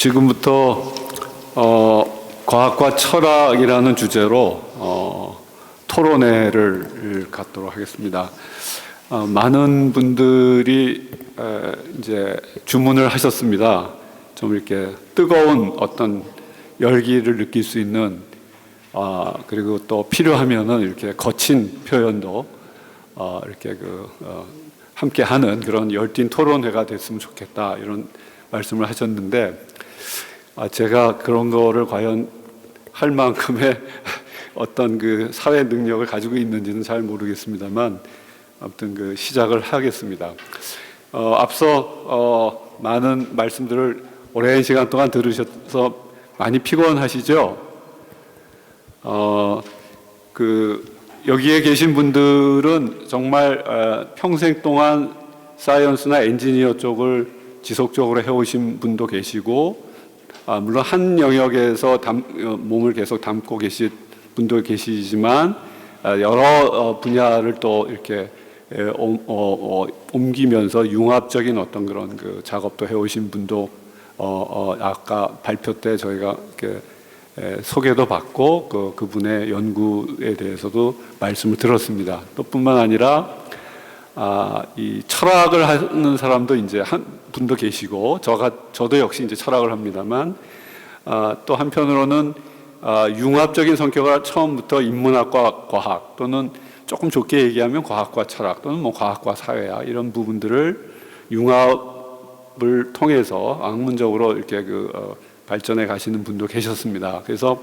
지금부터 과학과 철학이라는 주제로 토론회를 갖도록 하겠습니다. 많은 분들이 이제 주문을 하셨습니다. 좀 이렇게 뜨거운 어떤 열기를 느낄 수 있는 그리고 또 필요하면은 이렇게 거친 표현도 이렇게 함께 하는 그런 열띤 토론회가 됐으면 좋겠다, 이런 말씀을 하셨는데, 제가 그런 거를 과연 할 만큼의 어떤 그 사회 능력을 가지고 있는지는 잘 모르겠습니다만, 아무튼 시작을 하겠습니다. 앞서 많은 말씀들을 오랜 시간 동안 들으셔서 많이 피곤하시죠? 여기에 계신 분들은 정말 평생 동안 사이언스나 엔지니어 쪽을 지속적으로 해오신 분도 계시고, 물론 한 영역에서 몸을 계속 담고 계신 분도 계시지만, 여러 분야를 또 이렇게 옮기면서 융합적인 어떤 그런 작업도 해오신 분도 아까 발표 때 저희가 이렇게 소개도 받고 그분의 연구에 대해서도 말씀을 들었습니다. 또 뿐만 아니라 이 철학을 하는 사람도 이제 한 분도 계시고, 저도 역시 이제 철학을 합니다만, 또 한편으로는 융합적인 성격을 처음부터 인문학과 과학, 또는 조금 좋게 얘기하면 과학과 철학, 또는 뭐 과학과 사회학, 이런 부분들을 융합을 통해서 학문적으로 이렇게 발전해 가시는 분도 계셨습니다. 그래서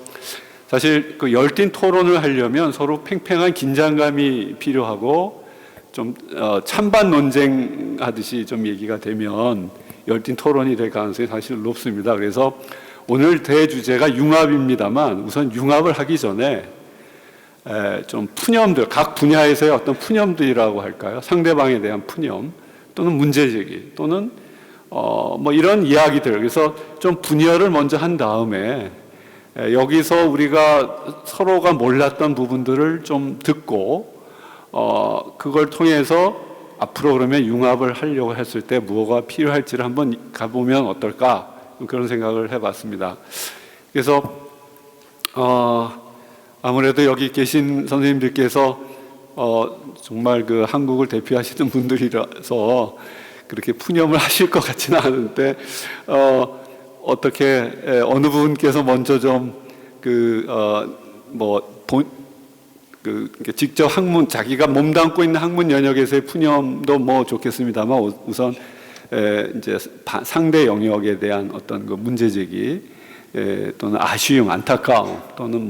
사실 열띤 토론을 하려면 서로 팽팽한 긴장감이 필요하고, 좀 찬반 논쟁 하듯이 좀 얘기가 되면 열띤 토론이 될 가능성이 사실 높습니다. 그래서 오늘 대주제가 융합입니다만, 우선 융합을 하기 전에 좀 푸념들, 각 분야에서의 어떤 푸념들이라고 할까요? 상대방에 대한 푸념, 또는 문제제기, 또는 뭐 이런 이야기들. 그래서 좀 분열을 먼저 한 다음에 여기서 우리가 서로가 몰랐던 부분들을 좀 듣고, 그걸 통해서 앞으로 그러면 융합을 하려고 했을 때 무엇가 필요할지를 한번 가보면 어떨까, 그런 생각을 해봤습니다. 그래서 아무래도 여기 계신 선생님들께서 정말 한국을 대표하시는 분들이라서 그렇게 푸념을 하실 것 같지는 않은데, 어떻게 어느 분께서 먼저 좀 직접 학문, 자기가 몸담고 있는 학문 영역에서의 푸념도 뭐 좋겠습니다만, 우선 이제 상대 영역에 대한 어떤 문제 제기, 또는 아쉬움, 안타까움, 또는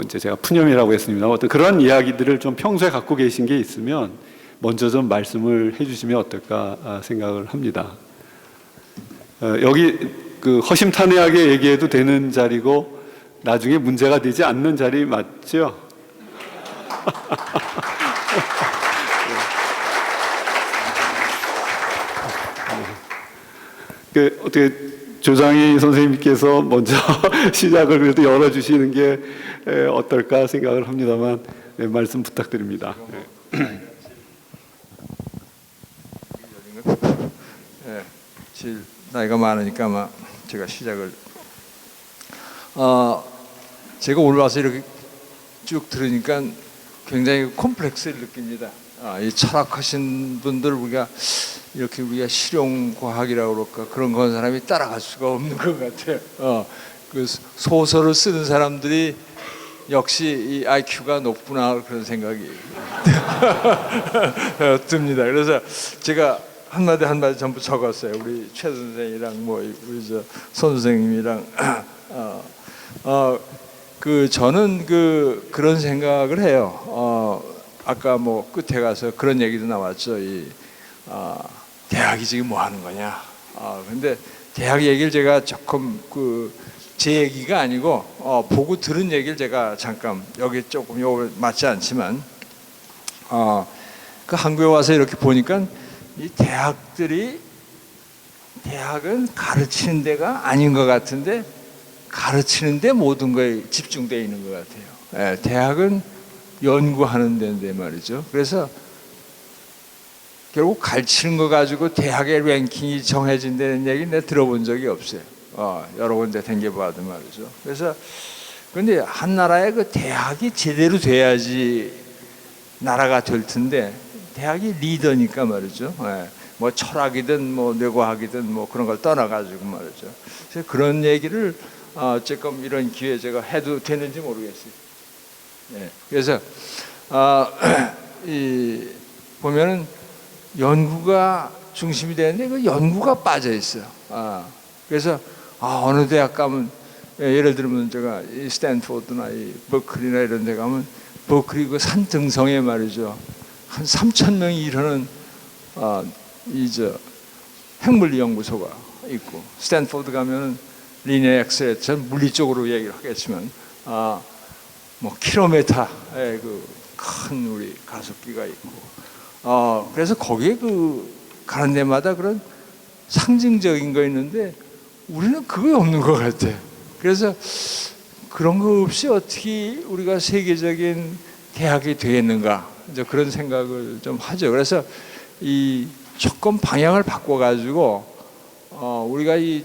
이제 제가 푸념이라고 했습니다. 어떤 그런 이야기들을 좀 평소에 갖고 계신 게 있으면 먼저 좀 말씀을 해주시면 어떨까 생각을 합니다. 여기 허심탄회하게 얘기해도 되는 자리고, 나중에 문제가 되지 않는 자리 맞죠? 어떻게 조장희 선생님께서 먼저 시작을 그래도 열어주시는 게 어떨까 생각을 합니다만, 말씀 부탁드립니다. 제일 나이가 많으니까 아마 제가 시작을 제가 오늘 와서 이렇게 쭉 들으니까 굉장히 콤플렉스를 느낍니다. 이 철학하신 분들 우리가 실용과학이라고 그럴까, 그런 건 사람이 따라갈 수가 없는 것 같아요. 그 소설을 쓰는 사람들이 역시 이 IQ가 높구나, 그런 생각이 듭니다. 그래서 제가 한마디 한마디 전부 적었어요. 우리 최 선생이랑 우리 손 선생님이랑 저는 그런 생각을 해요. 아까 끝에 가서 그런 얘기도 나왔죠. 대학이 지금 뭐 하는 거냐. 근데 대학 얘기를 제가 조금 제 얘기가 아니고 보고 들은 얘기를 제가 잠깐, 여기 조금 요거 맞지 않지만 한국에 와서 이렇게 보니까 이 대학은 가르치는 데가 아닌 것 같은데, 가르치는 데 모든 거에 집중되어 있는 것 같아요. 대학은 연구하는 데인데 말이죠. 그래서 결국 가르치는 거 가지고 대학의 랭킹이 정해진다는 얘기 내가 들어본 적이 없어요. 여러 군데 댕겨봐도 말이죠. 그래서 근데 한 나라의 그 대학이 제대로 돼야지 나라가 될 텐데 대학이 리더니까 말이죠. 뭐 철학이든 뭐 뇌과학이든 뭐 그런 걸 떠나가지고 말이죠. 그래서 그런 얘기를 조금 이런 기회 제가 해도 되는지 모르겠어요. 그래서 이 보면은 연구가 중심이 되는데 그 연구가 빠져 있어요. 그래서 어느 대학 가면 예를 들면 제가 이 스탠포드나 이 버클리나 이런 데 가면 버클리 그 산등성에 말이죠. 한 3,000명이 이르는 핵물리 연구소가 있고 스탠포드 가면은 리니어 엑셀레이션 물리 쪽으로 얘기를 하겠지만 뭐 킬로미터의 그 큰 우리 가속기가 있고 그래서 거기에 그 가는 데마다 그런 상징적인 거 있는데 우리는 그거 없는 것 같아. 그래서 그런 거 없이 어떻게 우리가 세계적인 대학이 되겠는가 이제 그런 생각을 좀 하죠. 그래서 이 조금 방향을 바꿔가지고 우리가 이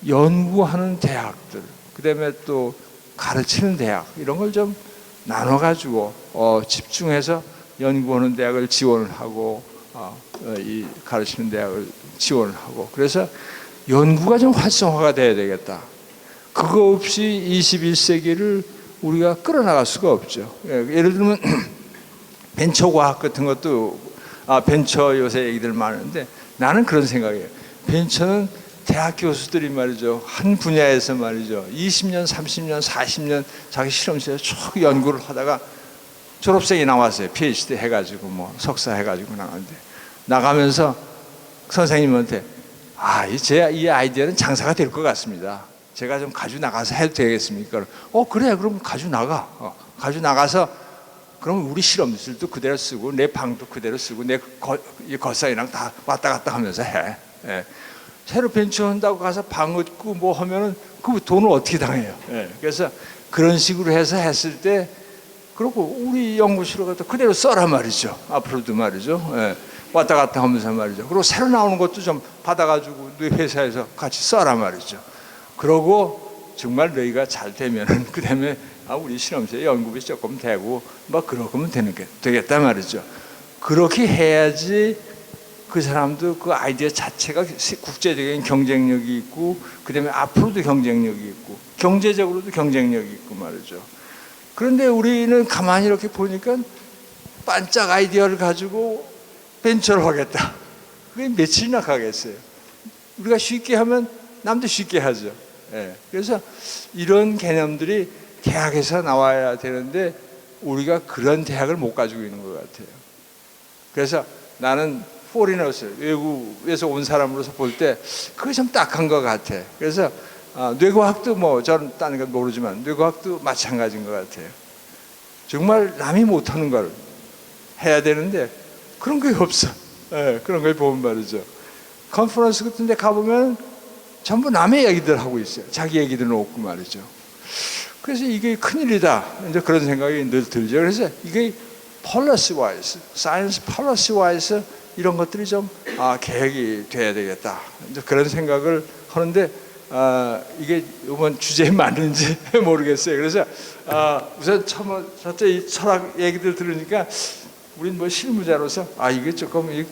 연구하는 대학들, 그다음에 또 가르치는 대학 이런 걸 좀 나눠가지고 집중해서 연구하는 대학을 지원을 하고 이 가르치는 대학을 지원을 하고 그래서 연구가 좀 활성화가 돼야 되겠다. 그거 없이 21세기를 우리가 끌어나갈 수가 없죠. 예를 들면 벤처과학 같은 것도 벤처 요새 얘기들 많은데 나는 그런 생각이에요. 벤처는 대학 교수들이 말이죠. 한 분야에서 말이죠. 20년, 30년, 40년 자기 실험실에서 쭉 연구를 하다가 졸업생이 나왔어요. PhD 해가지고 뭐 석사 해가지고 나갔는데 나가면서 선생님한테 이 아이디어는 장사가 될 것 같습니다. 제가 좀 가지고 나가서 해도 되겠습니까? 그래 그럼 가지고 나가. 가지고 나가서 그럼 우리 실험실도 그대로 쓰고 내 방도 그대로 쓰고 내 겉사이랑 다 왔다 갔다 하면서 해. 새로 벤처한다고 가서 방 얻고 뭐 하면은 그 돈을 어떻게 당해요? 그래서 그런 식으로 해서 했을 때 그리고 우리 연구실로 갖다 그대로 써라 말이죠. 앞으로도 말이죠. 왔다 갔다 하면서 말이죠. 그리고 새로 나오는 것도 좀 받아가지고 너희 회사에서 같이 써라 말이죠. 그러고 정말 너희가 잘 되면은 그 다음에 우리 실험실에 연구비 조금 되고 뭐 그러면 되겠다 말이죠. 그렇게 해야지 그 사람도 그 아이디어 자체가 국제적인 경쟁력이 있고 그다음에 앞으로도 경쟁력이 있고 경제적으로도 경쟁력이 있고 말이죠. 그런데 우리는 가만히 이렇게 보니까 반짝 아이디어를 가지고 벤처를 하겠다. 그게 며칠이나 가겠어요. 우리가 쉽게 하면 남도 쉽게 하죠. 그래서 이런 개념들이 대학에서 나와야 되는데 우리가 그런 대학을 못 가지고 있는 것 같아요. 그래서 나는 포리너스 외국에서 온 사람으로서 볼 때 그게 좀 딱한 것 같아. 그래서 뇌과학도 뭐 저는 다른 건 모르지만 뇌과학도 마찬가지인 것 같아요. 정말 남이 못하는 걸 해야 되는데 그런 게 없어. 그런 걸 보면 말이죠. 컨퍼런스 같은 데 가보면 전부 남의 얘기들 하고 있어요. 자기 얘기들은 없고 말이죠. 그래서 이게 큰일이다. 이제 그런 생각이 늘 들죠. 그래서 이게 policy wise, science policy wise 이런 것들이 좀 계획이 돼야 되겠다. 이제 그런 생각을 하는데 이게 이번 주제에 맞는지 모르겠어요. 그래서 우선 첫째 이 철학 얘기들 들으니까 우린 뭐 실무자로서 이게 조금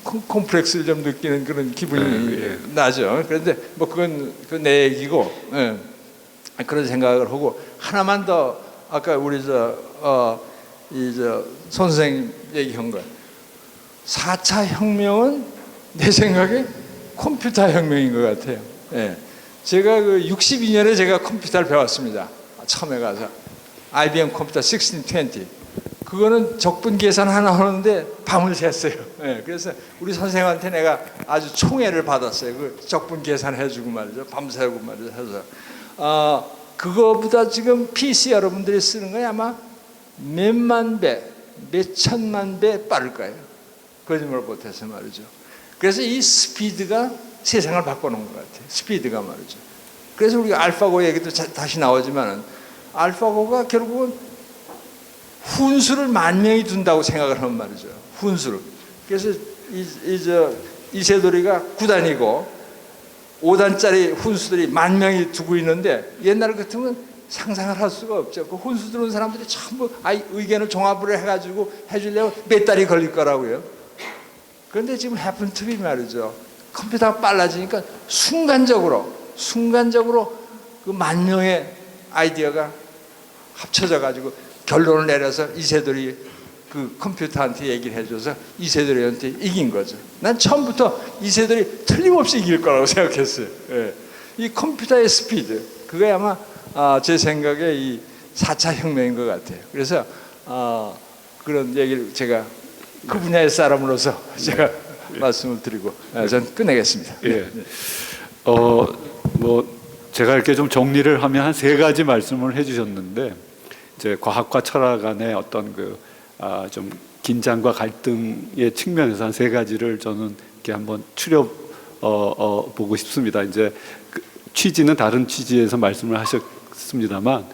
콤플렉스를 좀 느끼는 그런 기분이 나죠. 그런데 뭐 그건 내 얘기고 그런 생각을 하고 하나만 더 아까 우리 선생님 얘기한 거 4차 혁명은 내 생각에 컴퓨터 혁명인 것 같아요. 제가 그 62년에 제가 컴퓨터를 배웠습니다. 처음에 가서 IBM 컴퓨터 1620 그거는 적분 계산 하나 하는데 밤을 샜어요. 그래서 우리 선생님한테 내가 아주 총애를 받았어요. 그 적분 계산해주고 말이죠. 밤새고 말이죠. 해서 그거보다 지금 PC 여러분들이 쓰는 거야 아마 몇만 배, 몇 천만 배 빠를 거예요. 거짓말 못해서 말이죠. 그래서 이 스피드가 세상을 바꿔놓은 것 같아요. 스피드가 말이죠. 그래서 우리가 알파고 얘기도 다시 나오지만은 알파고가 결국은 훈수를 만 명이 둔다고 생각을 하는 말이죠. 훈수를. 그래서 이세돌이가 9단이고 5단짜리 훈수들이 10,000명이 두고 있는데 옛날 같으면 상상을 할 수가 없죠. 그 훈수 들어온 사람들이 전부 의견을 종합을 해가지고 해주려고 몇 달이 걸릴 거라고요. 그런데 지금 happen to be 말이죠. 컴퓨터가 빨라지니까 순간적으로 그 10,000명의 아이디어가 합쳐져 가지고 결론을 내려서 이세돌이 그 컴퓨터한테 얘기를 해줘서 이세돌이한테 이긴 거죠. 난 처음부터 이세돌이 틀림없이 이길 거라고 생각했어요. 예. 이 컴퓨터의 스피드, 그게 아마 제 생각에 이 4차 혁명인 것 같아요. 그래서 그런 얘기를 제가 그 분야의 사람으로서 제가 말씀을 드리고 전 끝내겠습니다. 예. 뭐 제가 이렇게 좀 정리를 하면 한 3가지 말씀을 해주셨는데, 이제 과학과 철학 간의 어떤 좀 긴장과 갈등의 측면에서 한 3가지를 저는 이렇게 한번 보고 싶습니다. 이제 취지는 다른 취지에서 말씀을 하셨습니다만,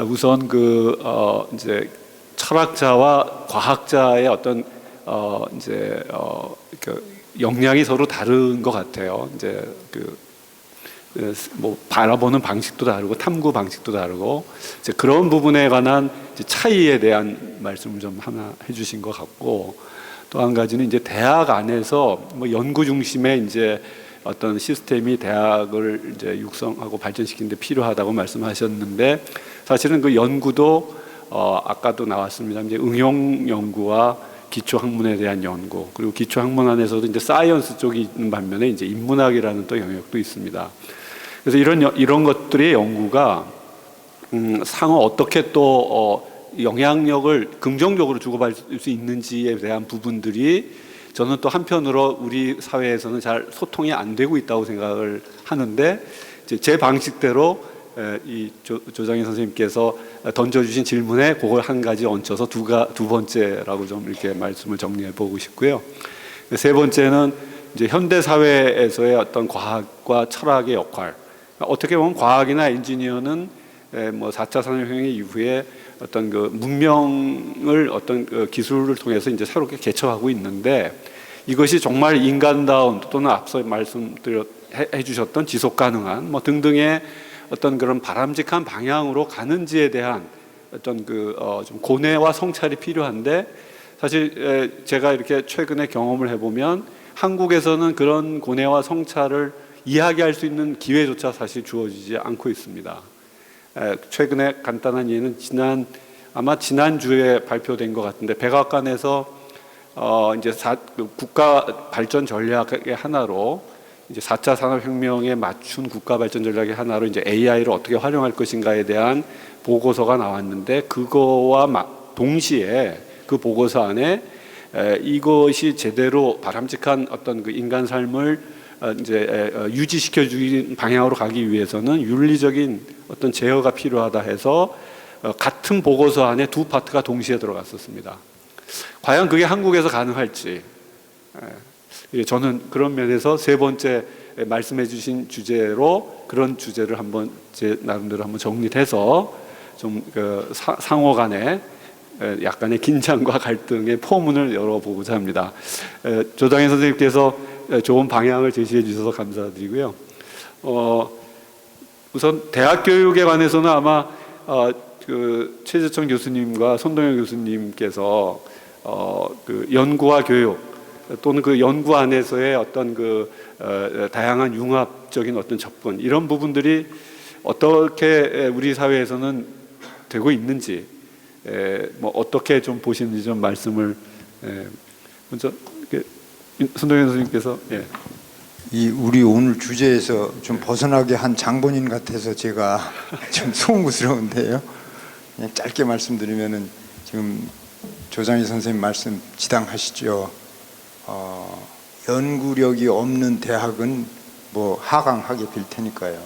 우선 이제 철학자와 과학자의 어떤 이제 역량이 서로 다른 것 같아요. 이제 뭐 바라보는 방식도 다르고 탐구 방식도 다르고, 이제 그런 부분에 관한 이제 차이에 대한 말씀을 좀 하나 해주신 것 같고, 또 한 가지는 이제 대학 안에서 뭐 연구 중심의 이제 어떤 시스템이 대학을 이제 육성하고 발전시키는 데 필요하다고 말씀하셨는데, 사실은 그 연구도 아까도 나왔습니다. 이제 응용 연구와 기초 학문에 대한 연구, 그리고 기초 학문 안에서도 이제 사이언스 쪽이 있는 반면에 이제 인문학이라는 또 영역도 있습니다. 그래서 이런 것들의 연구가 상호 어떻게 또 영향력을 긍정적으로 주고받을 수 있는지에 대한 부분들이 저는 또 한편으로 우리 사회에서는 잘 소통이 안 되고 있다고 생각을 하는데, 이제 제 방식대로 이 조장희 선생님께서 던져주신 질문에 그걸 한 가지 얹혀서 두 번째라고 좀 이렇게 말씀을 정리해 보고 싶고요. 3번째는 이제 현대 사회에서의 어떤 과학과 철학의 역할. 어떻게 보면 과학이나 엔지니어는 뭐 4차 산업혁명 이후에 어떤 문명을 어떤 기술을 통해서 이제 새롭게 개척하고 있는데, 이것이 정말 인간다운 또는 앞서 해 주셨던 지속 가능한 뭐 등등의 어떤 그런 바람직한 방향으로 가는지에 대한 어떤 좀 고뇌와 성찰이 필요한데, 사실 제가 이렇게 최근에 경험을 해보면 한국에서는 그런 고뇌와 성찰을 이야기할 수 있는 기회조차 사실 주어지지 않고 있습니다. 최근에 간단한 예는 아마 지난주에 발표된 것 같은데, 백악관에서 이제 국가 발전 전략의 하나로 이제 4차 산업혁명에 맞춘 국가 발전 전략의 하나로 이제 AI를 어떻게 활용할 것인가에 대한 보고서가 나왔는데, 그거와 동시에 그 보고서 안에 이것이 제대로 바람직한 어떤 인간 삶을 이제 유지시켜 주는 방향으로 가기 위해서는 윤리적인 어떤 제어가 필요하다 해서 같은 보고서 안에 2파트가 동시에 들어갔었습니다. 과연 그게 한국에서 가능할지, 저는 그런 면에서 3번째 말씀해 주신 주제로 그런 주제를 한번 제 나름대로 한번 정리해서 좀 상호 간에 약간의 긴장과 갈등의 포문을 열어보고자 합니다. 조장희 선생님께서 좋은 방향을 제시해 주셔서 감사드리고요. 우선 대학 교육에 관해서는 아마 최재청 교수님과 손동현 교수님께서 연구와 교육 또는 그 연구 안에서의 어떤 다양한 융합적인 어떤 접근, 이런 부분들이 어떻게 우리 사회에서는 되고 있는지, 뭐 어떻게 좀 보시는지 좀 말씀을 먼저 손동현 선생님께서. 우리 오늘 주제에서 좀 벗어나게 한 장본인 같아서 제가 좀 송구스러운데요. 그냥 짧게 말씀드리면은, 지금 조장희 선생님 말씀 지당하시죠. 연구력이 없는 대학은 뭐 하강하게 될 테니까요.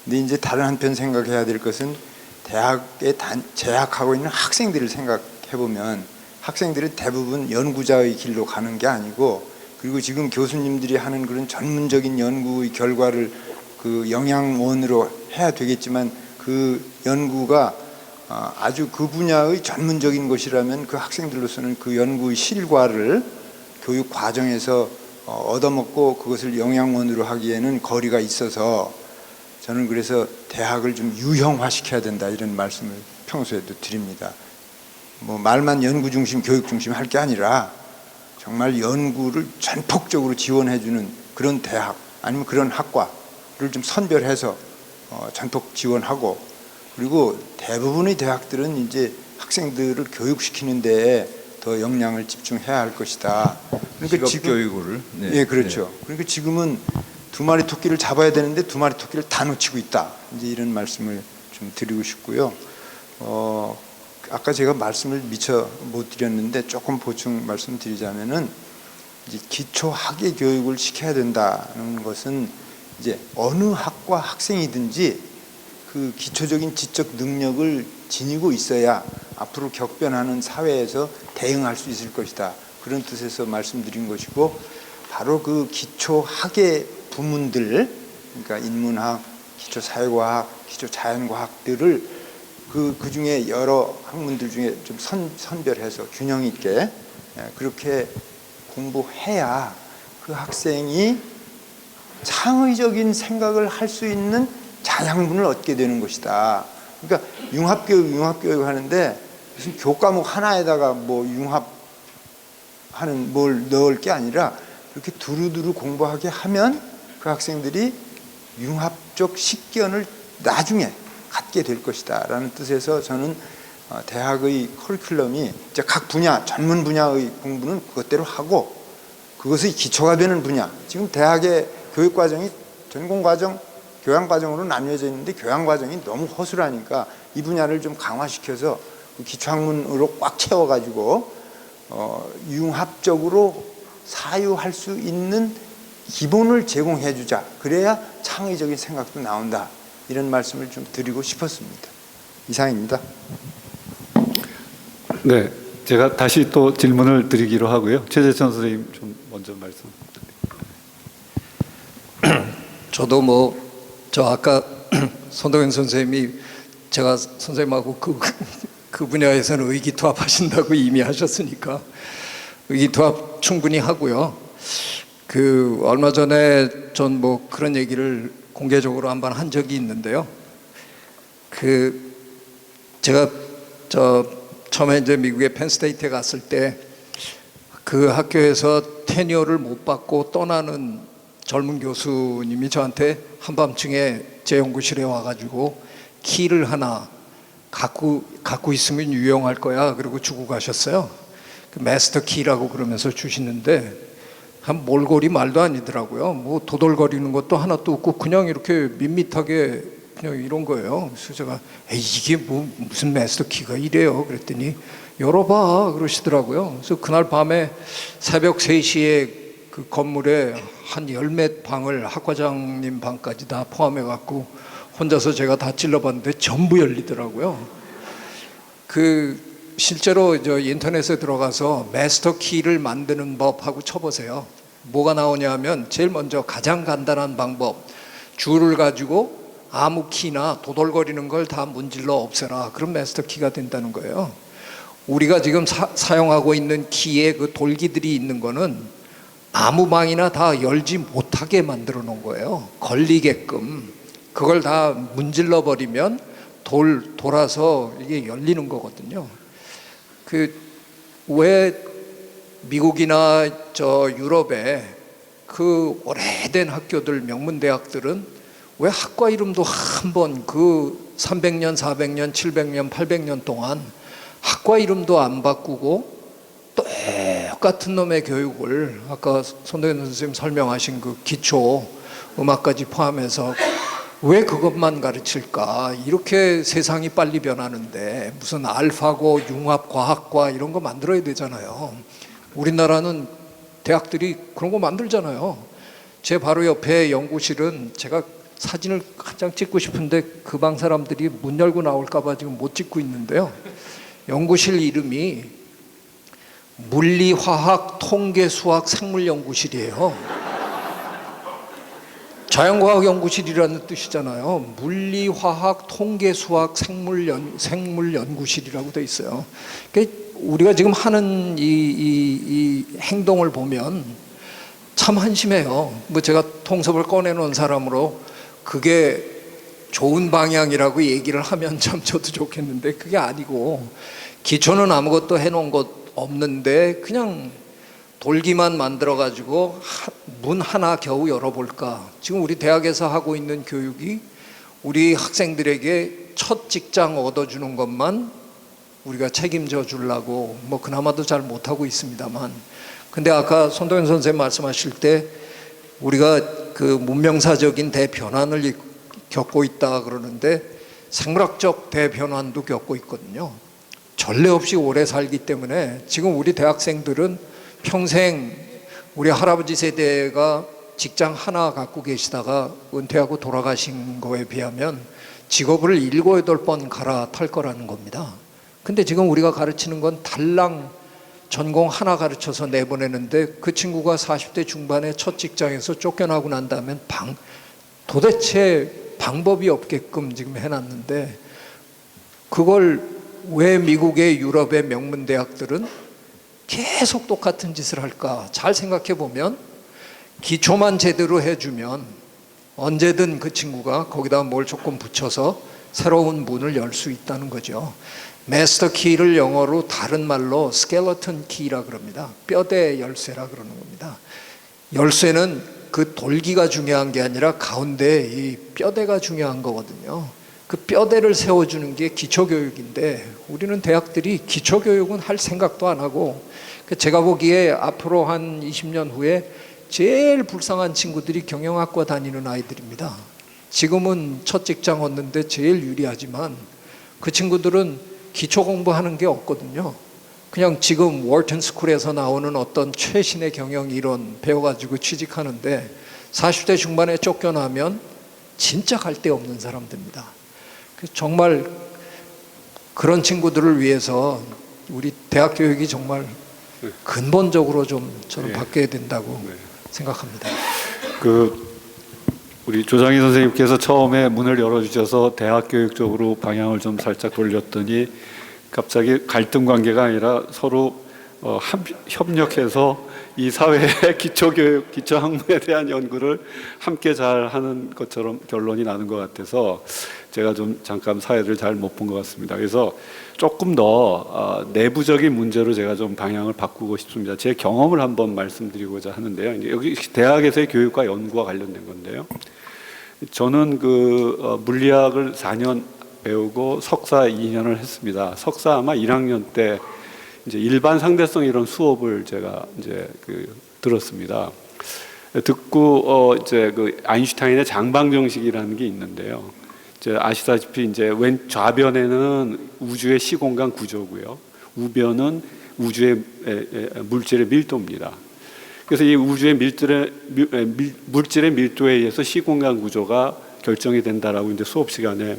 근데 이제 다른 한편 생각해야 될 것은, 대학에 재학하고 있는 학생들을 생각해 보면, 학생들은 대부분 연구자의 길로 가는 게 아니고, 그리고 지금 교수님들이 하는 그런 전문적인 연구의 결과를 그 영양원으로 해야 되겠지만, 그 연구가 아주 그 분야의 전문적인 것이라면 그 학생들로서는 그 연구의 실과를 교육 과정에서 얻어먹고 그것을 영양원으로 하기에는 거리가 있어서 저는 그래서 대학을 좀 유형화시켜야 된다 이런 말씀을 평소에도 드립니다. 뭐 말만 연구 중심, 교육 중심 할 게 아니라 정말 연구를 전폭적으로 지원해주는 그런 대학 아니면 그런 학과를 좀 선별해서 전폭 지원하고, 그리고 대부분의 대학들은 이제 학생들을 교육시키는 데에 더 역량을 집중해야 할 것이다. 그러니까 직업 교육을. 네. 예, 그렇죠. 그러니까 지금은 두 마리 토끼를 잡아야 되는데 두 마리 토끼를 다 놓치고 있다. 이제 이런 말씀을 좀 드리고 싶고요. 아까 제가 말씀을 미처 못 드렸는데 조금 보충 말씀드리자면은 이제 기초 학예 교육을 시켜야 된다는 것은 이제 어느 학과 학생이든지 그 기초적인 지적 능력을 지니고 있어야 앞으로 격변하는 사회에서 대응할 수 있을 것이다. 그런 뜻에서 말씀드린 것이고, 바로 그 기초 학예 부문들, 그러니까 인문학, 기초 사회과학, 기초 자연과학들을 그 중에 여러 학문들 중에 좀 선별해서 균형 있게 그렇게 공부해야 그 학생이 창의적인 생각을 할 수 있는 자양분을 얻게 되는 것이다. 그러니까 융합교육 하는데 무슨 교과목 하나에다가 뭐 융합하는 뭘 넣을 게 아니라 그렇게 두루두루 공부하게 하면 그 학생들이 융합적 식견을 나중에 갖게 될 것이다 라는 뜻에서 저는 대학의 커리큘럼이 이제 각 분야, 전문 분야의 공부는 그것대로 하고 그것의 기초가 되는 분야, 지금 대학의 교육과정이 전공과정, 교양과정으로 나뉘어져 있는데 교양과정이 너무 허술하니까 이 분야를 좀 강화시켜서 그 기초학문으로 꽉 채워가지고 융합적으로 사유할 수 있는 기본을 제공해 주자. 그래야 창의적인 생각도 나온다. 이런 말씀을 좀 드리고 싶었습니다. 이상입니다. 네, 제가 다시 또 질문을 드리기로 하고요. 최재천 선생님 좀 먼저 말씀. 저도 저 아까 손동현 선생님이 제가 선생님하고 그 분야에서는 의기투합하신다고 이미 하셨으니까 의기투합 충분히 하고요. 얼마 전에 전 그런 얘기를 공개적으로 한번 한 적이 있는데요. 제가 처음에 이제 미국의 펜스테이트에 갔을 때 그 학교에서 테니어를 못 받고 떠나는 젊은 교수님이 저한테 한밤중에 제 연구실에 와가지고 키를 하나 갖고 있으면 유용할 거야. 그리고 주고 가셨어요. 마스터 키라고 그러면서 주시는데 한 몰골이 말도 아니더라고요. 도돌거리는 것도 하나도 없고 그냥 이렇게 밋밋하게 그냥 이런 거예요. 그래서 제가 이게 무슨 마스터 키가 이래요. 그랬더니 열어봐 그러시더라고요. 그래서 그날 밤에 새벽 3시에 그 건물에 한 10몇 방을 학과장님 방까지 다 포함해 갖고 혼자서 제가 다 찔러봤는데 전부 열리더라고요. 실제로 인터넷에 들어가서 마스터 키를 만드는 법하고 쳐보세요. 뭐가 나오냐면 제일 먼저 가장 간단한 방법, 줄을 가지고 아무 키나 도돌거리는 걸 다 문질러 없애라. 그럼 마스터 키가 된다는 거예요. 우리가 지금 사용하고 있는 키에 그 돌기들이 있는 거는 아무 방이나 다 열지 못하게 만들어 놓은 거예요. 걸리게끔. 그걸 다 문질러 버리면 돌아서 이게 열리는 거거든요. 왜 미국이나 유럽에 그 오래된 학교들, 명문대학들은 왜 학과 이름도 한번 300년, 400년, 700년, 800년 동안 학과 이름도 안 바꾸고 똑같은 놈의 교육을 아까 손동현 선생님 설명하신 그 기초 음악까지 포함해서 왜 그것만 가르칠까? 이렇게 세상이 빨리 변하는데 무슨 알파고 융합과학과 이런 거 만들어야 되잖아요. 우리나라는 대학들이 그런 거 만들잖아요. 제 바로 옆에 연구실은 제가 사진을 한 장 찍고 싶은데 그 방 사람들이 문 열고 나올까 봐 지금 못 찍고 있는데요. 연구실 이름이 물리, 화학, 통계, 수학, 생물 연구실이에요. 자연과학 연구실이라는 뜻이잖아요. 물리, 화학, 통계, 수학, 생물 연구실이라고 돼 있어요. 우리가 지금 하는 이 행동을 보면 참 한심해요. 뭐 제가 통섭을 꺼내놓은 사람으로 그게 좋은 방향이라고 얘기를 하면 참 저도 좋겠는데 그게 아니고, 기초는 아무것도 해놓은 것 없는데 그냥 돌기만 만들어 가지고 문 하나 겨우 열어볼까. 지금 우리 대학에서 하고 있는 교육이 우리 학생들에게 첫 직장 얻어주는 것만 우리가 책임져 주려고 뭐 그나마도 잘 못하고 있습니다만, 근데 아까 손동현 선생님 말씀하실 때 우리가 그 문명사적인 대변환을 겪고 있다 그러는데 생물학적 대변환도 겪고 있거든요. 전례 없이 오래 살기 때문에 지금 우리 대학생들은 평생 우리 할아버지 세대가 직장 하나 갖고 계시다가 은퇴하고 돌아가신 거에 비하면 직업을 7, 8번 갈아탈 거라는 겁니다. 근데 지금 우리가 가르치는 건 달랑 전공 하나 가르쳐서 내보내는데 그 친구가 40대 중반에 첫 직장에서 쫓겨나고 난 다음엔 도대체 방법이 없게끔 지금 해놨는데, 그걸 왜 미국의 유럽의 명문 대학들은 계속 똑같은 짓을 할까? 잘 생각해 보면 기초만 제대로 해주면 언제든 그 친구가 거기다 뭘 조금 붙여서 새로운 문을 열 수 있다는 거죠. 마스터 키를 영어로 다른 말로 스켈레톤 키라 그럽니다. 뼈대 열쇠라 그러는 겁니다. 열쇠는 그 돌기가 중요한 게 아니라 가운데 이 뼈대가 중요한 거거든요. 그 뼈대를 세워주는 게 기초교육인데 우리는 대학들이 기초교육은 할 생각도 안 하고, 제가 보기에 앞으로 한 20년 후에 제일 불쌍한 친구들이 경영학과 다니는 아이들입니다. 지금은 첫 직장 얻는데 제일 유리하지만 그 친구들은 기초 공부하는 게 없거든요. 그냥 지금 월튼 스쿨에서 나오는 어떤 최신의 경영 이론 배워가지고 취직하는데 40대 중반에 쫓겨나면 진짜 갈 데 없는 사람들입니다. 정말 그런 친구들을 위해서 우리 대학 교육이 정말 근본적으로 좀 저는 바뀌어야 된다고 생각합니다. 우리 조장희 선생님께서 처음에 문을 열어주셔서 대학 교육 쪽으로 방향을 좀 살짝 돌렸더니 갑자기 갈등 관계가 아니라 서로 협력해서 이 사회의 기초교육, 기초학문에 대한 연구를 함께 잘 하는 것처럼 결론이 나는 것 같아서 제가 좀 잠깐 사회를 잘 못 본 것 같습니다. 그래서 조금 더 내부적인 문제로 제가 좀 방향을 바꾸고 싶습니다. 제 경험을 한번 말씀드리고자 하는데요. 여기 대학에서의 교육과 연구와 관련된 건데요. 저는 물리학을 4년 배우고 석사 2년을 했습니다. 석사 아마 1학년 때 이제 일반 상대성 이론 수업을 제가 이제 들었습니다. 듣고 이제 아인슈타인의 장방정식이라는 게 있는데요. 이제 아시다시피 이제 왼 좌변에는 우주의 시공간 구조고요. 우변은 우주의 물질의 밀도입니다. 그래서 이 우주의 물질의 밀도에 의해서 시공간 구조가 결정이 된다라고 이제 수업 시간에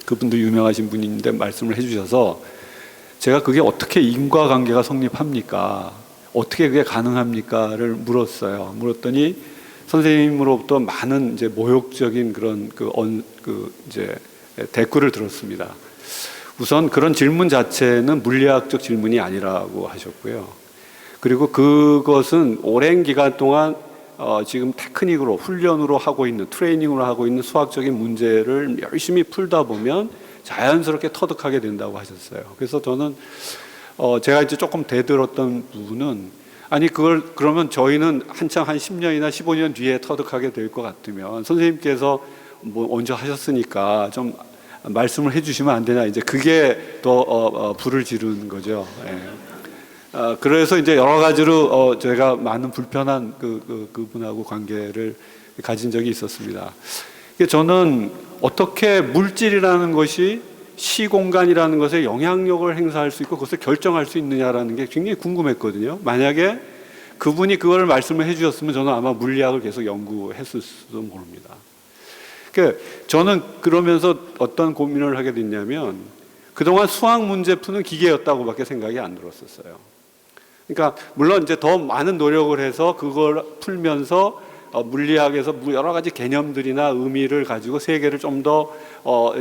그분도 유명하신 분인데 말씀을 해주셔서 제가 그게 어떻게 인과관계가 성립합니까? 어떻게 그게 가능합니까?를 물었더니 선생님으로부터 많은 이제 모욕적인 그런 이제 대꾸를 들었습니다. 우선 그런 질문 자체는 물리학적 질문이 아니라고 하셨고요. 그리고 그것은 오랜 기간 동안 지금 테크닉으로 훈련으로 하고 있는 트레이닝으로 하고 있는 수학적인 문제를 열심히 풀다 보면 자연스럽게 터득하게 된다고 하셨어요. 그래서 저는 제가 이제 조금 대들었던 부분은 아니 그러면 저희는 한창 한 10년이나 15년 뒤에 터득하게 될 것 같으면 선생님께서 뭐 먼저 하셨으니까 좀 말씀을 해주시면 안 되냐, 이제 그게 더 불을 지르는 거죠. 예. 그래서 이제 여러 가지로 제가 많은 불편한 그분하고 관계를 가진 적이 있었습니다. 저는 어떻게 물질이라는 것이 시공간이라는 것에 영향력을 행사할 수 있고 그것을 결정할 수 있느냐라는 게 굉장히 궁금했거든요. 만약에 그분이 그걸 말씀을 해주셨으면 저는 아마 물리학을 계속 연구했을지도 모릅니다. 저는 그러면서 어떤 고민을 하게 됐냐면 그동안 수학 문제 푸는 기계였다고밖에 생각이 안 들었었어요. 그러니까 물론 이제 더 많은 노력을 해서 그걸 풀면서 물리학에서 여러 가지 개념들이나 의미를 가지고 세계를 좀 더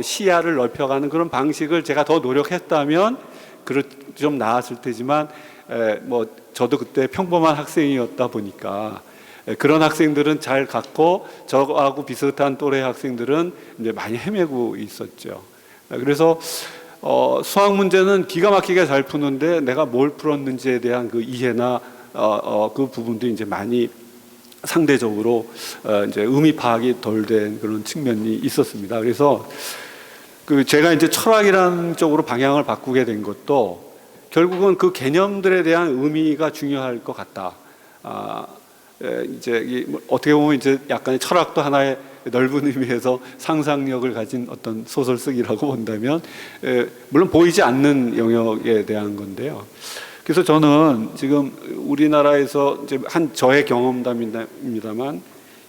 시야를 넓혀가는 그런 방식을 제가 더 노력했다면 좀 나았을 테지만 뭐 저도 그때 평범한 학생이었다 보니까 그런 학생들은 잘 갔고 저하고 비슷한 또래 학생들은 이제 많이 헤매고 있었죠. 그래서 수학 문제는 기가 막히게 잘 푸는데 내가 뭘 풀었는지에 대한 그 이해나 그 부분도 이제 많이 상대적으로 이제 의미 파악이 덜 된 그런 측면이 있었습니다. 그래서 그 제가 이제 철학이라는 쪽으로 방향을 바꾸게 된 것도 결국은 그 개념들에 대한 의미가 중요할 것 같다. 이제 어떻게 보면 이제 약간의 철학도 하나의 넓은 의미에서 상상력을 가진 어떤 소설 쓰기라고 본다면 물론 보이지 않는 영역에 대한 건데요. 그래서 저는 지금 우리나라에서 이제 한 저의 경험담입니다만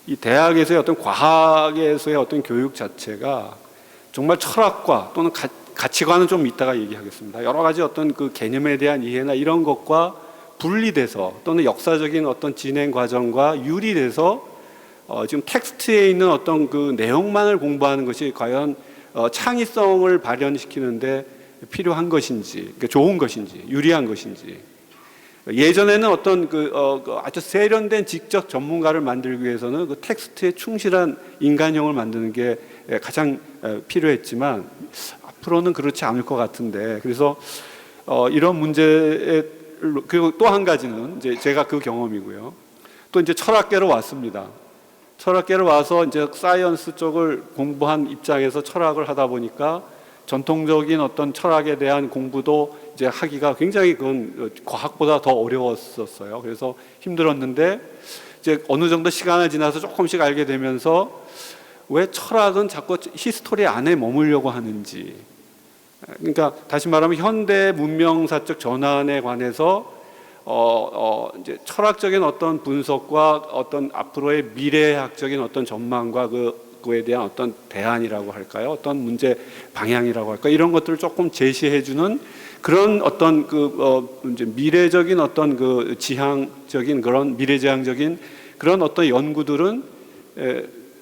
이 대학에서의 어떤 과학에서의 어떤 교육 자체가 정말 철학과 또는 가치관은 좀 이따가 얘기하겠습니다. 여러 가지 어떤 그 개념에 대한 이해나 이런 것과 분리돼서 또는 역사적인 어떤 진행 과정과 유리돼서 지금 텍스트에 있는 어떤 그 내용만을 공부하는 것이 과연 창의성을 발현시키는데 필요한 것인지, 그러니까 좋은 것인지, 유리한 것인지. 예전에는 어떤 아주 세련된 직접 전문가를 만들기 위해서는 그 텍스트에 충실한 인간형을 만드는 게 가장 필요했지만 앞으로는 그렇지 않을 것 같은데, 그래서 이런 문제에, 그리고 또 한 가지는 이제 제가 그 경험이고요. 또 이제 철학계로 왔습니다. 철학계로 와서 이제 사이언스 쪽을 공부한 입장에서 철학을 하다 보니까 전통적인 어떤 철학에 대한 공부도 이제 하기가 굉장히 그건 과학보다 더 어려웠었어요. 그래서 힘들었는데 이제 어느 정도 시간을 지나서 조금씩 알게 되면서 왜 철학은 자꾸 히스토리 안에 머물려고 하는지. 그러니까 다시 말하면 현대 문명사적 전환에 관해서 이제 철학적인 어떤 분석과 어떤 앞으로의 미래학적인 어떤 전망과 그에 대한 어떤 대안이라고 할까요? 어떤 문제 방향이라고 할까요? 이런 것들을 조금 제시해주는 그런 어떤 이제 미래적인 어떤 그 지향적인 그런 미래지향적인 그런 어떤 연구들은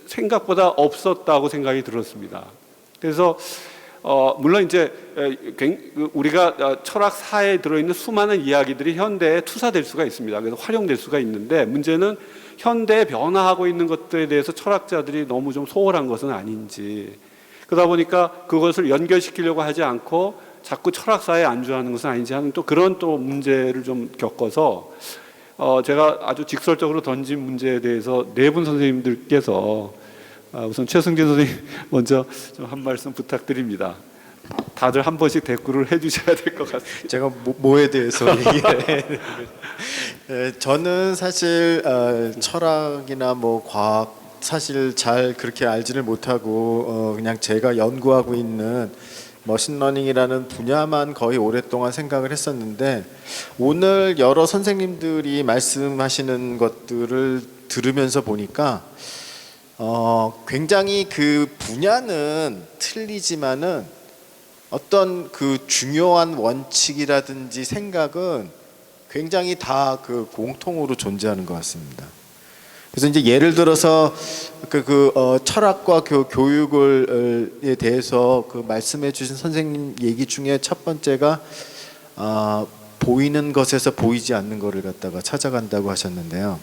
생각보다 없었다고 생각이 들었습니다. 그래서 물론 이제 우리가 철학사에 들어있는 수많은 이야기들이 현대에 투사될 수가 있습니다. 그래서 활용될 수가 있는데 문제는 현대에 변화하고 있는 것들에 대해서 철학자들이 너무 좀 소홀한 것은 아닌지, 그러다 보니까 그것을 연결시키려고 하지 않고 자꾸 철학사에 안주하는 것은 아닌지 하는 또 그런 또 문제를 좀 겪어서 제가 아주 직설적으로 던진 문제에 대해서 네 분 선생님들께서 우선 최승진 선생님 먼저 좀 한 말씀 부탁드립니다. 다들 한 번씩 대꾸를 해주셔야 될 것 같습니다. 제가 뭐에 대해서 얘기를 저는 사실 철학이나 뭐 과학 사실 잘 그렇게 알지를 못하고 그냥 제가 연구하고 있는 머신러닝이라는 분야만 거의 오랫동안 생각을 했었는데 오늘 여러 선생님들이 말씀하시는 것들을 들으면서 보니까 굉장히 그 분야는 틀리지만은 어떤 그 중요한 원칙이라든지 생각은 굉장히 다 그 공통으로 존재하는 것 같습니다. 그래서 이제 예를 들어서 철학과 교육에 대해서 그 말씀해 주신 선생님 얘기 중에 첫 번째가 보이는 것에서 보이지 않는 것을 갖다가 찾아간다고 하셨는데요.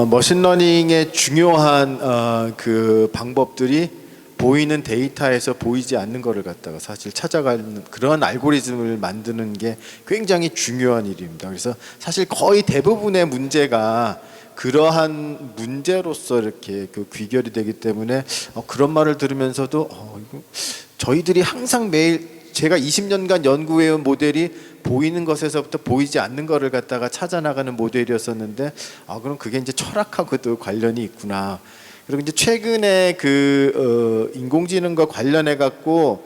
머신러닝의 중요한 그 방법들이 보이는 데이터에서 보이지 않는 것을 갖다가 사실 찾아가는 그런 알고리즘을 만드는 게 굉장히 중요한 일입니다. 그래서 사실 거의 대부분의 문제가 그러한 문제로서 이렇게 그 귀결이 되기 때문에 그런 말을 들으면서도 저희들이 항상 매일 제가 20년간 연구해온 모델이 보이는 것에서부터 보이지 않는 것을 갖다가 찾아나가는 모델이었었는데 그럼 그게 이제 철학하고도 관련이 있구나. 그리고 이제 최근에 인공지능과 관련해 갖고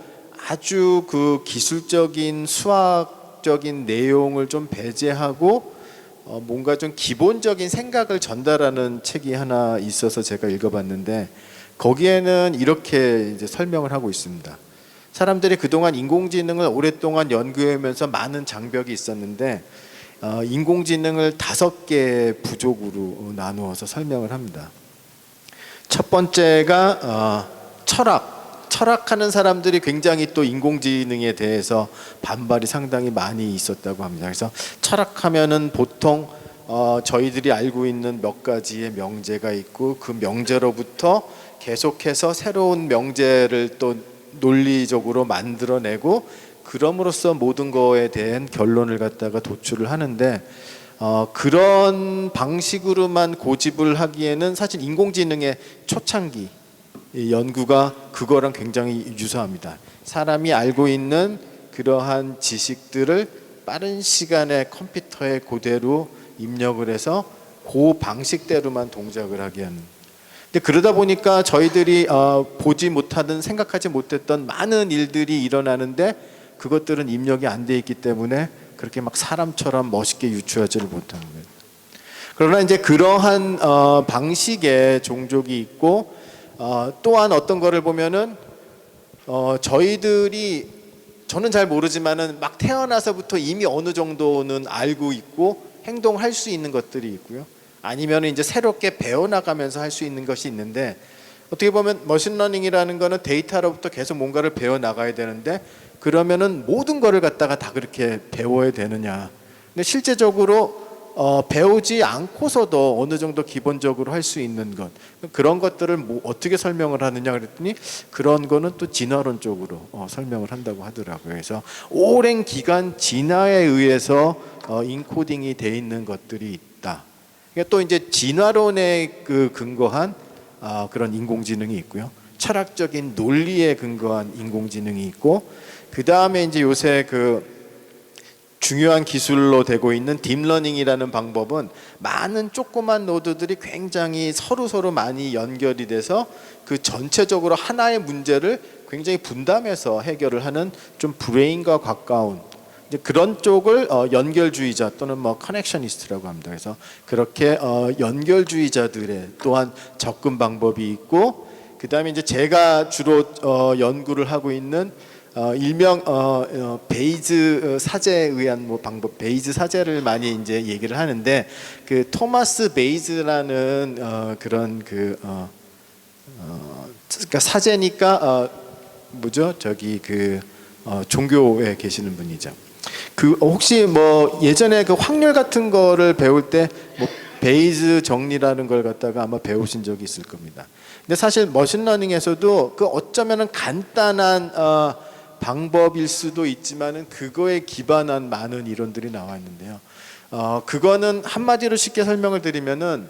아주 그 기술적인 수학적인 내용을 좀 배제하고 뭔가 좀 기본적인 생각을 전달하는 책이 하나 있어서 제가 읽어봤는데 거기에는 이렇게 이제 설명을 하고 있습니다. 사람들이 그동안 인공지능을 오랫동안 연구하면서 많은 장벽이 있었는데 인공지능을 5개 부족으로 나누어서 설명을 합니다. 첫 번째가 철학, 철학하는 사람들이 굉장히 또 인공지능에 대해서 반발이 상당히 많이 있었다고 합니다. 그래서 철학하면은 보통 저희들이 알고 있는 몇 가지의 명제가 있고 그 명제로부터 계속해서 새로운 명제를 또 논리적으로 만들어내고 그럼으로써 모든 거에 대한 결론을 갖다가 도출을 하는데 그런 방식으로만 고집을 하기에는 사실 인공지능의 초창기 이 연구가 그거랑 굉장히 유사합니다. 사람이 알고 있는 그러한 지식들을 빠른 시간에 컴퓨터에 그대로 입력을 해서 그 방식대로만 동작을 하게 하는. 근데 그러다 보니까 저희들이 보지 못하던 생각하지 못했던 많은 일들이 일어나는데 그것들은 입력이 안 돼 있기 때문에 그렇게 막 사람처럼 멋있게 유추하지를 못하는 거예요. 그러나 이제 그러한 방식의 종족이 있고 또한 어떤 거를 보면은 저희들이 저는 잘 모르지만은 막 태어나서부터 이미 어느 정도는 알고 있고 행동할 수 있는 것들이 있고요. 아니면 이제 새롭게 배워나가면서 할 수 있는 것이 있는데 어떻게 보면 머신러닝이라는 거는 데이터로부터 계속 뭔가를 배워나가야 되는데 그러면은 모든 거를 갖다가 다 그렇게 배워야 되느냐. 근데 실제적으로 배우지 않고서도 어느 정도 기본적으로 할 수 있는 것 그런 것들을 뭐 어떻게 설명을 하느냐 그랬더니 그런 거는 또 진화론 쪽으로 설명을 한다고 하더라고요. 그래서 오랜 기간 진화에 의해서 인코딩이 돼 있는 것들이 있다. 그러니까 또 이제 진화론에 근거한 그런 인공지능이 있고요. 철학적인 논리에 근거한 인공지능이 있고 그 다음에 이제 요새 중요한 기술로 되고 있는 딥러닝이라는 방법은 많은 조그만 노드들이 굉장히 서로 많이 연결이 돼서 그 전체적으로 하나의 문제를 굉장히 분담해서 해결을 하는 좀 브레인과 가까운 이제 그런 쪽을 연결주의자 또는 뭐 커넥셔니스트라고 합니다. 그래서 그렇게 연결주의자들의 또한 접근 방법이 있고 그 다음에 이제 제가 주로 연구를 하고 있는 일명 베이즈 사제에 의한 뭐 방법, 베이즈 사제를 많이 이제 얘기를 하는데 그 토마스 베이즈라는 그런 그러니까 사제니까 뭐죠? 저기 종교에 계시는 분이죠. 혹시 뭐 예전에 그 확률 같은 거를 배울 때 뭐 베이즈 정리라는 걸 갖다가 아마 배우신 적이 있을 겁니다. 근데 사실 머신러닝에서도 어쩌면은 간단한 방법일 수도 있지만은 그거에 기반한 많은 이론들이 나와 있는데요. 그거는 한마디로 쉽게 설명을 드리면은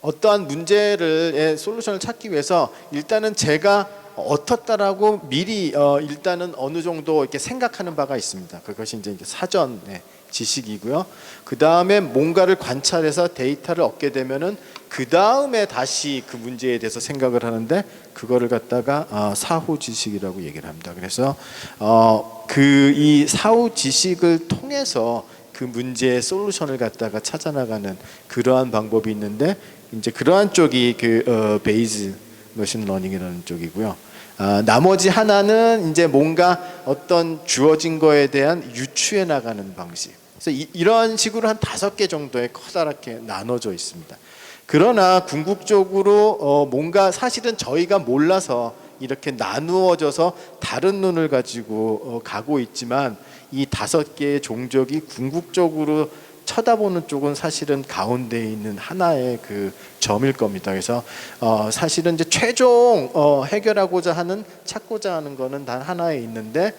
어떠한 문제의 솔루션을 찾기 위해서 일단은 제가 어떻다라고 미리 일단은 어느 정도 이렇게 생각하는 바가 있습니다. 그것이 이제 사전의 지식이고요. 그 다음에 뭔가를 관찰해서 데이터를 얻게 되면은 그 다음에 다시 그 문제에 대해서 생각을 하는데 그거를 갖다가 사후 지식이라고 얘기를 합니다. 그래서 이 사후 지식을 통해서 그 문제의 솔루션을 갖다가 찾아나가는 그러한 방법이 있는데 이제 그러한 쪽이 베이즈 머신 러닝이라는 쪽이고요. 나머지 하나는 이제 뭔가 어떤 주어진 거에 대한 유추해 나가는 방식. 그래서 이런 식으로 한 5개 정도의 커다랗게 나눠져 있습니다. 그러나 궁극적으로 뭔가 사실은 저희가 몰라서 이렇게 나누어져서 다른 눈을 가지고 가고 있지만 이 5개의 종족이 궁극적으로 쳐다보는 쪽은 사실은 가운데 있는 하나의 점일 겁니다. 그래서 사실은 이제 최종 해결하고자 하는 찾고자 하는 거는 단 하나에 있는데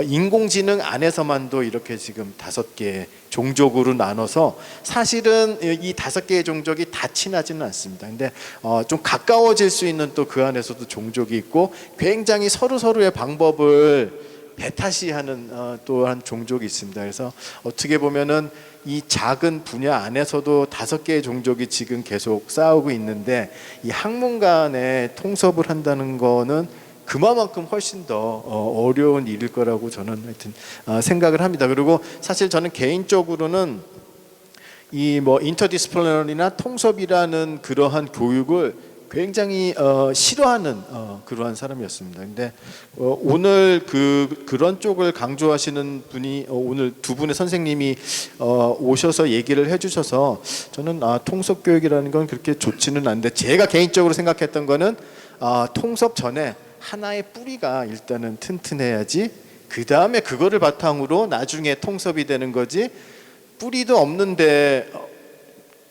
인공지능 안에서만도 이렇게 지금 5개의 종족으로 나눠서 사실은 이 5개의 종족이 다 친하지는 않습니다. 근데 좀 가까워질 수 있는 또 그 안에서도 종족이 있고 굉장히 서로의 방법을 배타시하는 또한 종족이 있습니다. 그래서 어떻게 보면은 이 작은 분야 안에서도 5개의 종족이 지금 계속 싸우고 있는데 이 학문 간에 통섭을 한다는 거는 그만큼 훨씬 더 어려운 일일 거라고 저는 하여튼 생각을 합니다. 그리고 사실 저는 개인적으로는 이 뭐 인터디스플리너리나 통섭이라는 그러한 교육을 굉장히 싫어하는 그러한 사람이었습니다. 근데 오늘 그런 쪽을 강조하시는 분이 오늘 두 분의 선생님이 오셔서 얘기를 해주셔서 저는 통섭 교육이라는 건 그렇게 좋지는 않은데 제가 개인적으로 생각했던 거는 통섭 전에 하나의 뿌리가 일단은 튼튼해야지 그 다음에 그거를 바탕으로 나중에 통섭이 되는 거지. 뿌리도 없는데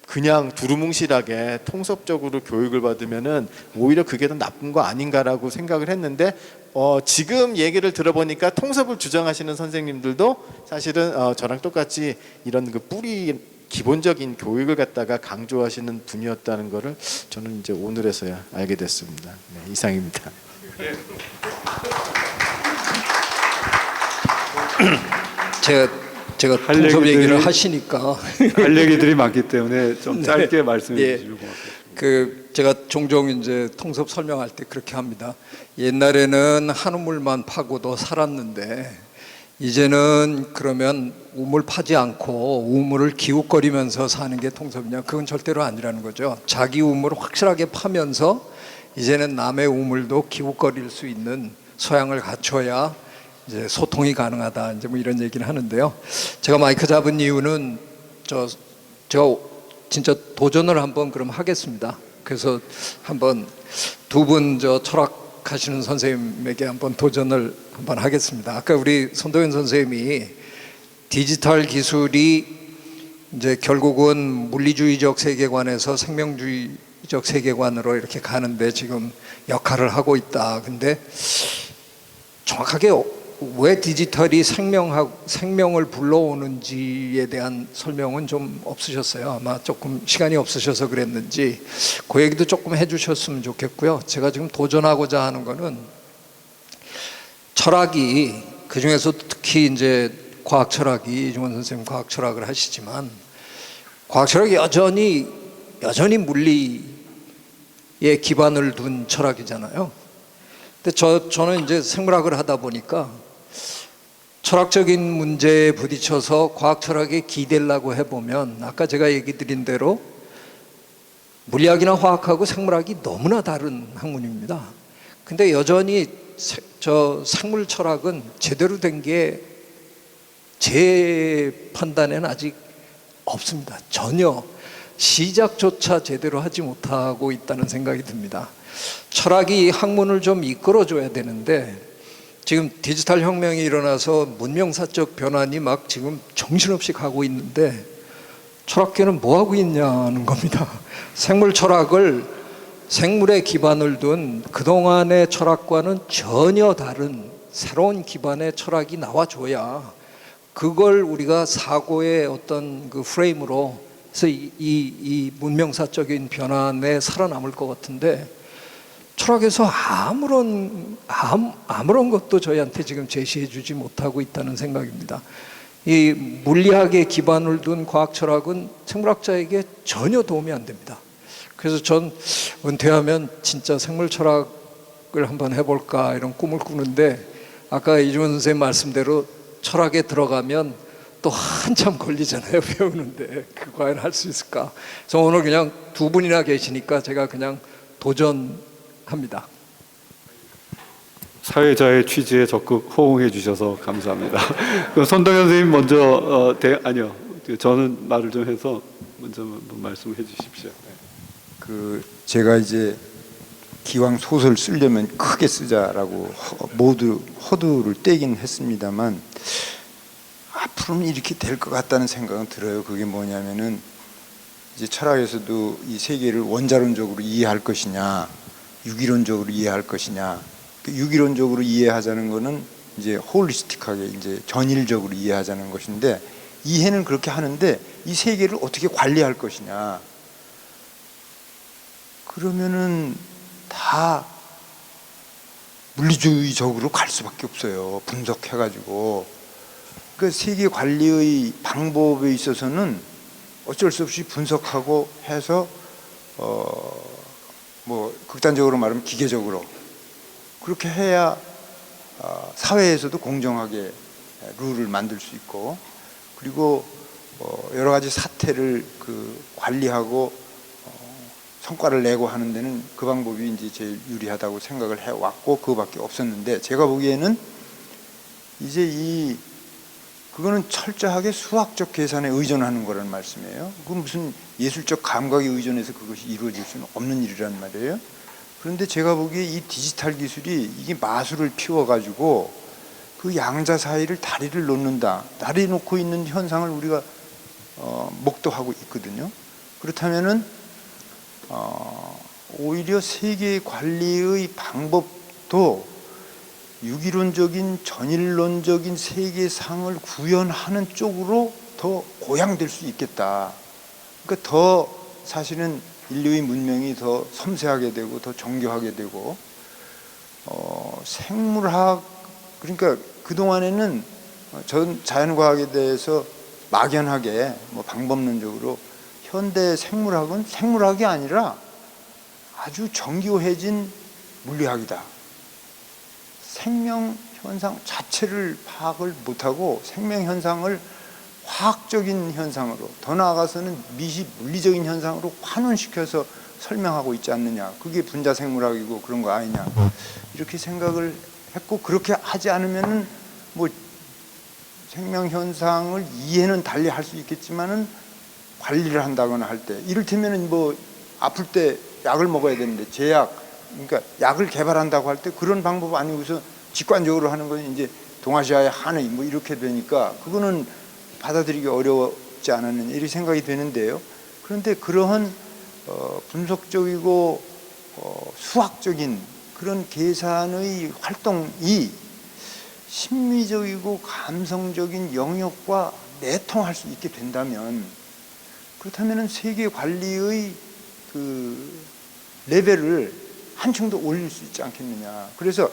그냥 두루뭉실하게 통섭적으로 교육을 받으면은 오히려 그게 더 나쁜 거 아닌가라고 생각을 했는데 지금 얘기를 들어보니까 통섭을 주장하시는 선생님들도 사실은 저랑 똑같이 이런 그 뿌리 기본적인 교육을 갖다가 강조하시는 분이었다는 거를 저는 이제 오늘에서야 알게 됐습니다. 네, 이상입니다. 제가 할 통섭 얘기를 얘기들이- 하시니까 할 얘기들이 많기 때문에 좀 네. 짧게 말씀해 예. 주시면 고맙겠습니다. 제가 종종 이제 통섭 설명할 때 그렇게 합니다. 옛날에는 한우물만 파고도 살았는데 이제는 그러면 우물 파지 않고 우물을 기웃거리면서 사는 게 통섭이냐? 그건 절대로 아니라는 거죠. 자기 우물을 확실하게 파면서 이제는 남의 우물도 기웃거릴 수 있는 소양을 갖춰야 이제 소통이 가능하다. 이제 뭐 이런 얘기를 하는데요. 제가 마이크 잡은 이유는 제가 진짜 도전을 한번 그럼 하겠습니다. 그래서 한번 두 분 철학하시는 선생님에게 한번 도전을 한번 하겠습니다. 아까 우리 손도현 선생님이 디지털 기술이 이제 결국은 물리주의적 세계관에서 생명주의적 세계관으로 이렇게 가는데 지금 역할을 하고 있다. 근데 정확하게 왜 디지털이 생명을 불러오는지에 대한 설명은 좀 없으셨어요. 아마 조금 시간이 없으셔서 그랬는지 그 얘기도 조금 해주셨으면 좋겠고요. 제가 지금 도전하고자 하는 거는 철학이, 그 중에서 특히 이제 과학 철학이, 이중원 선생님 과학 철학을 하시지만 과학 철학이 여전히 물리에 기반을 둔 철학이잖아요. 근데 저는 이제 생물학을 하다 보니까 철학적인 문제에 부딪혀서 과학 철학에 기대려고 해보면 아까 제가 얘기 드린 대로 물리학이나 화학하고 생물학이 너무나 다른 학문입니다. 근데 여전히 생물 철학은 제대로 된 게 제 판단에는 아직 없습니다. 전혀 시작조차 제대로 하지 못하고 있다는 생각이 듭니다. 철학이 학문을 좀 이끌어줘야 되는데 지금 디지털 혁명이 일어나서 문명사적 변환이 막 지금 정신없이 가고 있는데 철학계는 뭐 하고 있냐는 겁니다. 생물 철학을, 생물에 기반을 둔 그동안의 철학과는 전혀 다른 새로운 기반의 철학이 나와줘야 그걸 우리가 사고의 어떤 그 프레임으로 해서 이 문명사적인 변환에 살아남을 것 같은데 철학에서 아무런 것도 저희한테 지금 제시해 주지 못하고 있다는 생각입니다. 이 물리학에 기반을 둔 과학 철학은 생물학자에게 전혀 도움이 안 됩니다. 그래서 전 은퇴하면 진짜 생물 철학을 한번 해볼까 이런 꿈을 꾸는데 아까 이중원 선생님 말씀대로 철학에 들어가면 또 한참 걸리잖아요. 배우는데 그 과연 할 수 있을까? 그래서 오늘 그냥 두 분이나 계시니까 제가 그냥 도전합니다. 사회자의 취지에 적극 호응해 주셔서 감사합니다. 그럼 손동현 선생님 먼저 아니요, 저는 말을 좀 해서 먼저 말씀해 주십시오. 제가 이제 기왕 소설 쓰려면 크게 쓰자라고 모두 허두를 떼긴 했습니다만 앞으로는 이렇게 될 것 같다는 생각은 들어요. 그게 뭐냐면은 이제 철학에서도 이 세계를 원자론적으로 이해할 것이냐, 유기론적으로 이해할 것이냐. 유기론적으로 이해하자는 것은 이제 홀리스틱하게 이제 전일적으로 이해하자는 것인데 이해는 그렇게 하는데 이 세계를 어떻게 관리할 것이냐. 그러면은 다 물리주의적으로 갈 수밖에 없어요. 분석해가지고. 그 세계 관리의 방법에 있어서는 어쩔 수 없이 분석하고 해서 뭐 극단적으로 말하면 기계적으로 그렇게 해야 사회에서도 공정하게 룰을 만들 수 있고 그리고 여러 가지 사태를 관리하고 성과를 내고 하는 데는 그 방법이 이제 제일 유리하다고 생각을 해왔고 그거밖에 없었는데 제가 보기에는 이제 그거는 철저하게 수학적 계산에 의존하는 거라는 말씀이에요. 그건 무슨 예술적 감각에 의존해서 그것이 이루어질 수는 없는 일이란 말이에요. 그런데 제가 보기에 이 디지털 기술이 이게 마술을 피워가지고 그 양자 사이를 다리를 놓는다. 다리 놓고 있는 현상을 우리가 목도하고 있거든요. 그렇다면은 오히려 세계 관리의 방법도 유기론적인 전일론적인 세계상을 구현하는 쪽으로 더 고양될 수 있겠다. 그러니까 더 사실은 인류의 문명이 더 섬세하게 되고 더 정교하게 되고 생물학 그러니까 그 동안에는 전 자연과학에 대해서 막연하게 뭐 방법론적으로 현대 생물학은 생물학이 아니라 아주 정교해진 물리학이다. 생명 현상 자체를 파악을 못하고 생명 현상을 화학적인 현상으로 더 나아가서는 물리적인 현상으로 환원시켜서 설명하고 있지 않느냐. 그게 분자 생물학이고 그런 거 아니냐. 이렇게 생각을 했고 그렇게 하지 않으면은 뭐 생명 현상을 이해는 달리 할 수 있겠지만은 관리를 한다거나 할 때 이를테면은 뭐 아플 때 약을 먹어야 되는데 제약 그러니까 약을 개발한다고 할 때 그런 방법 아니고서 직관적으로 하는 건 이제 동아시아의 한의 뭐 이렇게 되니까 그거는 받아들이기 어려웠지 않았느냐 이렇게 생각이 되는데요. 그런데 그러한 분석적이고 수학적인 그런 계산의 활동이 심미적이고 감성적인 영역과 내통할 수 있게 된다면 그렇다면 세계 관리의 그 레벨을 한층 더 올릴 수 있지 않겠느냐. 그래서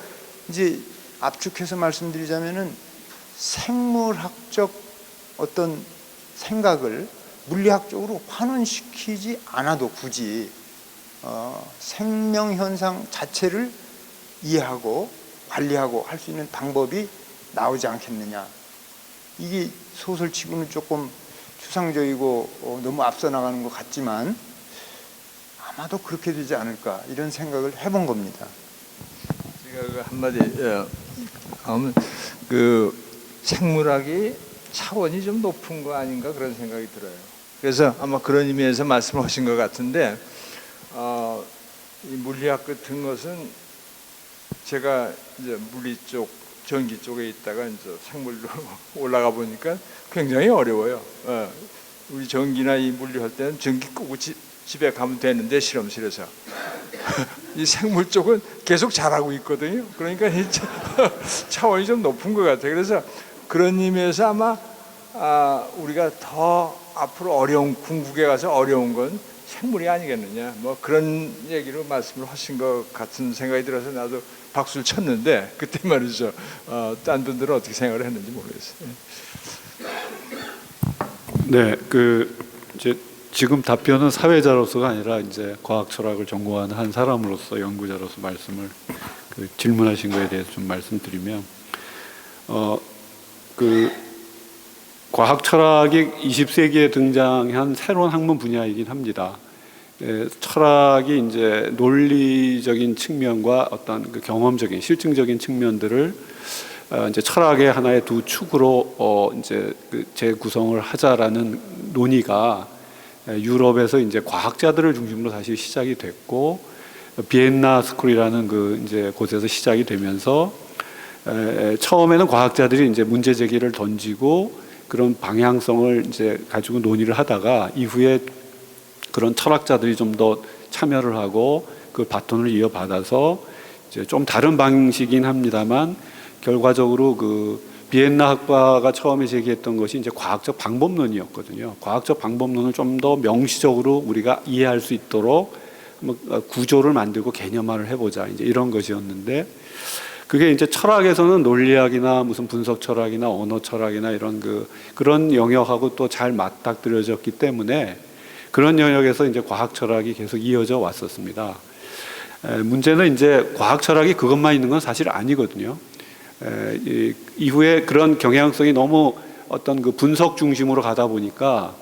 이제 압축해서 말씀드리자면은 생물학적 어떤 생각을 물리학적으로 환원시키지 않아도 굳이 생명 현상 자체를 이해하고 관리하고 할 수 있는 방법이 나오지 않겠느냐. 이게 소설치고는 조금 추상적이고 너무 앞서 나가는 것 같지만 아마도 그렇게 되지 않을까 이런 생각을 해본 겁니다. 제가 그 한마디 하면 그 생물학이 차원이 좀 높은 거 아닌가 그런 생각이 들어요. 그래서 아마 그런 의미에서 말씀을 하신 것 같은데 이 물리학 같은 것은 제가 이제 물리 쪽 전기 쪽에 있다가 이제 생물로 올라가 보니까 굉장히 어려워요. 우리 전기나 이 물리 할 때는 전기 끄고 집에 가면 되는데 실험실에서 이 생물 쪽은 계속 잘하고 있거든요. 그러니까 차원이 좀 높은 것 같아요. 그래서 그런 의미에서 아마 우리가 더 앞으로 어려운 궁극에 가서 어려운 건 생물이 아니겠느냐. 뭐 그런 얘기로 말씀을 하신 것 같은 생각이 들어서 나도 박수를 쳤는데 그때 말이죠. 딴 분들은 어떻게 생각을 했는지 모르겠어요. 네, 그 이제 지금 답변은 사회자로서가 아니라 이제 과학 철학을 전공하는 한 사람으로서 연구자로서 말씀을 질문하신 거에 대해서 좀 말씀드리면 그 과학 철학이 20세기에 등장한 새로운 학문 분야이긴 합니다. 철학이 이제 논리적인 측면과 어떤 그 경험적인 실증적인 측면들을 이제 철학의 하나의 두 축으로 이제 그 재구성을 하자라는 논의가 유럽에서 이제 과학자들을 중심으로 다시 시작이 됐고 비엔나 스쿨이라는 그 이제 곳에서 시작이 되면서 처음에는 과학자들이 이제 문제 제기를 던지고 그런 방향성을 이제 가지고 논의를 하다가 이후에 그런 철학자들이 좀 더 참여를 하고 그 바톤을 이어받아서 이제 좀 다른 방식이긴 합니다만 결과적으로 그 비엔나 학파가 처음에 제기했던 것이 이제 과학적 방법론이었거든요. 과학적 방법론을 좀 더 명시적으로 우리가 이해할 수 있도록 구조를 만들고 개념화를 해보자 이제 이런 것이었는데 그게 이제 철학에서는 논리학이나 무슨 분석 철학이나 언어 철학이나 이런 그런 영역하고 또 잘 맞닥뜨려졌기 때문에 그런 영역에서 이제 과학 철학이 계속 이어져 왔었습니다. 문제는 이제 과학 철학이 그것만 있는 건 사실 아니거든요. 이후에 그런 경향성이 너무 어떤 그 분석 중심으로 가다 보니까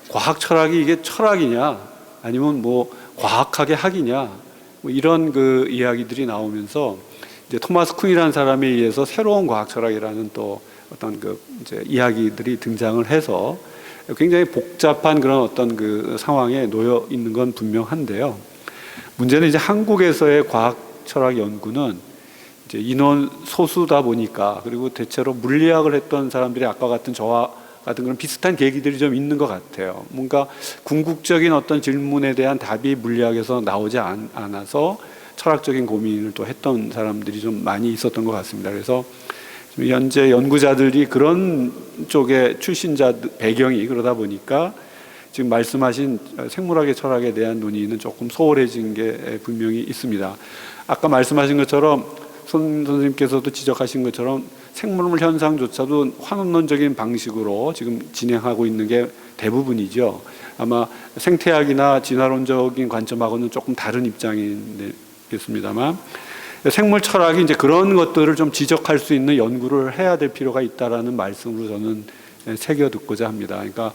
과학 철학이 이게 철학이냐 아니면 뭐 과학학의 학이냐 뭐 이런 그 이야기들이 나오면서 이제 토마스 쿤이라는 사람에 의해서 새로운 과학 철학이라는 또 어떤 그 이제 이야기들이 등장을 해서 굉장히 복잡한 그런 어떤 그 상황에 놓여 있는 건 분명한데요. 문제는 이제 한국에서의 과학 철학 연구는 이제 인원 소수다 보니까, 그리고 대체로 물리학을 했던 사람들이 아까 같은 저와 같은 그런 비슷한 계기들이 좀 있는 것 같아요. 뭔가 궁극적인 어떤 질문에 대한 답이 물리학에서 나오지 않아서 철학적인 고민을 또 했던 사람들이 좀 많이 있었던 것 같습니다. 그래서 현재 연구자들이 그런 쪽의 출신자 배경이 그러다 보니까 지금 말씀하신 생물학의 철학에 대한 논의는 조금 소홀해진 게 분명히 있습니다. 아까 말씀하신 것처럼 손 선생님께서도 지적하신 것처럼 생물물 현상조차도 환원론적인 방식으로 지금 진행하고 있는 게 대부분이죠. 아마 생태학이나 진화론적인 관점하고는 조금 다른 입장이겠습니다만, 생물 철학이 이제 그런 것들을 좀 지적할 수 있는 연구를 해야 될 필요가 있다라는 말씀으로 저는 새겨 듣고자 합니다. 그러니까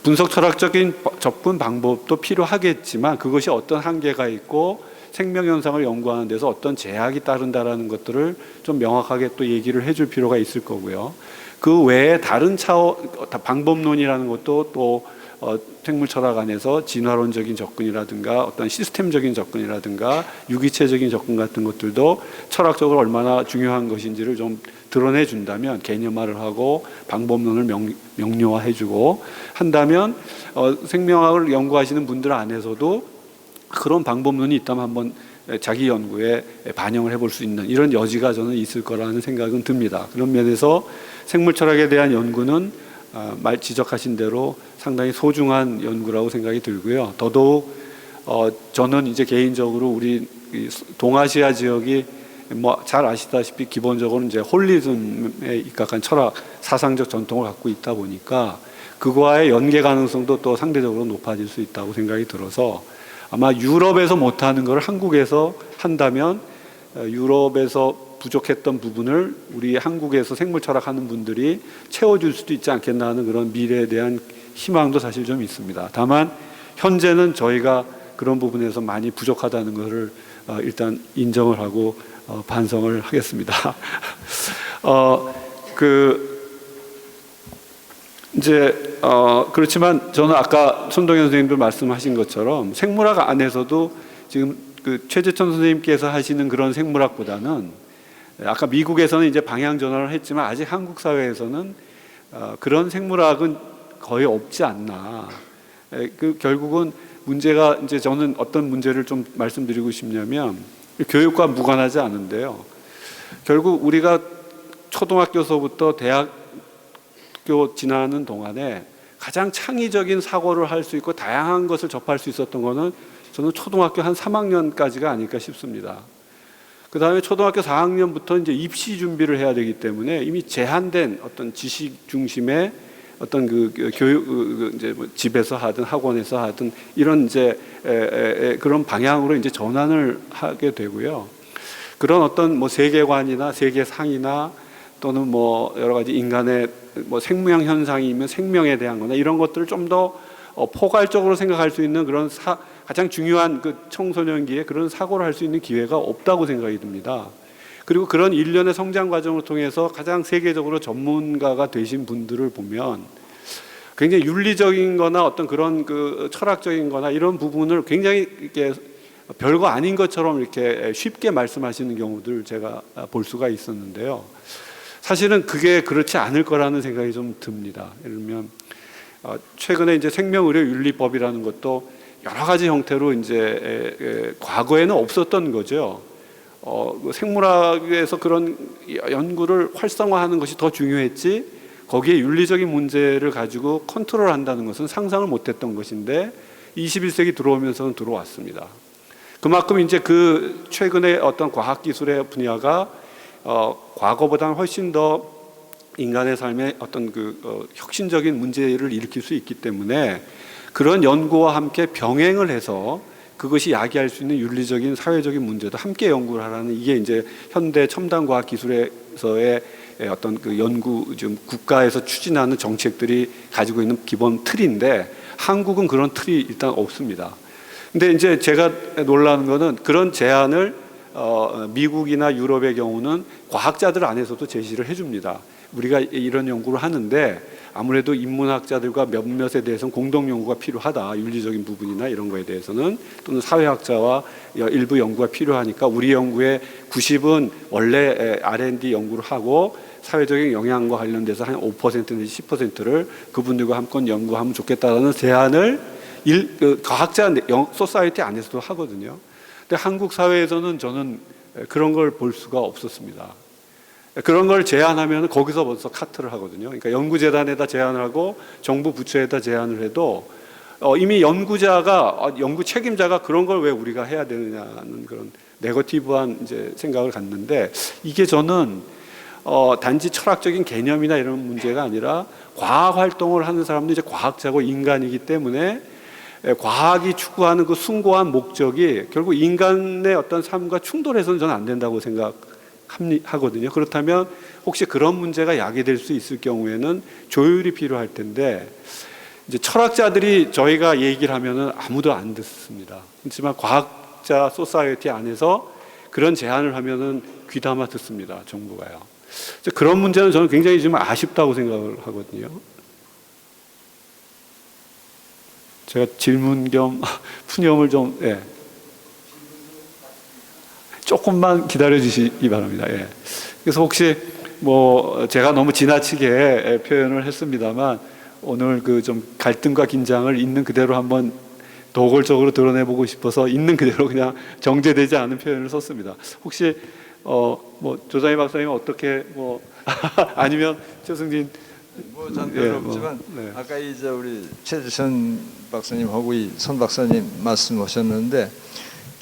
분석 철학적인 접근 방법도 필요하겠지만 그것이 어떤 한계가 있고 생명 현상을 연구하는 데서 어떤 제약이 따른다라는 것들을 좀 명확하게 또 얘기를 해줄 필요가 있을 거고요. 그 외에 다른 방법론이라는 것도 또 생물 철학 안에서 진화론적인 접근이라든가 어떤 시스템적인 접근이라든가 유기체적인 접근 같은 것들도 철학적으로 얼마나 중요한 것인지를 좀 드러내 준다면, 개념화를 하고 방법론을 명료화해주고 한다면 생명학을 연구하시는 분들 안에서도 그런 방법론이 있다면 한번 자기 연구에 반영을 해볼 수 있는 이런 여지가 저는 있을 거라는 생각은 듭니다. 그런 면에서 생물 철학에 대한 연구는 지적하신 대로 상당히 소중한 연구라고 생각이 들고요. 더더욱 저는 이제 개인적으로 우리 동아시아 지역이 뭐 잘 아시다시피 기본적으로 이제 홀리즘에 입각한 철학 사상적 전통을 갖고 있다 보니까 그거와의 연계 가능성도 또 상대적으로 높아질 수 있다고 생각이 들어서 아마 유럽에서 못하는 걸 한국에서 한다면 유럽에서 부족했던 부분을 우리 한국에서 생물 철학하는 분들이 채워줄 수도 있지 않겠나 하는 그런 미래에 대한 희망도 사실 좀 있습니다. 다만 현재는 저희가 그런 부분에서 많이 부족하다는 것을 일단 인정을 하고 반성을 하겠습니다. 그렇지만 저는 아까 손동현 선생님도 말씀하신 것처럼 생물학 안에서도 지금 그 최재천 선생님께서 하시는 그런 생물학보다는 아까 미국에서는 이제 방향 전환을 했지만 아직 한국 사회에서는 그런 생물학은 거의 없지 않나. 결국은 문제가 이제 저는 어떤 문제를 좀 말씀드리고 싶냐면 교육과 무관하지 않은데요. 결국 우리가 초등학교서부터 대학교 지나는 동안에 가장 창의적인 사고를 할 수 있고 다양한 것을 접할 수 있었던 거는 저는 초등학교 한 3학년까지가 아닐까 싶습니다. 그 다음에 초등학교 4학년부터 이제 입시 준비를 해야 되기 때문에 이미 제한된 어떤 지식 중심의 어떤 그 교육, 이제 뭐 집에서 하든 학원에서 하든 이런 이제 그런 방향으로 이제 전환을 하게 되고요. 그런 어떤 뭐 세계관이나 세계상이나 또는 뭐 여러 가지 인간의 뭐 생명 현상이면 생명에 대한 거나 이런 것들을 좀 더 포괄적으로 생각할 수 있는 그런 가장 중요한 그 청소년기에 그런 사고를 할 수 있는 기회가 없다고 생각이 듭니다. 그리고 그런 일련의 성장 과정을 통해서 가장 세계적으로 전문가가 되신 분들을 보면 굉장히 윤리적인 거나 어떤 그런 그 철학적인 거나 이런 부분을 굉장히 이렇게 별거 아닌 것처럼 이렇게 쉽게 말씀하시는 경우들 제가 볼 수가 있었는데요. 사실은 그게 그렇지 않을 거라는 생각이 좀 듭니다. 예를 들면 최근에 이제 생명의료윤리법이라는 것도 여러 가지 형태로 이제 과거에는 없었던 거죠. 생물학에서 그런 연구를 활성화하는 것이 더 중요했지 거기에 윤리적인 문제를 가지고 컨트롤한다는 것은 상상을 못했던 것인데 21세기 들어오면서는 들어왔습니다. 그만큼 이제 그 최근에 어떤 과학기술의 분야가 과거보다는 훨씬 더 인간의 삶에 어떤 그 혁신적인 문제를 일으킬 수 있기 때문에 그런 연구와 함께 병행을 해서 그것이 야기할 수 있는 윤리적인 사회적인 문제도 함께 연구를 하라는 이게 이제 현대 첨단 과학 기술에서의 어떤 그 연구 좀 국가에서 추진하는 정책들이 가지고 있는 기본 틀인데 한국은 그런 틀이 일단 없습니다. 근데 이제 제가 놀라는 거는 그런 제안을 미국이나 유럽의 경우는 과학자들 안에서도 제시를 해줍니다. 우리가 이런 연구를 하는데 아무래도 인문학자들과 몇몇에 대해서는 공동 연구가 필요하다. 윤리적인 부분이나 이런 거에 대해서는 또는 사회학자와 일부 연구가 필요하니까 우리 연구의 90은 원래 R&D 연구를 하고 사회적인 영향과 관련돼서 한 5% 내지 10%를 그분들과 함께 연구하면 좋겠다라는 제안을 과학자 소사이티 안에서도 하거든요. 근데 한국 사회에서는 저는 그런 걸 볼 수가 없었습니다. 그런 걸 제안하면 거기서 벌써 카트를 하거든요. 그러니까 연구재단에다 제안을 하고 정부 부처에다 제안을 해도 이미 연구 책임자가 그런 걸 왜 우리가 해야 되느냐는 그런 네거티브한 이제 생각을 갖는데, 이게 저는 단지 철학적인 개념이나 이런 문제가 아니라 과학 활동을 하는 사람도 이제 과학자고 인간이기 때문에 과학이 추구하는 그 숭고한 목적이 결국 인간의 어떤 삶과 충돌해서는 저는 안 된다고 생각하거든요. 그렇다면 혹시 그런 문제가 야기될 수 있을 경우에는 조율이 필요할 텐데, 이제 철학자들이 저희가 얘기를 하면은 아무도 안 듣습니다. 하지만 과학자 소사이어티 안에서 그런 제안을 하면은 귀담아 듣습니다. 정부가요. 그런 문제는 저는 굉장히 좀 아쉽다고 생각을 하거든요. 제가 질문 겸 푸념을 좀, 조금만 기다려 주시기 바랍니다. 그래서 혹시 뭐 제가 너무 지나치게 표현을 했습니다만, 오늘 그 좀 갈등과 긴장을 있는 그대로 한번 노골적으로 드러내보고 싶어서 있는 그대로 그냥 정제되지 않은 표현을 썼습니다. 혹시 뭐 조장희 박사님 어떻게 뭐 아니면 최승진 뭐 전별 없지만 아까 이제 우리 최주선 박사님하고 이 손 박사님 말씀하셨는데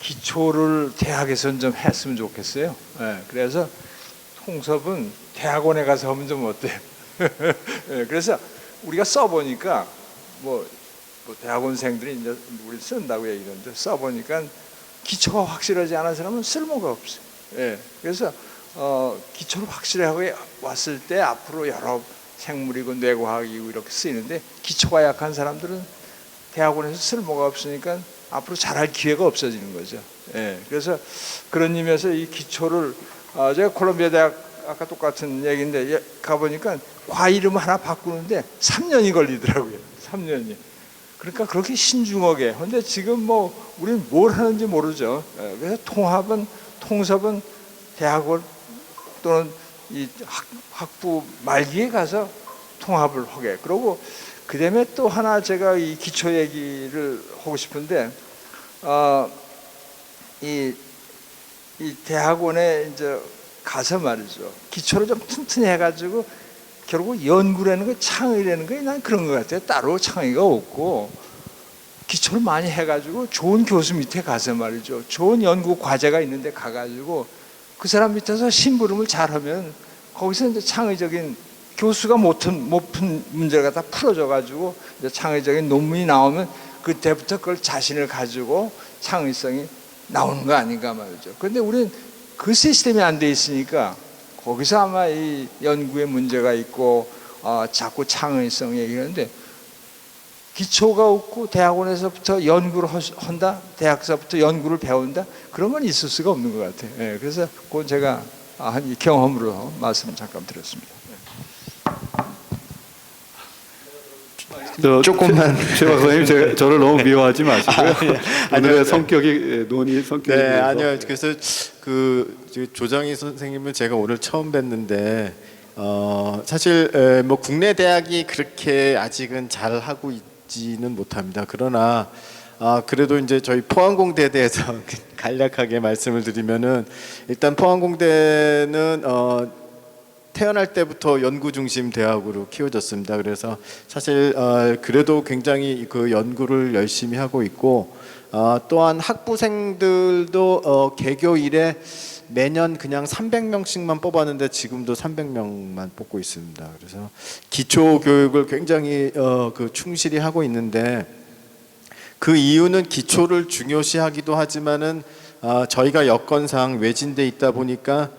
기초를 대학에서는 좀 했으면 좋겠어요. 그래서 통섭은 대학원에 가서 하면 좀 어때요? 그래서 우리가 써보니까 뭐 대학원생들이 이제 우리 쓴다고 얘기하는데 써보니까 기초가 확실하지 않은 사람은 쓸모가 없어요. 그래서 기초를 확실하게 왔을 때 앞으로 여러 생물이고 뇌과학이고 이렇게 쓰이는데, 기초가 약한 사람들은 대학원에서 쓸모가 없으니까 앞으로 잘할 기회가 없어지는 거죠. 그래서 그런 의미에서 이 기초를 제가 콜롬비아 대학 아까 똑같은 얘기인데 가보니까 과 이름 하나 바꾸는데 3년이 걸리더라고요. 3년이. 그러니까 그렇게 신중하게. 근데 지금 뭐 우리는 뭘 하는지 모르죠. 그래서 통섭은 대학원 또는 이 학부 말기에 가서 통합을 하게. 그리고 그다음에 또 하나 제가 이 기초 얘기를 하고 싶은데, 이 대학원에 이제 가서 말이죠. 기초를 좀 튼튼히 해가지고 결국 연구라는 거, 창의라는 거, 난 그런 것 같아요. 따로 창의가 없고 기초를 많이 해가지고 좋은 교수 밑에 가서 말이죠. 좋은 연구 과제가 있는데 가가지고 그 사람 밑에서 심부름을 잘하면 거기서 이제 창의적인 교수가 못 푼 문제가 다 풀어져가지고 이제 창의적인 논문이 나오면 그때부터 그걸 자신을 가지고 창의성이 나오는 거 아닌가 말이죠. 그런데 우리는 그 시스템이 안 돼 있으니까 거기서 아마 이 연구에 문제가 있고 자꾸 창의성 얘기하는데, 기초가 없고 대학원에서부터 연구를 한다, 대학서부터 연구를 배운다, 그런 건 있을 수가 없는 것 같아요. 그래서 그건 제가 한 경험으로 말씀 잠깐 드렸습니다. 조금만 최 박사님 저를 너무 미워하지 마시고요. 오늘의 성격이 논의 성격이. 네, 아니요. 그래서 그 조장희 선생님은 제가 오늘 처음 뵀는데 사실 뭐 국내 대학이 그렇게 아직은 잘 하고 있지는 못합니다. 그러나 그래도 이제 저희 포항공대에 대해서 간략하게 말씀을 드리면은, 일단 포항공대는 태어날 때부터 연구 중심 대학으로 키워졌습니다. 그래서 사실 그래도 굉장히 그 연구를 열심히 하고 있고, 또한 학부생들도 개교 이래 매년 그냥 300명씩만 뽑았는데 지금도 300명만 뽑고 있습니다. 그래서 기초 교육을 굉장히 그 충실히 하고 있는데, 그 이유는 기초를 중요시하기도 하지만은 저희가 여건상 외진돼 있다 보니까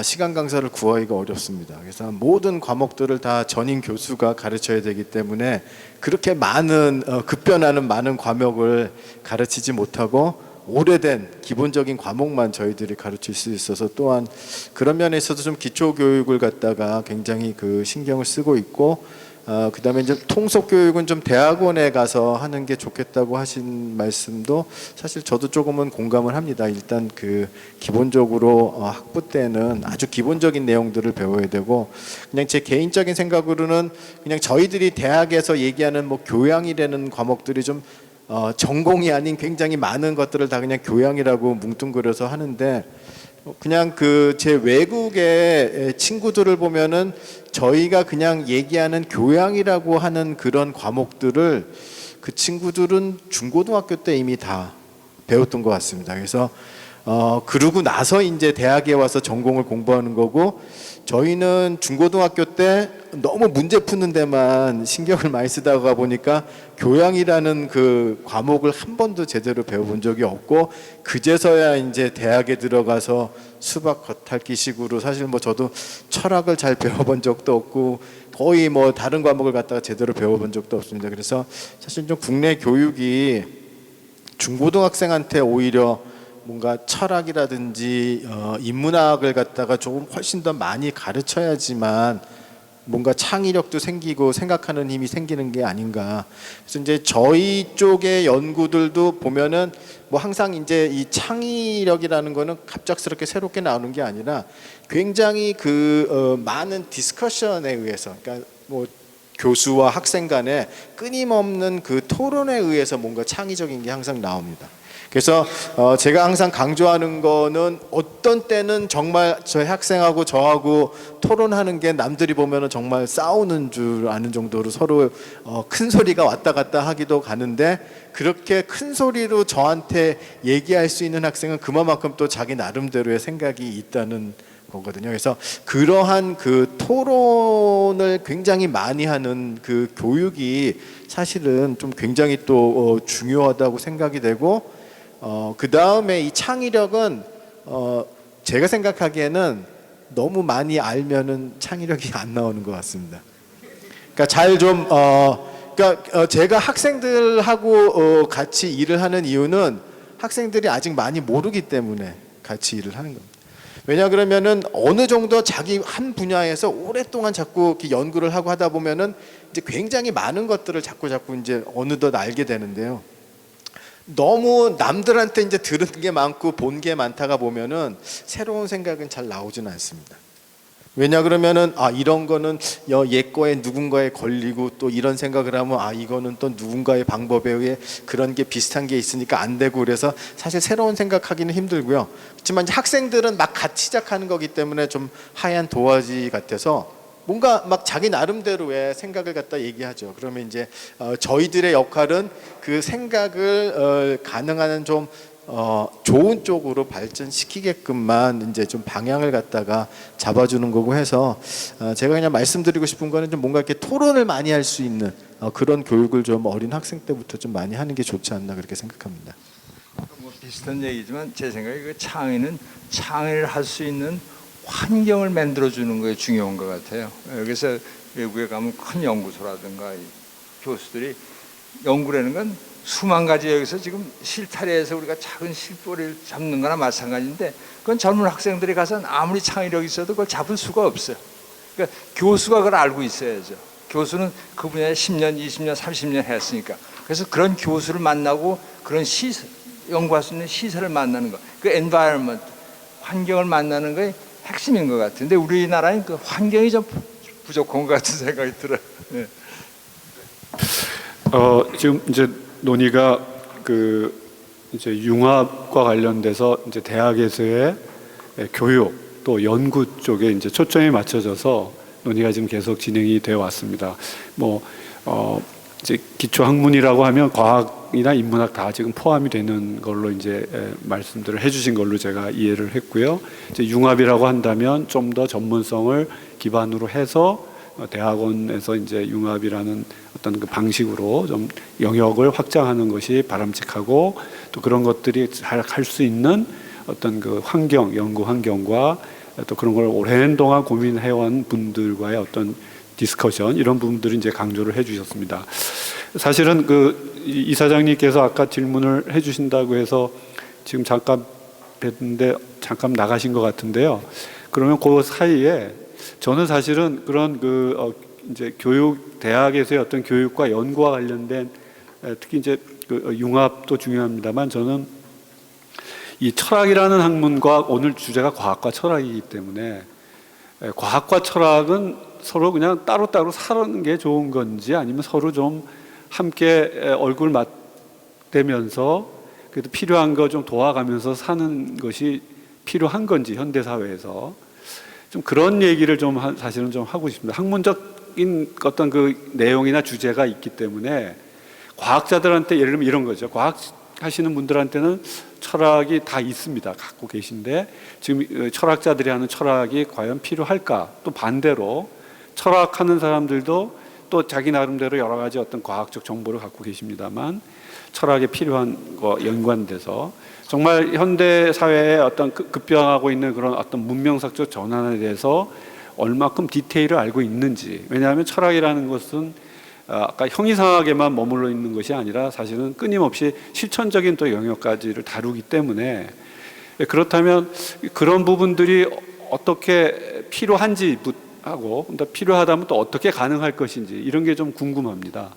시간 강사를 구하기가 어렵습니다. 그래서 모든 과목들을 다 전임 교수가 가르쳐야 되기 때문에 그렇게 많은 급변하는 많은 과목을 가르치지 못하고 오래된 기본적인 과목만 저희들이 가르칠 수 있어서, 또한 그런 면에 있어서 좀 기초 교육을 갖다가 굉장히 그 신경을 쓰고 있고, 그다음에 이제 통속 교육은 좀 대학원에 가서 하는 게 좋겠다고 하신 말씀도 사실 저도 조금은 공감을 합니다. 일단 그 기본적으로 학부 때는 아주 기본적인 내용들을 배워야 되고, 그냥 제 개인적인 생각으로는 그냥 저희들이 대학에서 얘기하는 뭐 교양이라는 과목들이 좀 전공이 아닌 굉장히 많은 것들을 다 그냥 교양이라고 뭉뚱그려서 하는데, 그냥 그 제 외국의 친구들을 보면은 저희가 그냥 얘기하는 교양이라고 하는 그런 과목들을 그 친구들은 중고등학교 때 이미 다 배웠던 것 같습니다. 그래서 그러고 나서 이제 대학에 와서 전공을 공부하는 거고, 저희는 중고등학교 때 너무 문제 푸는 데만 신경을 많이 쓰다가 보니까 교양이라는 그 과목을 한 번도 제대로 배워본 적이 없고, 그제서야 이제 대학에 들어가서 수박 겉핥기식으로, 사실 뭐 저도 철학을 잘 배워본 적도 없고 거의 뭐 다른 과목을 갖다가 제대로 배워본 적도 없습니다. 그래서 사실 좀 국내 교육이 중고등학생한테 오히려 뭔가 철학이라든지 인문학을 갖다가 조금 훨씬 더 많이 가르쳐야지만 뭔가 창의력도 생기고 생각하는 힘이 생기는 게 아닌가. 그래서 이제 저희 쪽의 연구들도 보면은 뭐 항상 이제 이 창의력이라는 거는 갑작스럽게 새롭게 나오는 게 아니라 굉장히 그 많은 디스커션에 의해서, 그러니까 뭐 교수와 학생 간에 끊임없는 그 토론에 의해서 뭔가 창의적인 게 항상 나옵니다. 그래서 제가 항상 강조하는 거는, 어떤 때는 정말 저희 학생하고 저하고 토론하는 게 남들이 보면은 정말 싸우는 줄 아는 정도로 서로 큰 소리가 왔다 갔다 하기도 가는데, 그렇게 큰 소리로 저한테 얘기할 수 있는 학생은 그만큼 또 자기 나름대로의 생각이 있다는 거거든요. 그래서 그러한 그 토론을 굉장히 많이 하는 그 교육이 사실은 좀 굉장히 또 중요하다고 생각이 되고, 그 다음에 이 창의력은 제가 생각하기에는 너무 많이 알면은 창의력이 안 나오는 것 같습니다. 그러니까 잘 좀 그러니까 제가 학생들하고 같이 일을 하는 이유는 학생들이 아직 많이 모르기 때문에 같이 일을 하는 겁니다. 왜냐 그러면은 어느 정도 자기 한 분야에서 오랫동안 자꾸 이렇게 연구를 하고 하다 보면은 이제 굉장히 많은 것들을 자꾸 이제 어느덧 알게 되는데요. 너무 남들한테 이제 들은 게 많고 본 게 많다가 보면은 새로운 생각은 잘 나오지는 않습니다. 왜냐 그러면은 이런 거는 옛 거에 누군가에 걸리고, 또 이런 생각을 하면 이거는 또 누군가의 방법에 의해 그런 게 비슷한 게 있으니까 안 되고, 그래서 사실 새로운 생각하기는 힘들고요. 그렇지만 이제 학생들은 막 같이 시작하는 거기 때문에 좀 하얀 도화지 같아서 뭔가 막 자기 나름대로의 생각을 갖다 얘기하죠. 그러면 이제 저희들의 역할은 그 생각을 가능한 좀 좋은 쪽으로 발전시키게끔만 이제 좀 방향을 갖다가 잡아주는 거고 해서, 제가 그냥 말씀드리고 싶은 거는 좀 뭔가 이렇게 토론을 많이 할 수 있는 그런 교육을 좀 어린 학생 때부터 좀 많이 하는 게 좋지 않나 그렇게 생각합니다. 뭐 비슷한 얘기지만 제 생각에 그 창의는 창의를 할 수 있는 환경을 만들어주는 게 중요한 것 같아요. 그래서 외국에 가면 큰 연구소라든가 교수들이 연구라는 건 수만 가지, 여기서 지금 실타래에서 우리가 작은 실뿌리를 잡는 거나 마찬가지인데, 그건 젊은 학생들이 가서는 아무리 창의력이 있어도 그걸 잡을 수가 없어요. 그러니까 교수가 그걸 알고 있어야죠. 교수는 그 분야에 10년, 20년, 30년 했으니까. 그래서 그런 교수를 만나고 그런 연구할 수 있는 시설을 만나는 거, 그 environment, 환경을 만나는 게 핵심인 것 같은데, 우리나라는 그 환경이 좀 부족한 것 같은 생각이 들어요. 네. 지금 이제 논의가 그 이제 융합과 관련돼서 이제 대학에서의 교육 또 연구 쪽에 이제 초점이 맞춰져서 논의가 지금 계속 진행이 되어 왔습니다. 뭐 이제 기초 학문이라고 하면 과학이나 인문학 다 지금 포함이 되는 걸로 이제 말씀들을 해주신 걸로 제가 이해를 했고요. 이제 융합이라고 한다면 좀 더 전문성을 기반으로 해서 대학원에서 이제 융합이라는 어떤 그 방식으로 좀 영역을 확장하는 것이 바람직하고, 또 그런 것들이 잘 할 수 있는 어떤 그 환경, 연구 환경과 또 그런 걸 오랜 동안 고민해온 분들과의 어떤 디스커션, 이런 부분들을 이제 강조를 해주셨습니다. 사실은 그 이 사장님께서 아까 질문을 해주신다고 해서 지금 잠깐 뵀는데 잠깐 나가신 것 같은데요. 그러면 그 사이에 저는 사실은 그런 그 이제 교육 대학에서의 어떤 교육과 연구와 관련된 특히 이제 그 융합도 중요합니다만 저는 이 철학이라는 학문과 오늘 주제가 과학과 철학이기 때문에 과학과 철학은 서로 그냥 따로따로 사는 게 좋은 건지 아니면 서로 좀 함께 얼굴 맞대면서 그래도 필요한 거 좀 도와가면서 사는 것이 필요한 건지 현대 사회에서 좀 그런 얘기를 좀 사실은 좀 하고 싶습니다. 학문적인 어떤 그 내용이나 주제가 있기 때문에 과학자들한테 예를 들면 이런 거죠. 과학 하시는 분들한테는 철학이 다 있습니다. 갖고 계신데 지금 철학자들이 하는 철학이 과연 필요할까? 또 반대로 철학하는 사람들도 또 자기 나름대로 여러 가지 어떤 과학적 정보를 갖고 계십니다만 철학에 필요한 거 연관돼서 정말 현대 사회에 어떤 급변하고 있는 그런 어떤 문명사적 전환에 대해서 얼마큼 디테일을 알고 있는지. 왜냐하면 철학이라는 것은 아까 형이상하게만 머물러 있는 것이 아니라 사실은 끊임없이 실천적인 또 영역까지를 다루기 때문에 그렇다면 그런 부분들이 어떻게 필요한지 하고 필요하다면 또 어떻게 가능할 것인지 이런 게 좀 궁금합니다.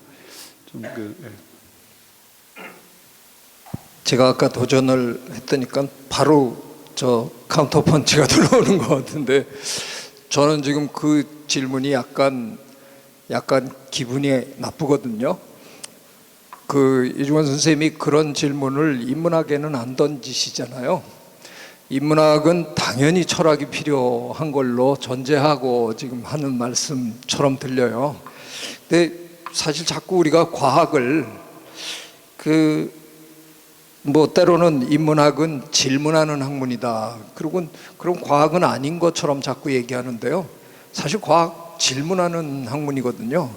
제가 아까 도전을 했더니까 바로 저 카운터 펀치가 들어오는 것 같은데 저는 지금 그 질문이 약간 기분이 나쁘거든요. 그 이중원 선생님이 그런 질문을 인문학에는 안 던지시잖아요. 인문학은 당연히 철학이 필요한 걸로 전제하고 지금 하는 말씀처럼 들려요. 근데 사실 자꾸 우리가 과학을 때로는 인문학은 질문하는 학문이다. 그리고 그럼 과학은 아닌 것처럼 자꾸 얘기하는데요. 사실 과학 질문하는 학문이거든요.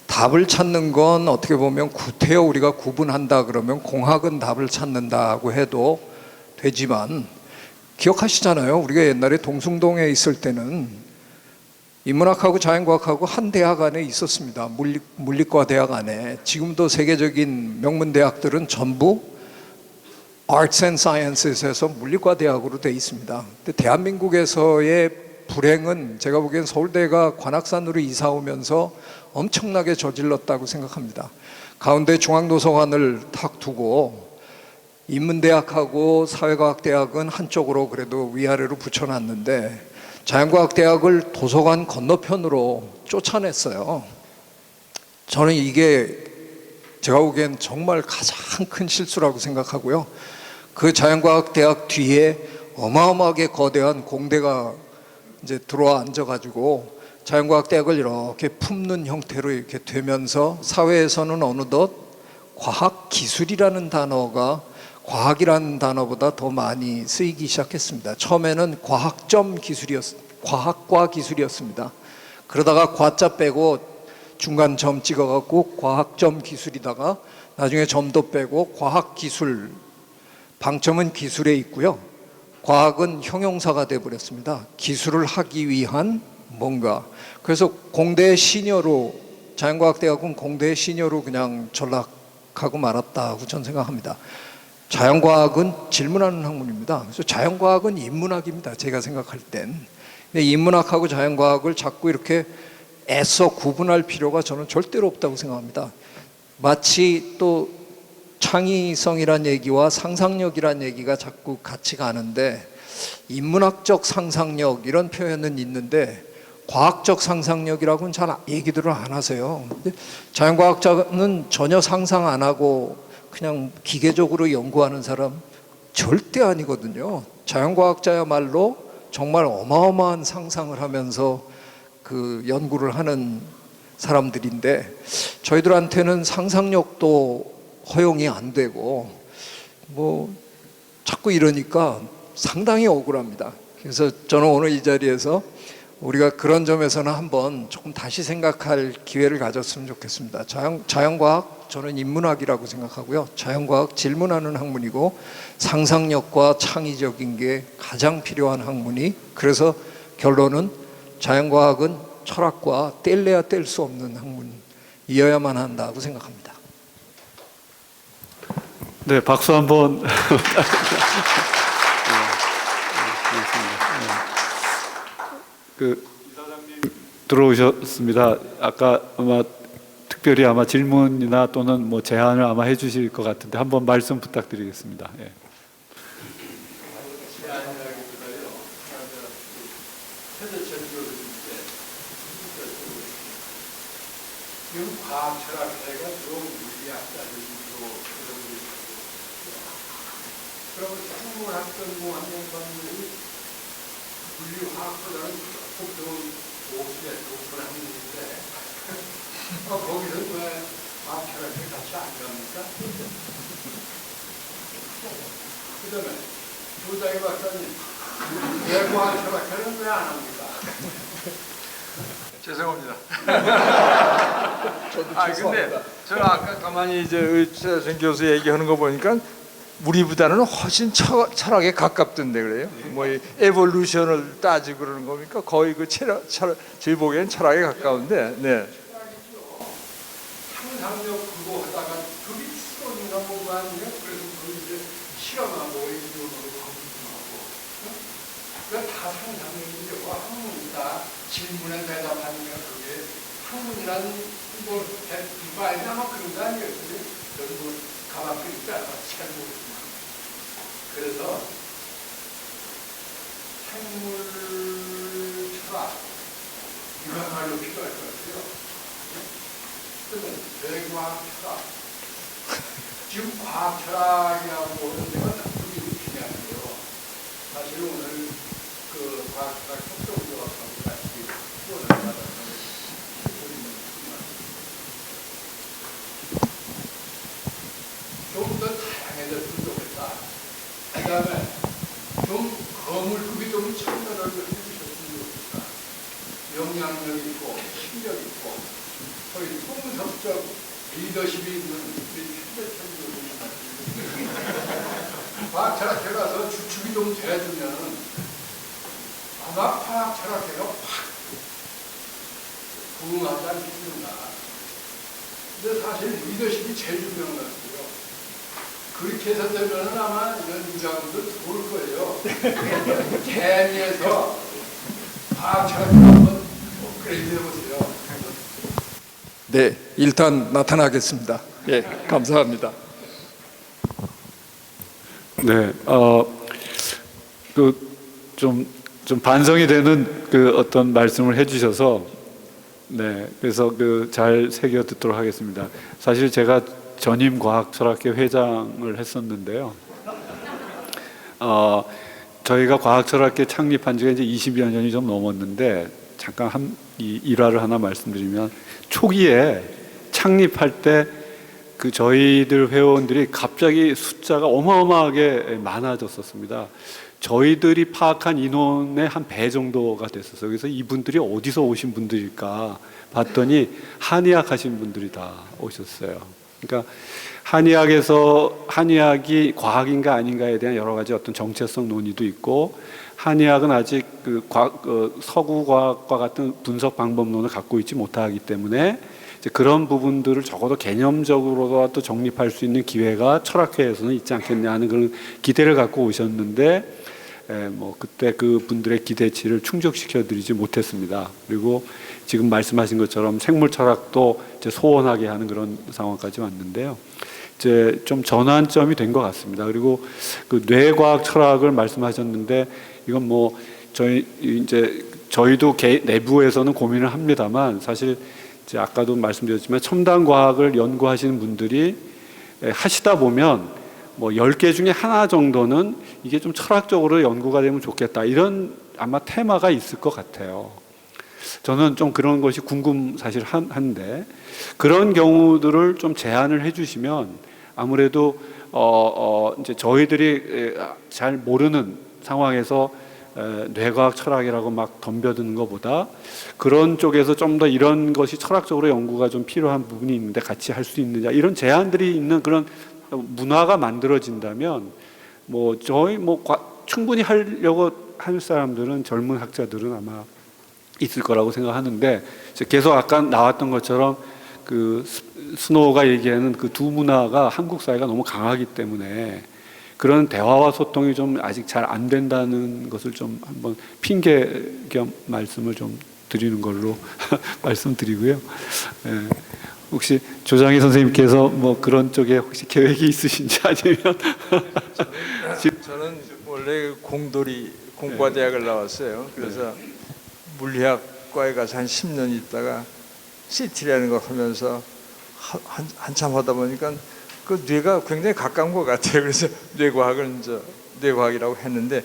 답을 찾는 건 어떻게 보면 구태여 우리가 구분한다 그러면 공학은 답을 찾는다고 해도 되지만 기억하시잖아요. 우리가 옛날에 동숭동에 있을 때는 인문학하고 자연과학하고 한 대학 안에 있었습니다. 물리과 대학 안에. 지금도 세계적인 명문 대학들은 전부 Arts and Sciences에서 물리과 대학으로 돼 있습니다. 근데 대한민국에서의 불행은 제가 보기엔 서울대가 관악산으로 이사 오면서 엄청나게 저질렀다고 생각합니다. 가운데 중앙도서관을 탁 두고 인문대학하고 사회과학대학은 한쪽으로 그래도 위아래로 붙여놨는데 자연과학대학을 도서관 건너편으로 쫓아냈어요. 저는 이게 제가 보기엔 정말 가장 큰 실수라고 생각하고요. 그 자연과학대학 뒤에 어마어마하게 거대한 공대가 이제 들어와 앉아가지고 자연과학대학을 이렇게 품는 형태로 이렇게 되면서 사회에서는 어느덧 과학기술이라는 단어가 과학이라는 단어보다 더 많이 쓰이기 시작했습니다. 처음에는 과학과 기술이었습니다. 그러다가 과자 빼고 중간 점 찍어갖고 과학점 기술이다가 나중에 점도 빼고 과학기술, 방점은 기술에 있고요. 과학은 형용사가 되어버렸습니다. 기술을 하기 위한 뭔가. 그래서 공대 시녀로, 자연과학대학은 공대 시녀로 그냥 전락하고 말았다고 저는 생각합니다. 자연과학은 질문하는 학문입니다. 그래서 자연과학은 인문학입니다. 제가 생각할 땐. 근데 인문학하고 자연과학을 자꾸 이렇게 애써 구분할 필요가 저는 절대로 없다고 생각합니다. 마치 또 창의성이란 얘기와 상상력이란 얘기가 자꾸 같이 가는데 인문학적 상상력 이런 표현은 있는데 과학적 상상력이라고는 잘 얘기들을 안 하세요. 근데 자연과학자는 전혀 상상 안 하고 그냥 기계적으로 연구하는 사람 절대 아니거든요. 자연과학자야말로 정말 어마어마한 상상을 하면서 그 연구를 하는 사람들인데 저희들한테는 상상력도 허용이 안 되고 자꾸 이러니까 상당히 억울합니다. 그래서 저는 오늘 이 자리에서 우리가 그런 점에서는 한번 조금 다시 생각할 기회를 가졌으면 좋겠습니다. 자연과학 저는 인문학이라고 생각하고요. 자연과학 질문하는 학문이고 상상력과 창의적인 게 가장 필요한 학문이, 그래서 결론은 자연과학은 철학과 뗄래야 뗄 수 없는 학문이어야만 한다고 생각합니다. 네, 박수 한번. 그 이사장님 들어오셨습니다. 아까 아마 특별히 아마 질문이나 또는 뭐 제안을 아마 해주실 것 같은데 한번 말씀 부탁드리겠습니다. 예. 지금 과학 철학자가 주로 물리학자들이 주로 그러고 있어요. 그러면 생물학전 뭐 하는 사람들이 물리화학보다는 조금 더 오수에 높은 학문인데 거기서 왜 과학 철학에 같이 안 갑니까? 그 다음에 조장희 박사님 왜 과학 철학자는 왜 안 합니까? 죄송합니다. 근데 저는 아까 가만히 이제 의철 교수 얘기하는 거 보니까 우리보다는 훨씬 철학에 가깝던데 그래요. 뭐 이 에볼루션을 따지고 그러는 겁니까? 거의 그 저희 보기엔 철학에 가까운데. 네. 상상력 그거 하다가 그게 추론인가 뭐가 아니에요? 그래서 그 이제 실험하고 연구하고 검증하고 그러니까 다 상상력인데 뭐 학문이다 질문에 대답하는 게 그게 학문이라는 뭐 디바이나 뭐 그런 거 아니겠어요? 저도 뭐 가만히 있다 잘 모르겠지만 그래서 생물 철학 이거야말로 필요할 것 같아요. 그러면 뇌과학 철학 지금 과학 철학이라고 하는 데가 나쁘게 느끼지 않고요. 사실 오늘 그 과학 철학 협동조합하고 같이 후원을 받아서 좀 더 다양해졌으면 좋겠다. 그 다음에 좀 거물급이 좀 참여를 해주셨으면 좋겠다. 영향력 있고 힘력 있고 거의 통섭적 리더십이 있는 우리 휴대전교수님 과학 철학회 가서 주축이 좀 돼주면 아마 과학 철학회가 확 부흥하지 않겠는가. 근데 사실 리더십이 제일 중요한 것 같아요. 그렇게 해서 되면 아마 이런 인간분들 좋을 거예요. 개미에서 과학 철학회 한번 업그레이드 해보세요. 네, 일단 나타나겠습니다. 예, 감사합니다. 네, 좀 반성이 되는 그 어떤 말씀을 해주셔서 네, 그래서 그 잘 새겨 듣도록 하겠습니다. 사실 제가 전임 과학철학회 회장을 했었는데요. 저희가 과학철학회 창립한 지가 이제 20여 년이 좀 넘었는데 잠깐 이 일화를 하나 말씀드리면 초기에 창립할 때 그 저희들 회원들이 갑자기 숫자가 어마어마하게 많아졌었습니다. 저희들이 파악한 인원의 한 배 정도가 됐었어요. 그래서 이분들이 어디서 오신 분들일까 봤더니 한의학 하신 분들이 다 오셨어요. 그러니까 한의학이 과학인가 아닌가에 대한 여러 가지 어떤 정체성 논의도 있고, 한의학은 아직 서구 과학과 같은 분석 방법론을 갖고 있지 못하기 때문에 이제 그런 부분들을 적어도 개념적으로라도 정립할 수 있는 기회가 철학회에서는 있지 않겠냐 하는 그런 기대를 갖고 오셨는데, 뭐 그때 그 분들의 기대치를 충족시켜드리지 못했습니다. 그리고 지금 말씀하신 것처럼 생물 철학도 이제 소원하게 하는 그런 상황까지 왔는데요. 이제 좀 전환점이 된 것 같습니다. 그리고 그 뇌과학 철학을 말씀하셨는데, 이건 뭐 저희도 내부에서는 고민을 합니다만, 사실 이제 아까도 말씀드렸지만 첨단 과학을 연구하시는 분들이 하시다 보면 뭐 10개 중에 하나 정도는 이게 좀 철학적으로 연구가 되면 좋겠다, 이런 아마 테마가 있을 것 같아요. 저는 좀 그런 것이 사실 한데, 그런 경우들을 좀 제안을 해주시면 아무래도 이제 저희들이 잘 모르는 상황에서 뇌과학 철학이라고 막 덤벼드는 것보다 그런 쪽에서 좀 더 이런 것이 철학적으로 연구가 좀 필요한 부분이 있는데 같이 할 수 있느냐, 이런 제안들이 있는 그런 문화가 만들어진다면 충분히 하려고 할 사람들은, 젊은 학자들은 아마 있을 거라고 생각하는데, 계속 아까 나왔던 것처럼 그 스노우가 얘기하는 그 두 문화가 한국 사회가 너무 강하기 때문에 그런 대화와 소통이 좀 아직 잘 안 된다는 것을 좀 한번 핑계 겸 말씀을 좀 드리는 걸로 말씀드리고요. 예. 혹시 조장희 선생님께서 뭐 그런 쪽에 혹시 계획이 있으신지 아니면 저는 원래 공돌이 공과대학을 나왔어요. 그래서 물리학과에 가서 한 10년 있다가 CT라는 걸 하면서 한참 하다 보니까 그 뇌가 굉장히 가까운 것 같아요. 그래서 뇌과학을 이제 뇌과학이라고 했는데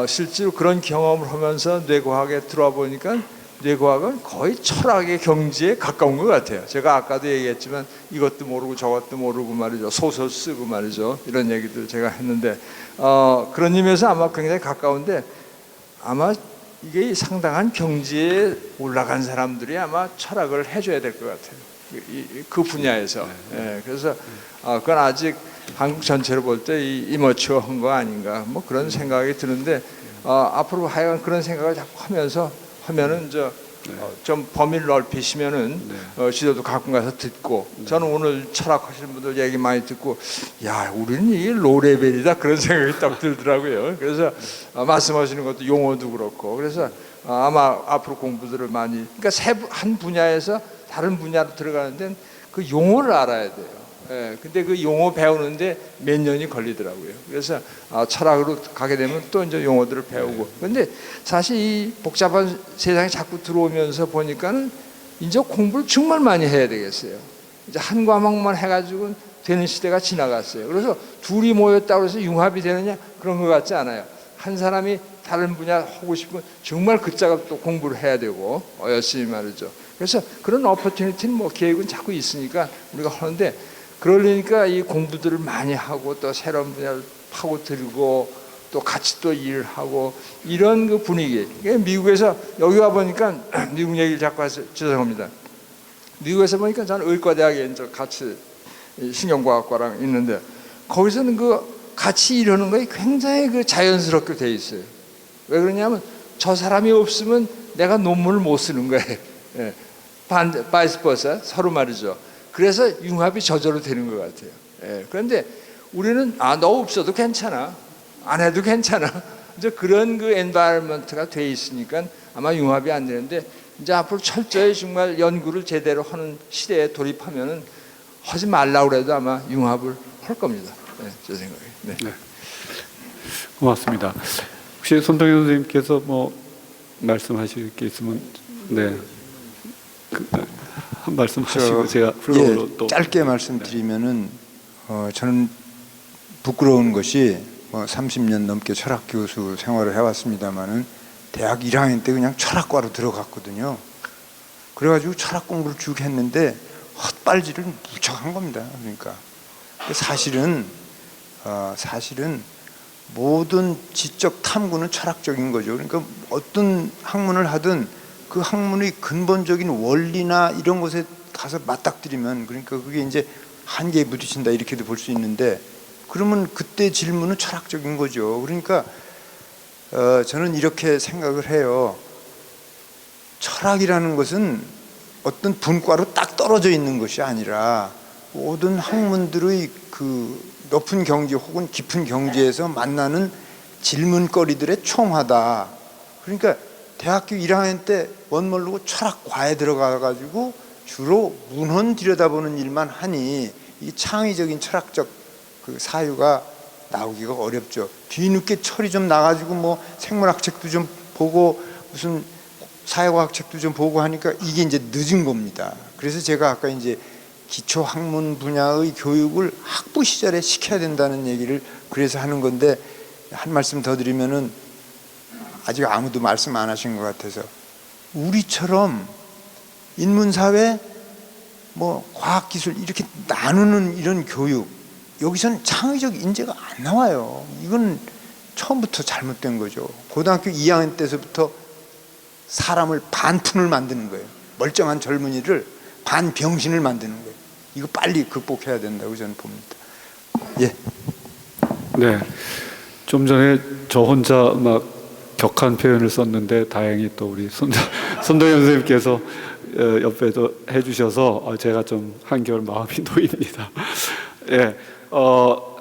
실제로 그런 경험을 하면서 뇌과학에 들어와 보니까 뇌과학은 거의 철학의 경지에 가까운 것 같아요. 제가 아까도 얘기했지만 이것도 모르고 저것도 모르고 말이죠. 소설 쓰고 말이죠. 이런 얘기들 제가 했는데 그런 의미에서 아마 굉장히 가까운데 아마 이게 상당한 경지에 올라간 사람들이 아마 철학을 해줘야 될 것 같아요. 그 분야에서. 예, 그래서 그건 아직 한국 전체로 볼 때 이머추어한 거 아닌가 뭐 그런 생각이 드는데 앞으로 하여간 그런 생각을 자꾸 하면은 좀 범위를 넓히시면은 지도도 가끔 가서 듣고 저는 오늘 철학하시는 분들 얘기 많이 듣고 야 우리는 이게 로레벨이다 그런 생각이 딱 들더라고요. 그래서 말씀하시는 것도 용어도 그렇고 그래서 아마 앞으로 공부들을 많이 그러니까 한 분야에서 다른 분야로 들어가는데 그 용어를 알아야 돼요. 예, 근데 그 용어 배우는데 몇 년이 걸리더라고요. 그래서 철학으로 가게 되면 또 이제 용어들을 배우고. 근데 사실 이 복잡한 세상에 자꾸 들어오면서 보니까는 이제 공부를 정말 많이 해야 되겠어요. 이제 한 과목만 해가지고 되는 시대가 지나갔어요. 그래서 둘이 모였다고 해서 융합이 되느냐 그런 것 같지 않아요. 한 사람이 다른 분야 하고 싶으면 정말 그 작업 또 공부를 해야 되고 열심히 말이죠. 그래서 그런 어퍼튜니티는 뭐 계획은 자꾸 있으니까 우리가 하는데. 그러려니까 이 공부들을 많이 하고 또 새로운 분야를 파고들고 또 같이 또 일을 하고 이런 그 분위기. 미국에서 여기 와 보니까 미국 얘기를 자꾸 해서 죄송합니다. 미국에서 보니까 저는 의과대학에 이제 같이 신경과학과랑 있는데 거기서는 그 같이 일하는 거에 굉장히 그 자연스럽게 돼 있어요. 왜 그러냐면 저 사람이 없으면 내가 논문을 못 쓰는 거예요. 예. 바이스 버사 서로 말이죠. 그래서 융합이 저절로 되는 것 같아요. 예, 그런데 우리는 너 없어도 괜찮아, 안 해도 괜찮아. 이제 그런 그 엔바이러먼트가 돼 있으니까 아마 융합이 안 되는데 이제 앞으로 철저히 정말 연구를 제대로 하는 시대에 돌입하면은 하지 말라고 해도 아마 융합을 할 겁니다. 네, 제 생각에. 네. 네. 고맙습니다. 혹시 손동현 선생님께서 뭐 말씀하실 게 있으면 네. 한 말씀 하시고 제가 플로우로 또 짧게 말씀드리면은 저는 부끄러운 것이 30년 넘게 철학 교수 생활을 해왔습니다만은 대학 1학년 때 그냥 철학과로 들어갔거든요. 그래가지고 철학 공부를 쭉 했는데 헛발질을 무척 한 겁니다. 그러니까 사실은 모든 지적 탐구는 철학적인 거죠. 그러니까 어떤 학문을 하든 그 학문의 근본적인 원리나 이런 것에 가서 맞닥뜨리면 그러니까 그게 이제 한계에 부딪힌다 이렇게도 볼 수 있는데 그러면 그때 질문은 철학적인 거죠. 그러니까 저는 이렇게 생각을 해요. 철학이라는 것은 어떤 분과로 딱 떨어져 있는 것이 아니라 모든 학문들의 그 높은 경지 혹은 깊은 경지에서 만나는 질문거리들의 총화다. 그러니까 대학교 1학년 때 원모르고 철학과에 들어가가지고 주로 문헌 들여다보는 일만 하니 이 창의적인 철학적 그 사유가 나오기가 어렵죠. 뒤늦게 철이 좀 나가지고 뭐 생물학 책도 좀 보고 무슨 사회과학 책도 좀 보고 하니까 이게 이제 늦은 겁니다. 그래서 제가 아까 이제 기초 학문 분야의 교육을 학부 시절에 시켜야 된다는 얘기를 그래서 하는 건데 한 말씀 더 드리면은 아직 아무도 말씀 안 하신 것 같아서 우리처럼 인문사회 뭐 과학기술 이렇게 나누는 이런 교육 여기서는 창의적 인재가 안 나와요. 이건 처음부터 잘못된 거죠. 고등학교 2학년 때서부터 사람을 반푼을 만드는 거예요. 멀쩡한 젊은이를 반병신을 만드는 거예요. 이거 빨리 극복해야 된다고 저는 봅니다. 예. 네. 좀 전에 저 혼자 막 격한 표현을 썼는데 다행히 또 우리 손동현 선생님께서 옆에도 해주셔서 제가 좀 한결 마음이 놓입니다. 예,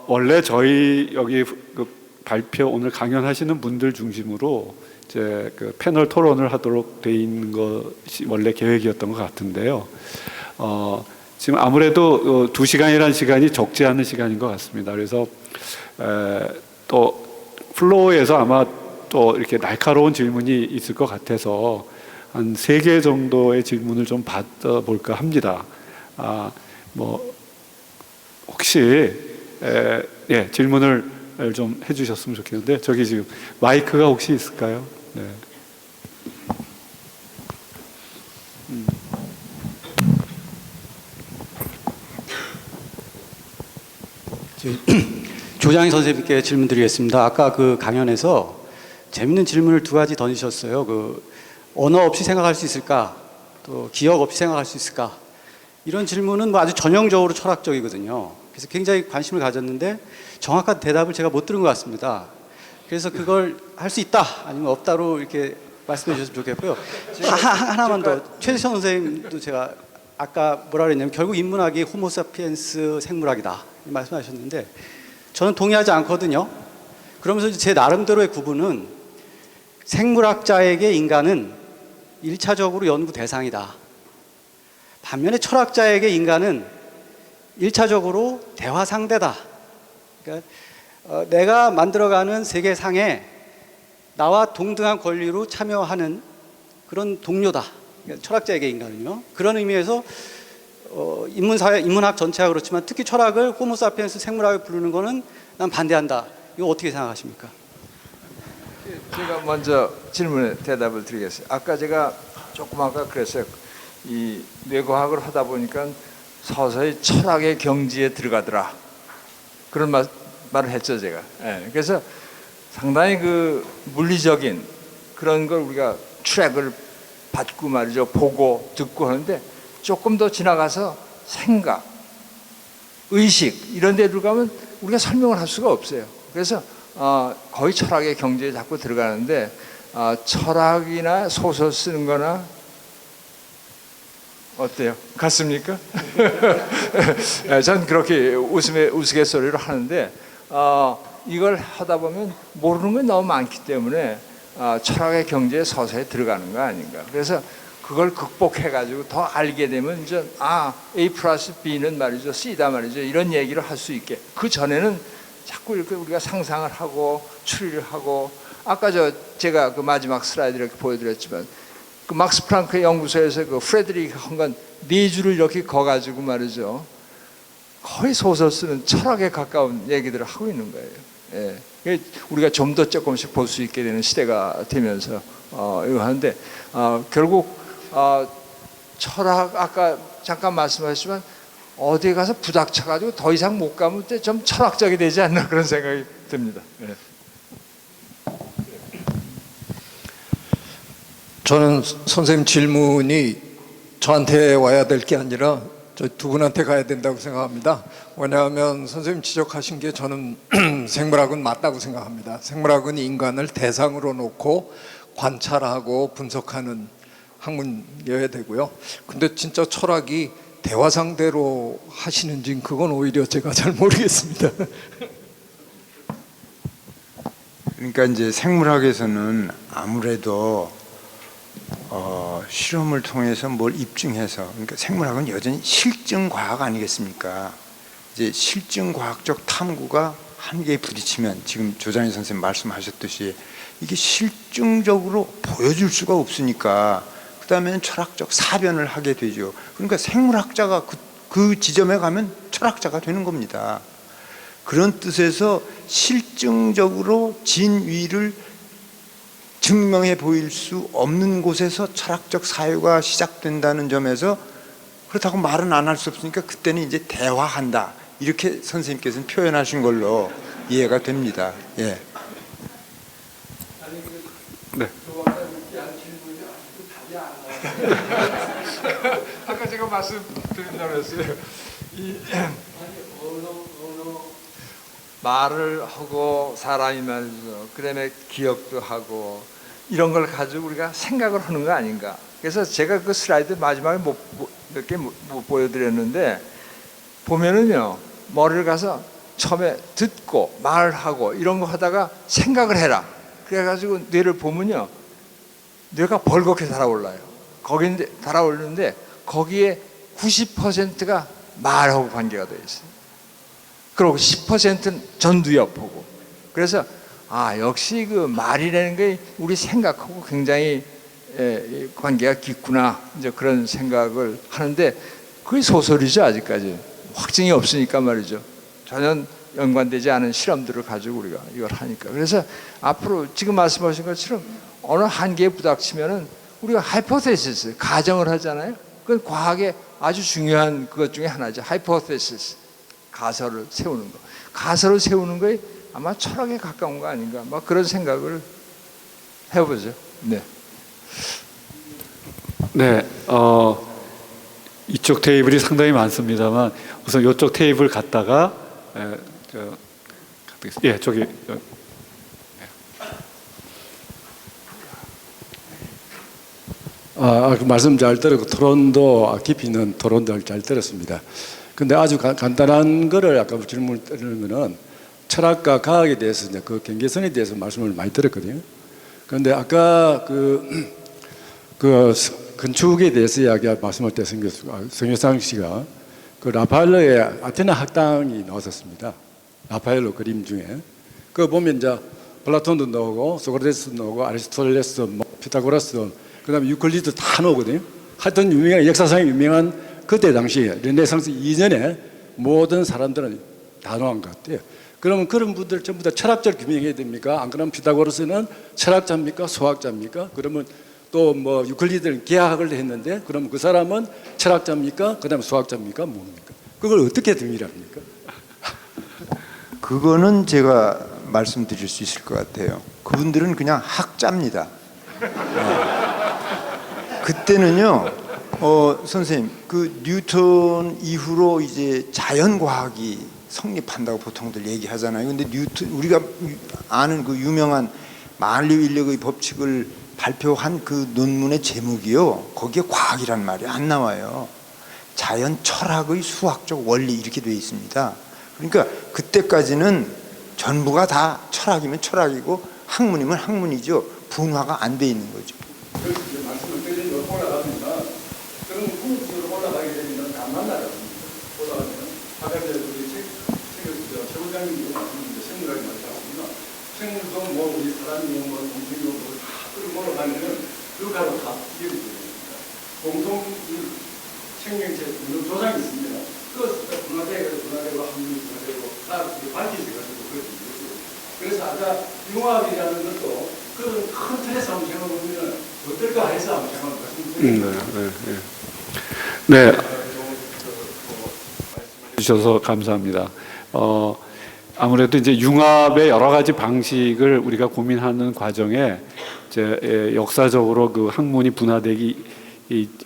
원래 저희 여기 그 발표 오늘 강연하시는 분들 중심으로 이제 그 패널 토론을 하도록 돼 있는 것이 원래 계획이었던 것 같은데요. 지금 아무래도 2시간이라는 시간이 적지 않은 시간인 것 같습니다. 그래서 또 플로어에서 아마 또 이렇게 날카로운 질문이 있을 것 같아서 한 3개 정도의 질문을 좀 받아볼까 합니다. 뭐 혹시 질문을 좀 해주셨으면 좋겠는데 저기 지금 마이크가 혹시 있을까요? 네. 조장희 선생님께 질문드리겠습니다. 아까 그 강연에서 재밌는 질문을 2가지 던지셨어요. 그 언어 없이 생각할 수 있을까? 또 기억 없이 생각할 수 있을까? 이런 질문은 뭐 아주 전형적으로 철학적이거든요. 그래서 굉장히 관심을 가졌는데 정확한 대답을 제가 못 들은 것 같습니다. 그래서 그걸 할 수 있다 아니면 없다로 이렇게 말씀해 주셨으면 좋겠고요. 하나만 더. 최재천 선생님도 제가 아까 뭐라 그랬냐면 결국 인문학이 호모사피엔스 생물학이다 말씀하셨는데 저는 동의하지 않거든요. 그러면서 제 나름대로의 구분은 생물학자에게 인간은 1차적으로 연구 대상이다. 반면에 철학자에게 인간은 1차적으로 대화 상대다. 그러니까 내가 만들어가는 세계상에 나와 동등한 권리로 참여하는 그런 동료다. 그러니까 철학자에게 인간은요. 그런 의미에서 인문학 전체가 그렇지만 특히 철학을 호모사피엔스 생물학을 부르는 거는 난 반대한다. 이거 어떻게 생각하십니까? 제가 먼저 질문에 대답을 드리겠어요. 아까 제가 조금 아까 그랬어요. 이 뇌과학을 하다 보니까 서서히 철학의 경지에 들어가더라. 그런 말을 했죠, 제가. 예, 그래서 상당히 그 물리적인 그런 걸 우리가 트랙을 받고 말이죠. 보고 듣고 하는데 조금 더 지나가서 생각, 의식 이런 데 들어가면 우리가 설명을 할 수가 없어요. 그래서 거의 철학의 경지에 자꾸 들어가는데 철학이나 소설 쓰는 거나 어때요? 같습니까? 전 그렇게 우스갯소리로 하는데 이걸 하다 보면 모르는 게 너무 많기 때문에 철학의 경지에 서서히 들어가는 거 아닌가. 그래서 그걸 극복해가지고 더 알게 되면 이제 A 플러스 B는 말이죠, C다 말이죠. 이런 얘기를 할 수 있게. 그 전에는 자꾸 이렇게 우리가 상상을 하고 추리를 하고 아까 제가 그 마지막 슬라이드 이렇게 보여드렸지만 그 막스 플랑크 연구소에서 그 프레드리히 한 건 4줄을 이렇게 거가지고 말이죠. 거의 소설 쓰는 철학에 가까운 얘기들을 하고 있는 거예요. 예. 우리가 좀 더 조금씩 볼 수 있게 되는 시대가 되면서 이거 하는데 결국 철학 아까 잠깐 말씀하셨지만 어디에 가서 부닥쳐가지고 더 이상 못 가면 좀 철학적이 되지 않나 그런 생각이 듭니다. 예. 저는 선생님 질문이 저한테 와야 될 게 아니라 저 2분한테 가야 된다고 생각합니다. 왜냐하면 선생님 지적하신 게 저는 생물학은 맞다고 생각합니다. 생물학은 인간을 대상으로 놓고 관찰하고 분석하는 학문이어야 되고요. 근데 진짜 철학이 대화 상대로 하시는지 그건 오히려 제가 잘 모르겠습니다. 그러니까 이제 생물학에서는 아무래도 실험을 통해서 뭘 입증해서, 그러니까 생물학은 여전히 실증 과학 아니겠습니까? 이제 실증 과학적 탐구가 한계에 부딪히면 지금 조장희 선생님 말씀하셨듯이 이게 실증적으로 보여줄 수가 없으니까 그 다음에는 철학적 사변을 하게 되죠. 그러니까 생물학자가 그 지점에 가면 철학자가 되는 겁니다. 그런 뜻에서 실증적으로 진위를 증명해 보일 수 없는 곳에서 철학적 사유가 시작된다는 점에서 그렇다고 말은 안 할 수 없으니까 그때는 이제 대화한다 이렇게 선생님께서는 표현하신 걸로 이해가 됩니다. 예. 네. 아까 제가 말씀드린다고 했어요. 말을 하고 사람이 말이죠. 그다음에 기억도 하고 이런 걸 가지고 우리가 생각을 하는 거 아닌가. 그래서 제가 그 슬라이드 마지막에 몇 개 못 보여드렸는데 보면은요 머리를 가서 처음에 듣고 말하고 이런 거 하다가 생각을 해라. 그래가지고 뇌를 보면요, 뇌가 벌겋게 달아올라요. 거기 달아오르는데 거기에 90%가 말하고 관계가 되어 있어요. 그리고 10%는 전두엽하고. 그래서 역시 그 말이라는 게 우리 생각하고 굉장히 관계가 깊구나, 이제 그런 생각을 하는데, 그게 소설이죠. 아직까지 확증이 없으니까 말이죠. 전혀 연관되지 않은 실험들을 가지고 우리가 이걸 하니까. 그래서 앞으로 지금 말씀하신 것처럼 어느 한계에 부닥치면은 우리가 하이포테시스, 가정을 하잖아요. 그건 과학의 아주 중요한 그것 중에 하나죠. 하이포테시스, 가설을 세우는 거. 가설을 세우는 거에 아마 철학에 가까운 거 아닌가, 막 그런 생각을 해보죠. 네. 네, 이쪽 테이블이 상당히 많습니다만 우선 이쪽 테이블 갔다가 저기 그 말씀 잘 들었고 토론도 깊이 있는 토론도 잘 들었습니다. 근데 아주 간단한 거를 아까 질문을 드리면은 철학과 과학에 대해서 이제 그 경계선에 대해서 말씀을 많이 들었거든요. 그런데 아까 그 건축에 대해서 말씀할 때 성효상 씨가 그 라파엘로의 아테네 학당이 나왔었습니다. 라파엘로 그림 중에 그 보면 이제 플라톤도 나오고 소크라테스도 나오고 아리스토텔레스, 피타고라스, 그다음에 유클리드 다 나오거든요. 하여튼 역사상에 유명한 그때 당시 르네상스 이전에 모든 사람들은 다 나온 것 같아요. 그러면 그런 분들 전부 다 철학자를 규명해야 됩니까? 안 그러면 피타고라스는 철학자입니까? 소학자입니까? 그러면 또 뭐 유클리드는 계학을 했는데 그러면 그 사람은 철학자입니까? 그다음에 소학자입니까? 뭡니까? 그걸 어떻게 등일합니까? 그거는 제가 말씀드릴 수 있을 것 같아요. 그분들은 그냥 학자입니다. 그때는요, 선생님, 그 뉴턴 이후로 이제 자연과학이 성립한다고 보통들 얘기하잖아요. 근데 뉴턴, 우리가 아는 그 유명한 만류 인력의 법칙을 발표한 그 논문의 제목이요, 거기에 과학이란 말이 안 나와요. 자연 철학의 수학적 원리 이렇게 되어 있습니다. 그러니까 그때까지는 전부가 다 철학이면 철학이고 학문이면 학문이죠. 분화가 안 돼 있는 거죠. 그래서 이제 말씀을 드리는 거 올라가면 그런 후속으로 올라가게 되면 안 만나요. 올라가면 아까 이제 우리 최 원장님도 말씀드렸는데 생물학이 말씀하셨습니다. 생물도 뭐 우리 사람이 뭐 동생이 다 끌고 올라가면은 그 가로 다 이해가 됩니다. 공통 생명체 조상이 있습니다. 그 분화되고 학문이 분화되고 다 밝혀져 가지고 그렇습니다. 그래서 아까 융합이라는 것도 그런 큰 틀에서 한번 생각해보면 어떨까 해서 한번 생각해봤습니다. 네. 주셔서 감사합니다. 아무래도 이제 융합의 여러 가지 방식을 우리가 고민하는 과정에 이제 역사적으로 그 학문이 분화되기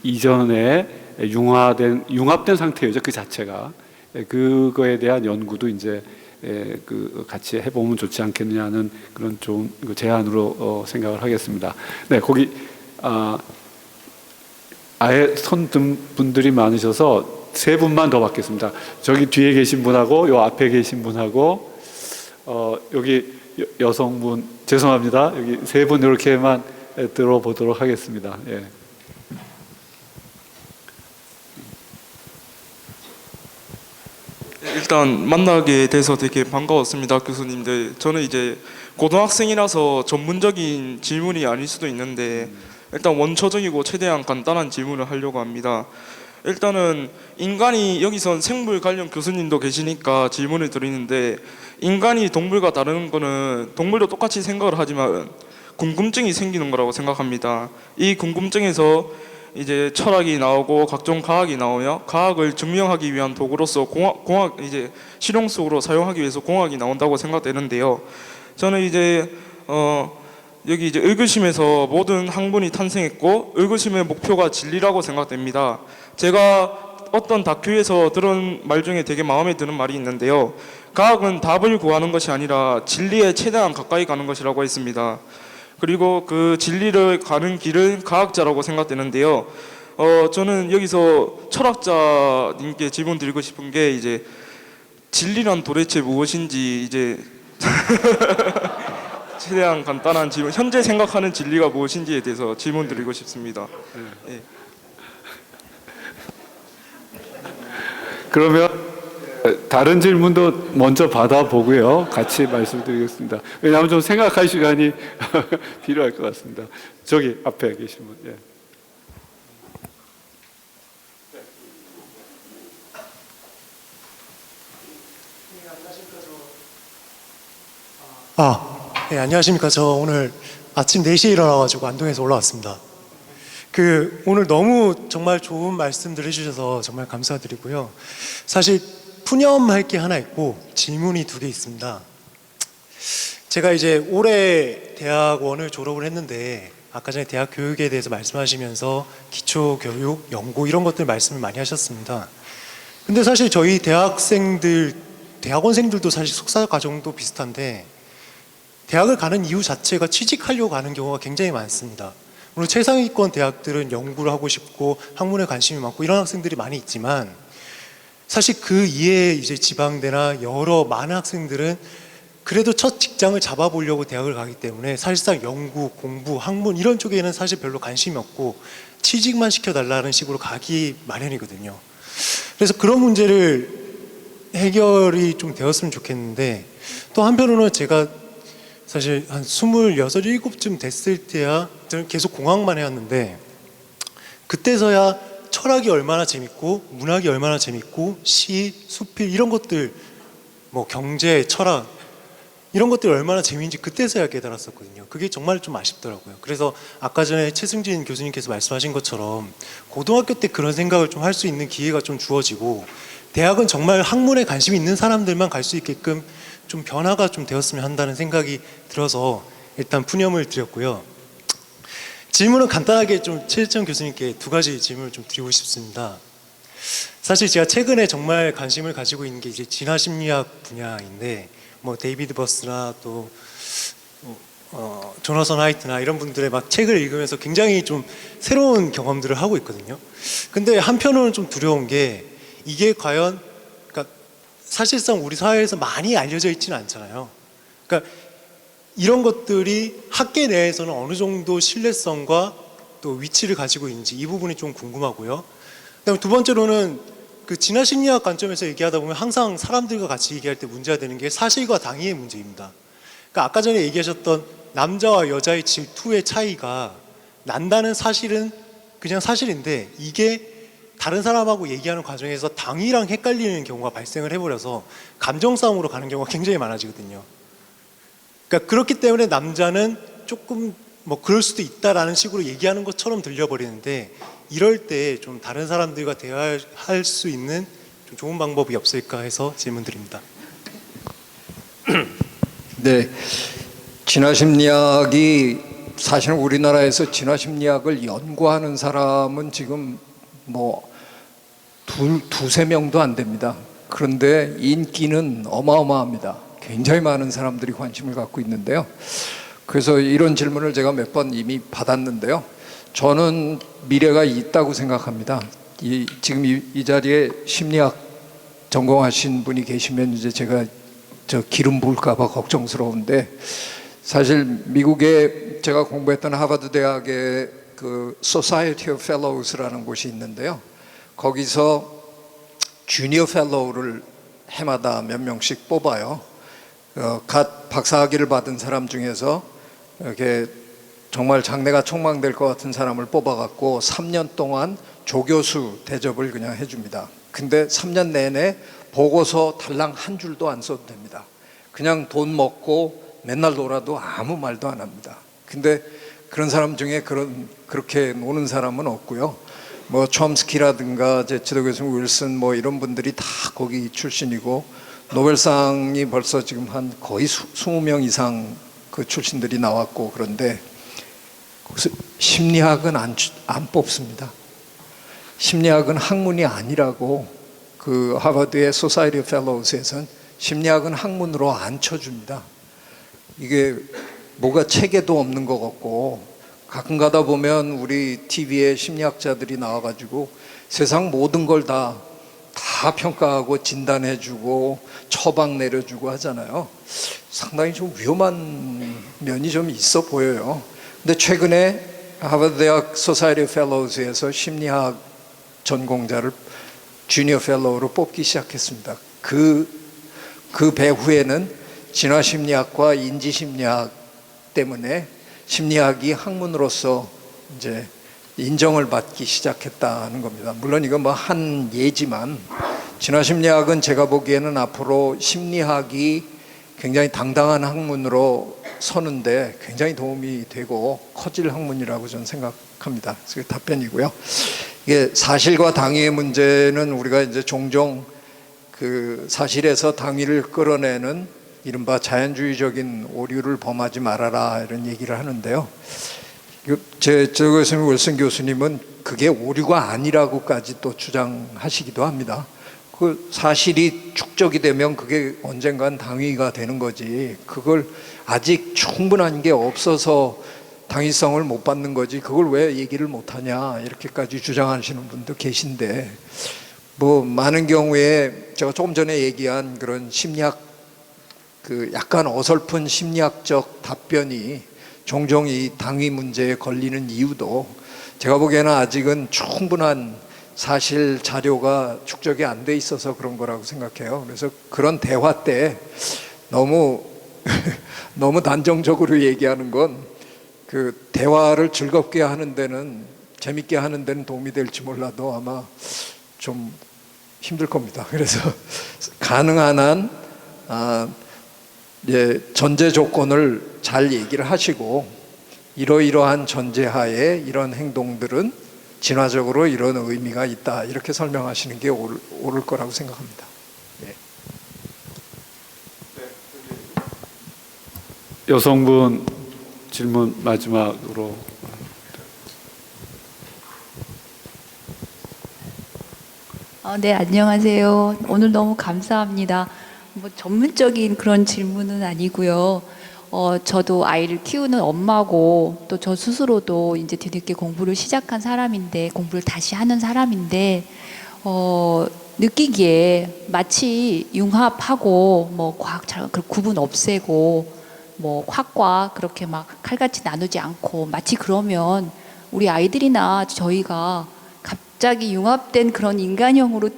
이전에 융합된 상태였죠. 그 자체가. 그거에 대한 연구도 이제 그 같이 해보면 좋지 않겠느냐는 그런 좋은 제안으로 생각을 하겠습니다. 네, 거기 아예 손 든 분들이 많으셔서 세 분만 더 받겠습니다. 저기 뒤에 계신 분하고 요 앞에 계신 분하고 여기 여성분 죄송합니다. 여기 세 분 이렇게만 들어보도록 하겠습니다. 예. 일단 만나게 돼서 되게 반가웠습니다, 교수님들. 저는 이제 고등학생이라서 전문적인 질문이 아닐 수도 있는데 일단 원초적이고 최대한 간단한 질문을 하려고 합니다. 일단은 인간이, 여기선 생물 관련 교수님도 계시니까 질문을 드리는데, 인간이 동물과 다른 거는 동물도 똑같이 생각을 하지만 궁금증이 생기는 거라고 생각합니다. 이 궁금증에서 이제 철학이 나오고 각종 과학이 나오며 과학을 증명하기 위한 도구로서 공학 이제 실용 속으로 사용하기 위해서 공학이 나온다고 생각되는데요. 저는 이제 여기 이제 의구심에서 모든 학문이 탄생했고 의구심의 목표가 진리라고 생각됩니다. 제가 어떤 다큐에서 들은 말 중에 되게 마음에 드는 말이 있는데요. 과학은 답을 구하는 것이 아니라 진리에 최대한 가까이 가는 것이라고 했습니다. 그리고 그 진리를 가는 길은 과학자라고 생각되는데요. 저는 여기서 철학자님께 질문 드리고 싶은 게, 이제 진리란 도대체 무엇인지 이제 최대한 간단한 질문, 현재 생각하는 진리가 무엇인지에 대해서 질문 드리고 싶습니다. 예. 그러면 다른 질문도 먼저 받아보고요. 같이 말씀드리겠습니다. 왜냐하면 좀 생각할 시간이 필요할 것 같습니다. 저기 앞에 계신 분. 예. 네, 안녕하십니까. 저 오늘 아침 4시에 일어나가지고 안동에서 올라왔습니다. 오늘 너무 정말 좋은 말씀들 해주셔서 정말 감사드리고요. 사실 푸념할 게 하나 있고 질문이 2개 있습니다. 제가 이제 올해 대학원을 졸업을 했는데 아까 전에 대학 교육에 대해서 말씀하시면서 기초교육, 연구 이런 것들 말씀을 많이 하셨습니다. 근데 사실 저희 대학원생들도 사실 석사 과정도 비슷한데 대학을 가는 이유 자체가 취직하려고 가는 경우가 굉장히 많습니다. 물론 최상위권 대학들은 연구를 하고 싶고 학문에 관심이 많고 이런 학생들이 많이 있지만 사실 그 이외에 이제 지방대나 여러 많은 학생들은 그래도 첫 직장을 잡아보려고 대학을 가기 때문에 사실상 연구, 공부, 학문 이런 쪽에는 사실 별로 관심이 없고 취직만 시켜달라는 식으로 가기 마련이거든요. 그래서 그런 문제를 해결이 좀 되었으면 좋겠는데 또 한편으로는 제가 사실 한 26, 7쯤 됐을 때야 저는 계속 공학만 해왔는데 그때서야 철학이 얼마나 재밌고 문학이 얼마나 재밌고 시, 수필 이런 것들 뭐 경제, 철학 이런 것들이 얼마나 재미있는지 그때서야 깨달았었거든요. 그게 정말 좀 아쉽더라고요. 그래서 아까 전에 최승진 교수님께서 말씀하신 것처럼 고등학교 때 그런 생각을 좀 할 수 있는 기회가 좀 주어지고 대학은 정말 학문에 관심이 있는 사람들만 갈 수 있게끔 좀 변화가 좀 되었으면 한다는 생각이 들어서 일단 푸념을 드렸고요. 질문은 간단하게 좀 최재천 교수님께 2가지 질문을 좀 드리고 싶습니다. 사실 제가 최근에 정말 관심을 가지고 있는 게 이제 진화심리학 분야인데 뭐 데이비드 버스나 또 조나선 하이트나 이런 분들의 막 책을 읽으면서 굉장히 좀 새로운 경험들을 하고 있거든요. 근데 한편으로는 좀 두려운 게 이게 과연 그러니까 사실상 우리 사회에서 많이 알려져 있지는 않잖아요. 그러니까 이런 것들이 학계 내에서는 어느 정도 신뢰성과 또 위치를 가지고 있는지 이 부분이 좀 궁금하고요. 그다음에 2번째로는 그 진화심리학 관점에서 얘기하다 보면 항상 사람들과 같이 얘기할 때 문제가 되는 게 사실과 당위의 문제입니다. 그러니까 아까 전에 얘기하셨던 남자와 여자의 질투의 차이가 난다는 사실은 그냥 사실인데 이게 다른 사람하고 얘기하는 과정에서 당위랑 헷갈리는 경우가 발생을 해버려서 감정 싸움으로 가는 경우가 굉장히 많아지거든요. 그러니까 그렇기 때문에 남자는 조금 뭐 그럴 수도 있다라는 식으로 얘기하는 것처럼 들려버리는데 이럴 때 좀 다른 사람들과 대화할 수 있는 좀 좋은 방법이 없을까 해서 질문드립니다. 네, 진화심리학이 사실은 우리나라에서 진화심리학을 연구하는 사람은 지금 뭐 두세 명도 안 됩니다. 그런데 인기는 어마어마합니다. 굉장히 많은 사람들이 관심을 갖고 있는데요. 그래서 이런 질문을 제가 몇 번 이미 받았는데요. 저는 미래가 있다고 생각합니다. 지금 이 자리에 심리학 전공하신 분이 계시면 이제 제가 기름 부을까 봐 걱정스러운데 사실 미국에 제가 공부했던 하버드 대학의 그 Society of Fellows라는 곳이 있는데요. 거기서 주니어 펠로우를 해마다 몇 명씩 뽑아요. 갓 박사학위를 받은 사람 중에서 이렇게 정말 장래가 촉망될 것 같은 사람을 뽑아갖고 3년 동안 조교수 대접을 그냥 해줍니다. 근데 3년 내내 보고서 달랑 한 줄도 안 써도 됩니다. 그냥 돈 먹고 맨날 놀아도 아무 말도 안 합니다. 근데 그런 사람 중에 그렇게 노는 사람은 없고요. 뭐 촘스키라든가 지도 교수 윌슨 뭐 이런 분들이 다 거기 출신이고 노벨상이 벌써 지금 한 거의 20명 이상 그 출신들이 나왔고 그런데 심리학은 안 뽑습니다. 심리학은 학문이 아니라고 그 하버드의 Society of Fellows에서는 심리학은 학문으로 안 쳐줍니다. 이게 뭐가 체계도 없는 것 같고 가끔 가다 보면 우리 TV에 심리학자들이 나와가지고 세상 모든 걸 다 다 평가하고 진단해주고 처방 내려주고 하잖아요. 상당히 좀 위험한 면이 좀 있어 보여요. 근데 최근에 하버드 대학 소사이티 펠로우즈에서 심리학 전공자를 주니어 펠로우로 뽑기 시작했습니다. 그 배후에는 진화심리학과 인지심리학 때문에 심리학이 학문으로서 이제 인정을 받기 시작했다는 겁니다. 물론 이건 뭐 한 예지만 진화심리학은 제가 보기에는 앞으로 심리학이 굉장히 당당한 학문으로 서는데 굉장히 도움이 되고 커질 학문이라고 저는 생각합니다. 그래서 답변이고요. 이게 사실과 당위의 문제는 우리가 이제 종종 그 사실에서 당위를 끌어내는 이른바 자연주의적인 오류를 범하지 말아라 이런 얘기를 하는데요. 제 교수님 윌슨 교수님은 그게 오류가 아니라고까지 또 주장하시기도 합니다. 그 사실이 축적이 되면 그게 언젠간 당위가 되는 거지. 그걸 아직 충분한 게 없어서 당위성을 못 받는 거지. 그걸 왜 얘기를 못 하냐 이렇게까지 주장하시는 분도 계신데 뭐 많은 경우에 제가 조금 전에 얘기한 그런 심리학 그 약간 어설픈 심리학적 답변이 종종 이 당위 문제에 걸리는 이유도 제가 보기에는 아직은 충분한 사실 자료가 축적이 안 돼 있어서 그런 거라고 생각해요. 그래서 그런 대화 때 너무 단정적으로 얘기하는 건 그 대화를 즐겁게 하는 데는 재밌게 하는 데는 도움이 될지 몰라도 아마 좀 힘들 겁니다. 그래서 가능한 한 전제 조건을 잘 얘기를 하시고 이러이러한 전제하에 이런 행동들은 진화적으로 이런 의미가 있다 이렇게 설명하시는 게 옳을 거라고 생각합니다. 네. 여성분 질문 마지막으로. 네, 안녕하세요. 오늘 너무 감사합니다. 뭐 전문적인 그런 질문은 아니고요. 저도 아이를 키우는 엄마고 또 저 스스로도 이제 뒤늦게 공부를 시작한 사람인데 공부를 다시 하는 사람인데 느끼기에 마치 융합하고 뭐 과학 잘 구분 없애고 뭐 화과 그렇게 막 칼같이 나누지 않고 마치 그러면 우리 아이들이나 저희가 갑자기 융합된 그런 인간형으로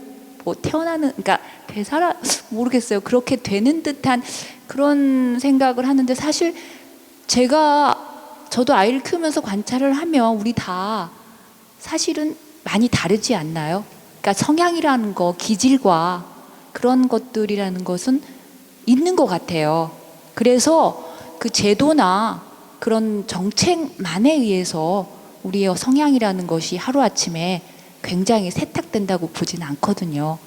뭐 태어나는 그러니까 되살아 모르겠어요. 그렇게 되는 듯한 그런 생각을 하는데 사실 저도 아이를 키우면서 관찰을 하면 우리 다 사실은 많이 다르지 않나요? 그러니까 성향이라는 거, 기질과 그런 것들이라는 것은 있는 것 같아요. 그래서 그 제도나 그런 정책만에 의해서 우리의 성향이라는 것이 하루아침에 굉장히 세탁된다고 보진 않거든요.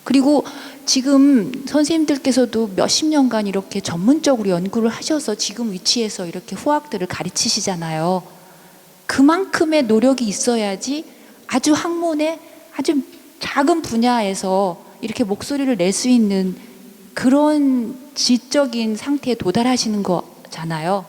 그리고 지금 선생님들께서도 몇십 년간 이렇게 전문적으로 연구를 하셔서 지금 위치에서 이렇게 후학들을 가르치시잖아요. 그만큼의 노력이 있어야지 아주 학문의 아주 작은 분야에서 이렇게 목소리를 낼 수 있는 그런 지적인 상태에 도달하시는 거잖아요.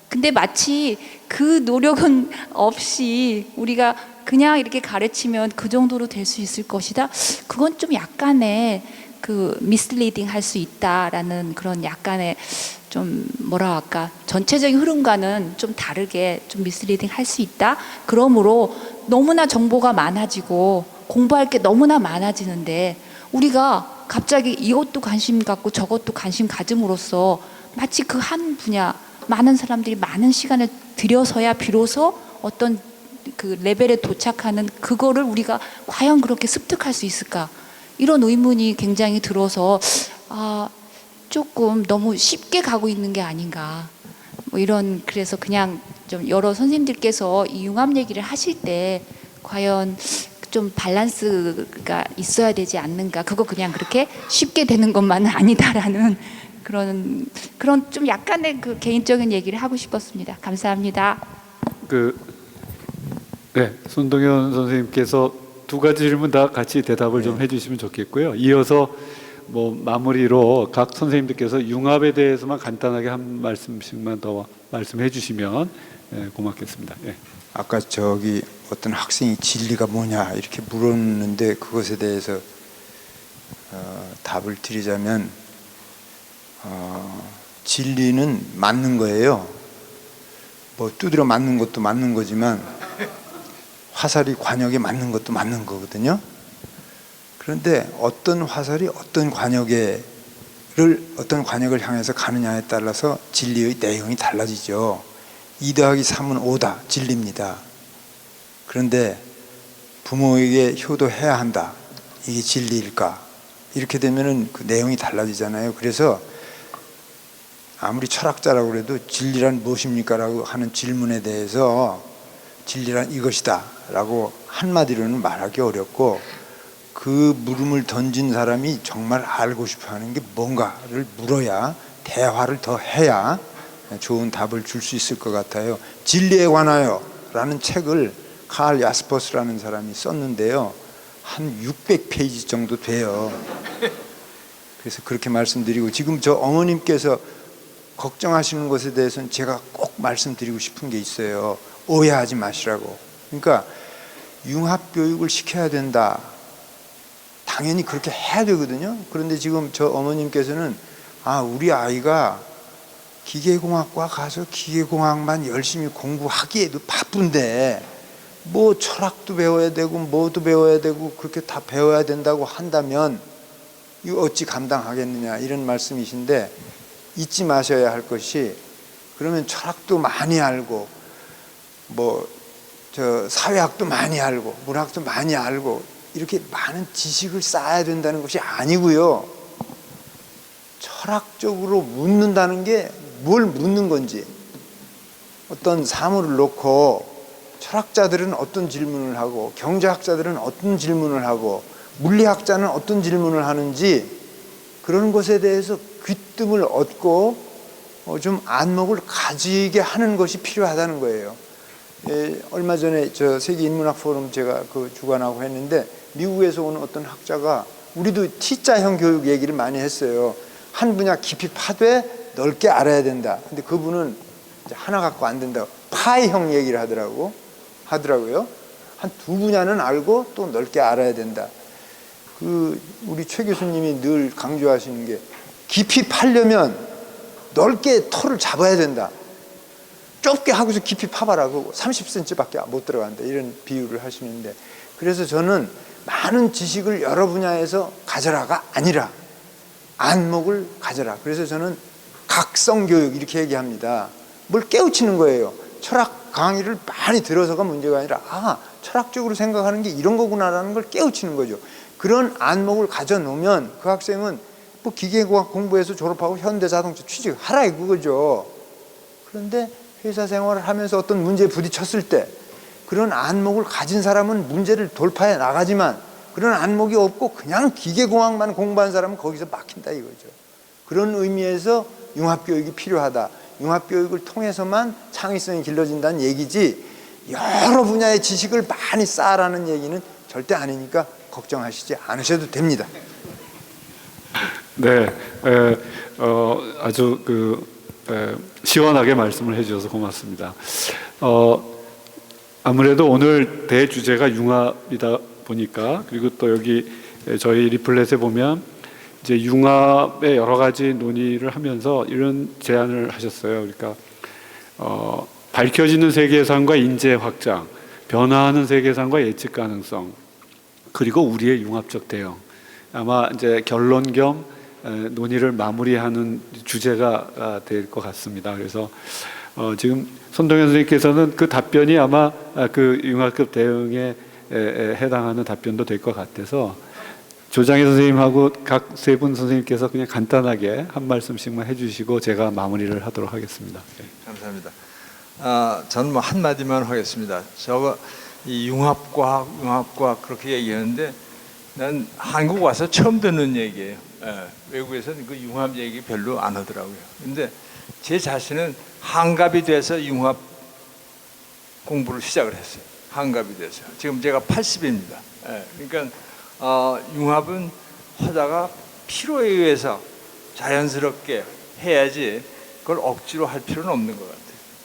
근데 마치 그 노력은 없이 우리가 그냥 이렇게 가르치면 그 정도로 될 수 있을 것이다. 그건 좀 약간의 그 미스리딩 할 수 있다라는 그런 약간의 좀 뭐라 할까 전체적인 흐름과는 좀 다르게 좀 미스리딩 할 수 있다. 그러므로 너무나 정보가 많아지고 공부할 게 너무나 많아지는데 우리가 갑자기 이것도 관심 갖고 저것도 관심 가짐으로써 마치 그 한 분야 많은 사람들이 많은 시간을 들여서야 비로소 어떤 그 레벨에 도착하는 그거를 우리가 과연 그렇게 습득할 수 있을까? 이런 의문이 굉장히 들어서 조금 너무 쉽게 가고 있는 게 아닌가. 뭐 이런 그래서 그냥 좀 여러 선생님들께서 이 융합 얘기를 하실 때 과연 좀 밸런스가 있어야 되지 않는가. 그거 그냥 그렇게 쉽게 되는 것만은 아니다라는 그런 좀 약간의 그 개인적인 얘기를 하고 싶었습니다. 감사합니다. 네, 손동현 선생님께서 두 가지 질문 다 같이 대답을 좀 해주시면 좋겠고요. 이어서 뭐 마무리로 각 선생님들께서 융합에 대해서만 간단하게 한 말씀씩만 더 말씀해 주시면 고맙겠습니다. 네. 아까 저기 어떤 학생이 진리가 뭐냐 이렇게 물었는데 그것에 대해서 답을 드리자면 진리는 맞는 거예요. 뭐 두드려 맞는 것도 맞는 거지만 화살이 관역에 맞는 것도 맞는 거거든요. 그런데 어떤 화살이 어떤 관역을 향해서 가느냐에 따라서 진리의 내용이 달라지죠. 2 더하기 3은 5다. 진리입니다. 그런데 부모에게 효도해야 한다. 이게 진리일까? 이렇게 되면은 그 내용이 달라지잖아요. 그래서 아무리 철학자라고 그래도 진리란 무엇입니까? 라고 하는 질문에 대해서 진리란 이것이다 라고 한마디로는 말하기 어렵고, 그 물음을 던진 사람이 정말 알고 싶어 하는 게 뭔가를 물어야, 대화를 더 해야 좋은 답을 줄 수 있을 것 같아요. 진리에 관하여 라는 책을 칼 야스퍼스라는 사람이 썼는데요, 한 600페이지 정도 돼요. 그래서 그렇게 말씀드리고, 지금 저 어머님께서 걱정하시는 것에 대해서는 제가 꼭 말씀드리고 싶은 게 있어요. 오해하지 마시라고. 그러니까 융합교육을 시켜야 된다. 당연히 그렇게 해야 되거든요. 그런데 지금 저 어머님께서는 우리 아이가 기계공학과 가서 기계공학만 열심히 공부하기에도 바쁜데 뭐 철학도 배워야 되고 뭐도 배워야 되고 그렇게 다 배워야 된다고 한다면 이거 어찌 감당하겠느냐, 이런 말씀이신데, 잊지 마셔야 할 것이, 그러면 철학도 많이 알고 사회학도 많이 알고 문학도 많이 알고 이렇게 많은 지식을 쌓아야 된다는 것이 아니고요. 철학적으로 묻는다는 게 뭘 묻는 건지, 어떤 사물을 놓고 철학자들은 어떤 질문을 하고 경제학자들은 어떤 질문을 하고 물리학자는 어떤 질문을 하는지, 그런 것에 대해서 귀뜸을 얻고 좀 안목을 가지게 하는 것이 필요하다는 거예요. 얼마 전에 저 세계인문학 포럼 제가 주관하고 했는데, 미국에서 온 어떤 학자가, 우리도 T자형 교육 얘기를 많이 했어요. 한 분야 깊이 파되 넓게 알아야 된다. 근데 그분은 이제 하나 갖고 안 된다고 파이형 얘기를 하더라고요. 한 2분야는 알고 또 넓게 알아야 된다. 우리 최 교수님이 늘 강조하시는 게, 깊이 파려면 넓게 털을 잡아야 된다. 좁게 하고서 깊이 파봐라. 그거 30cm밖에 못 들어간다. 이런 비유를 하시는데, 그래서 저는 많은 지식을 여러 분야에서 가져라가 아니라 안목을 가져라. 그래서 저는 각성교육 이렇게 얘기합니다. 뭘 깨우치는 거예요. 철학 강의를 많이 들어서가 문제가 아니라, 철학적으로 생각하는 게 이런 거구나라는 걸 깨우치는 거죠. 그런 안목을 가져놓으면 그 학생은 뭐 기계공학 공부해서 졸업하고 현대자동차 취직하라 이거죠. 그런데 회사 생활을 하면서 어떤 문제에 부딪혔을 때 그런 안목을 가진 사람은 문제를 돌파해 나가지만, 그런 안목이 없고 그냥 기계공학만 공부한 사람은 거기서 막힌다 이거죠. 그런 의미에서 융합교육이 필요하다. 융합교육을 통해서만 창의성이 길러진다는 얘기지, 여러 분야의 지식을 많이 쌓으라는 얘기는 절대 아니니까 걱정하시지 않으셔도 됩니다. 네, 아주 시원하게 말씀을 해주셔서 고맙습니다. 아무래도 오늘 대주제가 융합이다 보니까, 그리고 또 여기 저희 리플렛에 보면 이제 융합의 여러 가지 논의를 하면서 이런 제안을 하셨어요. 그러니까 밝혀지는 세계상과 인재 확장, 변화하는 세계상과 예측 가능성, 그리고 우리의 융합적 대응. 아마 이제 결론 겸 논의를 마무리하는 주제가 될 것 같습니다. 그래서 지금 손동현 선생님께서는 그 답변이 아마 그 융합적 대응에 해당하는 답변도 될 것 같아서, 조장희 선생님하고 각 세 분 선생님께서 그냥 간단하게 한 말씀씩만 해주시고 제가 마무리를 하도록 하겠습니다. 네. 감사합니다. 저는 뭐 한마디만 하겠습니다. 이 융합과학 그렇게 얘기하는데, 난 한국 와서 처음 듣는 얘기예요. 외국에서는 그 융합 얘기 별로 안 하더라고요. 근데 제 자신은 한갑이 돼서 융합 공부를 시작을 했어요. 한갑이 돼서. 지금 제가 80입니다. 그러니까 융합은 하다가 필요에 의해서 자연스럽게 해야지 그걸 억지로 할 필요는 없는 것 같아요.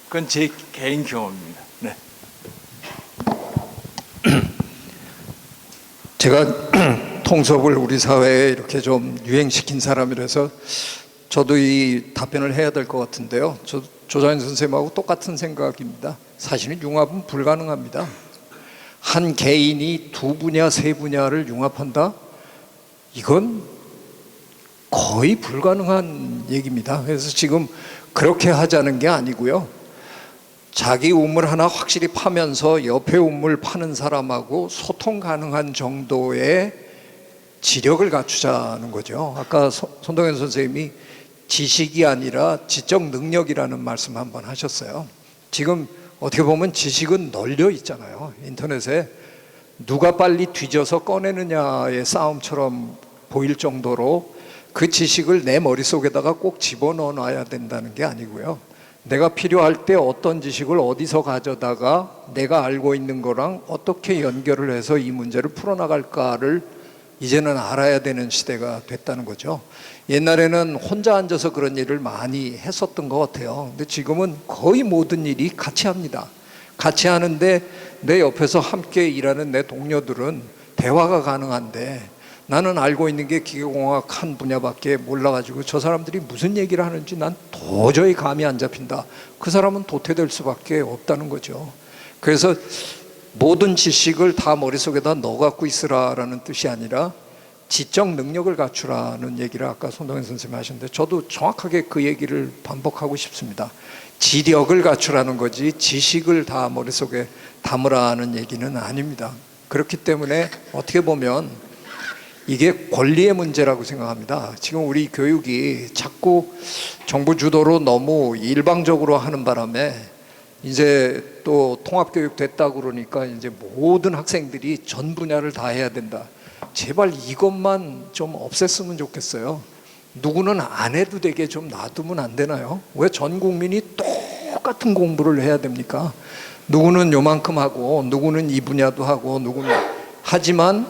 그건 제 개인 경험입니다. 네. 제가 통섭을 우리 사회에 이렇게 좀 유행시킨 사람이라서 저도 이 답변을 해야 될 것 같은데요. 저 조장현 선생님하고 똑같은 생각입니다. 사실은 융합은 불가능합니다. 한 개인이 두 분야, 세 분야를 융합한다? 이건 거의 불가능한 얘기입니다. 그래서 지금 그렇게 하자는 게 아니고요. 자기 우물 하나 확실히 파면서 옆에 우물 파는 사람하고 소통 가능한 정도의 지력을 갖추자는 거죠. 아까 손동현 선생님이 지식이 아니라 지적 능력이라는 말씀 한번 하셨어요. 지금 어떻게 보면 지식은 널려 있잖아요. 인터넷에 누가 빨리 뒤져서 꺼내느냐의 싸움처럼 보일 정도로 그 지식을 내 머릿속에다가 꼭 집어넣어 놔야 된다는 게 아니고요. 내가 필요할 때 어떤 지식을 어디서 가져다가 내가 알고 있는 거랑 어떻게 연결을 해서 이 문제를 풀어나갈까를 이제는 알아야 되는 시대가 됐다는 거죠. 옛날에는 혼자 앉아서 그런 일을 많이 했었던 것 같아요. 근데 지금은 거의 모든 일이 같이 합니다. 같이 하는데 내 옆에서 함께 일하는 내 동료들은 대화가 가능한데 나는 알고 있는 게 기계공학 한 분야밖에 몰라가지고 저 사람들이 무슨 얘기를 하는지 난 도저히 감이 안 잡힌다. 그 사람은 도태될 수밖에 없다는 거죠. 그래서 모든 지식을 다 머릿속에다 넣어갖고 있으라라는 뜻이 아니라 지적 능력을 갖추라는 얘기를 아까 손동현 선생님이 하셨는데 저도 정확하게 그 얘기를 반복하고 싶습니다. 지력을 갖추라는 거지 지식을 다 머릿속에 담으라는 얘기는 아닙니다. 그렇기 때문에 어떻게 보면 이게 권리의 문제라고 생각합니다. 지금 우리 교육이 자꾸 정부 주도로 너무 일방적으로 하는 바람에 이제 또 통합교육 됐다고 그러니까 이제 모든 학생들이 전 분야를 다 해야 된다. 제발 이것만 좀 없앴으면 좋겠어요. 누구는 안 해도 되게 좀 놔두면 안 되나요? 왜 전 국민이 똑같은 공부를 해야 됩니까? 누구는 요만큼 하고 누구는 이 분야도 하고 누구는 하지만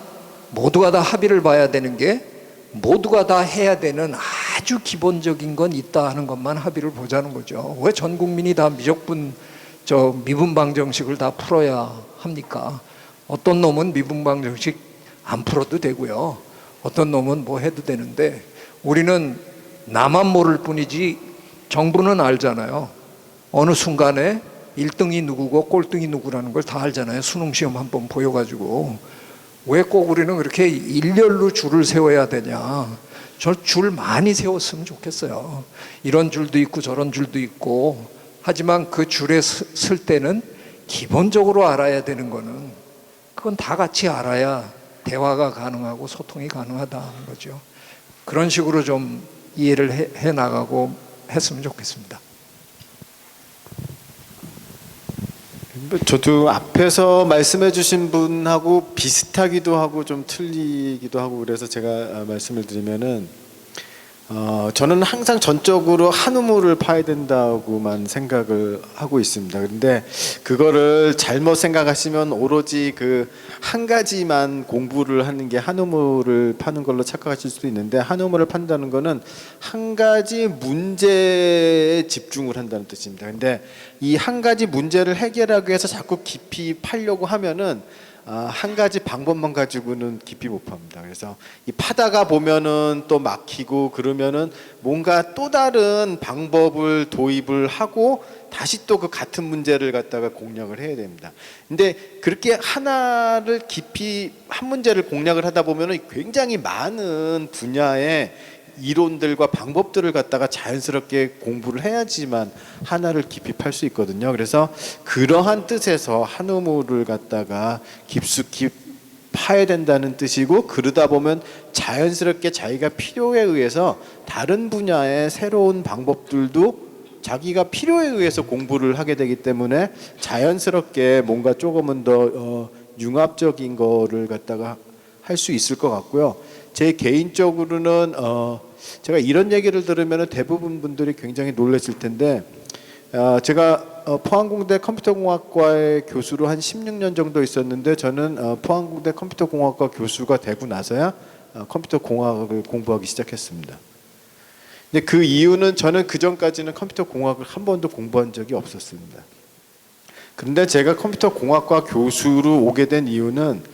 모두가 다 합의를 봐야 되는 게 모두가 다 해야 되는 아주 기본적인 건 있다 하는 것만 합의를 보자는 거죠. 왜 전 국민이 다 미분방 정식을 다 풀어야 합니까? 어떤 놈은 미분방 정식 안 풀어도 되고요. 어떤 놈은 뭐 해도 되는데 우리는 나만 모를 뿐이지 정부는 알잖아요. 어느 순간에 1등이 누구고 꼴등이 누구라는 걸 다 알잖아요. 수능시험 한번 보여가지고. 왜 꼭 우리는 그렇게 일렬로 줄을 세워야 되냐. 저 줄 많이 세웠으면 좋겠어요. 이런 줄도 있고 저런 줄도 있고 하지만 그 줄에 쓸 때는 기본적으로 알아야 되는 거는 그건 다 같이 알아야 대화가 가능하고 소통이 가능하다는 거죠. 그런 식으로 좀 이해를 해 나가고 했으면 좋겠습니다. 저도 앞에서 말씀해 주신 분하고 비슷하기도 하고 좀 틀리기도 하고 그래서 제가 말씀을 드리면은 저는 항상 전적으로 한 우물을 파야 된다고만 생각을 하고 있습니다. 그런데 그거를 잘못 생각하시면 오로지 그 한 가지만 공부를 하는 게 한 우물을 파는 걸로 착각하실 수도 있는데 한 우물을 판다는 거는 한 가지 문제에 집중을 한다는 뜻입니다. 근데 이 한 가지 문제를 해결하기 위해서 자꾸 깊이 파려고 하면은 한 가지 방법만 가지고는 깊이 못 팝니다. 그래서 이 파다가 보면은 또 막히고 그러면은 뭔가 또 다른 방법을 도입을 하고 다시 또 그 같은 문제를 갖다가 공략을 해야 됩니다. 근데 그렇게 하나를 깊이 한 문제를 공략을 하다 보면은 굉장히 많은 분야의 이론들과 방법들을 갖다가 자연스럽게 공부를 해야지만 하나를 깊이 팔 수 있거든요. 그래서 그러한 뜻에서 한 우물을 갖다가 깊숙이 파야 된다는 뜻이고 그러다 보면 자연스럽게 자기가 필요에 의해서 다른 분야의 새로운 방법들도 자기가 필요에 의해서 공부를 하게 되기 때문에 자연스럽게 뭔가 조금은 더 융합적인 거를 갖다가 할 수 있을 것 같고요. 제 개인적으로는 제가 이런 얘기를 들으면 대부분 분들이 굉장히 놀라실 텐데 제가 포항공대 컴퓨터공학과의 교수로 한 16년 정도 있었는데 저는 포항공대 컴퓨터공학과 교수가 되고 나서야 컴퓨터공학을 공부하기 시작했습니다. 근데 그 이유는 저는 그 전까지는 컴퓨터공학을 한 번도 공부한 적이 없었습니다. 그런데 제가 컴퓨터공학과 교수로 오게 된 이유는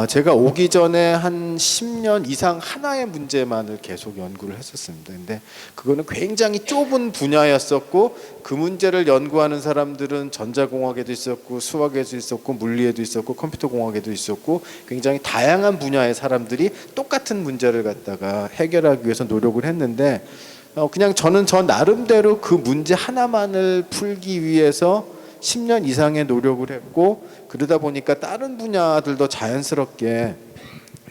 제가 오기 전에 한 10년 이상 하나의 문제만을 계속 연구를 했었습니다. 근데 그거는 굉장히 좁은 분야였었고 그 문제를 연구하는 사람들은 전자공학에도 있었고 수학에도 있었고 물리에도 있었고 컴퓨터공학에도 있었고 굉장히 다양한 분야의 사람들이 똑같은 문제를 갖다가 해결하기 위해서 노력을 했는데 그냥 저는 저 나름대로 그 문제 하나만을 풀기 위해서 10년 이상의 노력을 했고 그러다 보니까 다른 분야들도 자연스럽게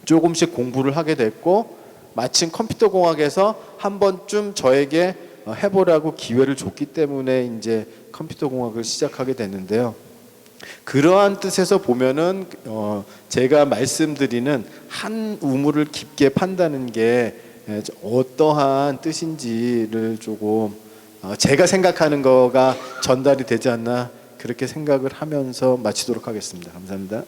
조금씩 공부를 하게 됐고 마침 컴퓨터공학에서 한 번쯤 저에게 해보라고 기회를 줬기 때문에 이제 컴퓨터공학을 시작하게 됐는데요. 그러한 뜻에서 보면은 제가 말씀드리는 한 우물을 깊게 판다는 게 어떠한 뜻인지를 조금 제가 생각하는 거가 전달이 되지 않나 그렇게 생각을 하면서 마치도록 하겠습니다. 감사합니다.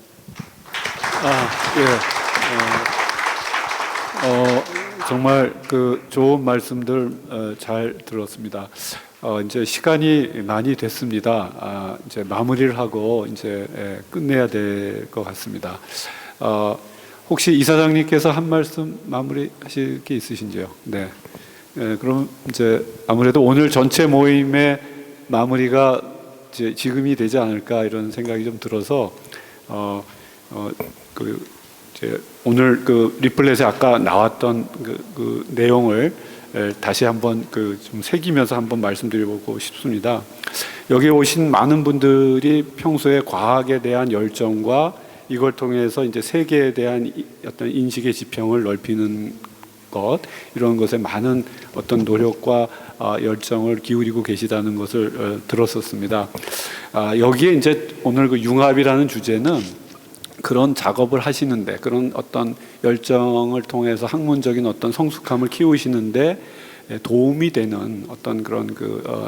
정말 그 좋은 말씀들 잘 들었습니다. 이제 시간이 많이 됐습니다. 이제 마무리를 하고 이제 끝내야 될 것 같습니다. 혹시 이사장님께서 한 말씀 마무리하실 게 있으신지요? 네. 그럼 이제 아무래도 오늘 전체 모임의 마무리가 이제 지금이 되지 않을까 이런 생각이 좀 들어서 이제 오늘 그 리플렛에 아까 나왔던 그 내용을 다시 한번 좀 새기면서 한번 말씀드려보고 싶습니다. 여기 오신 많은 분들이 평소에 과학에 대한 열정과 이걸 통해서 이제 세계에 대한 어떤 인식의 지평을 넓히는 것 이런 것에 많은 어떤 노력과 열정을 기울이고 계시다는 것을 들었었습니다. 여기에 이제 오늘 그 융합이라는 주제는 그런 작업을 하시는데 그런 어떤 열정을 통해서 학문적인 어떤 성숙함을 키우시는데 도움이 되는 어떤 그런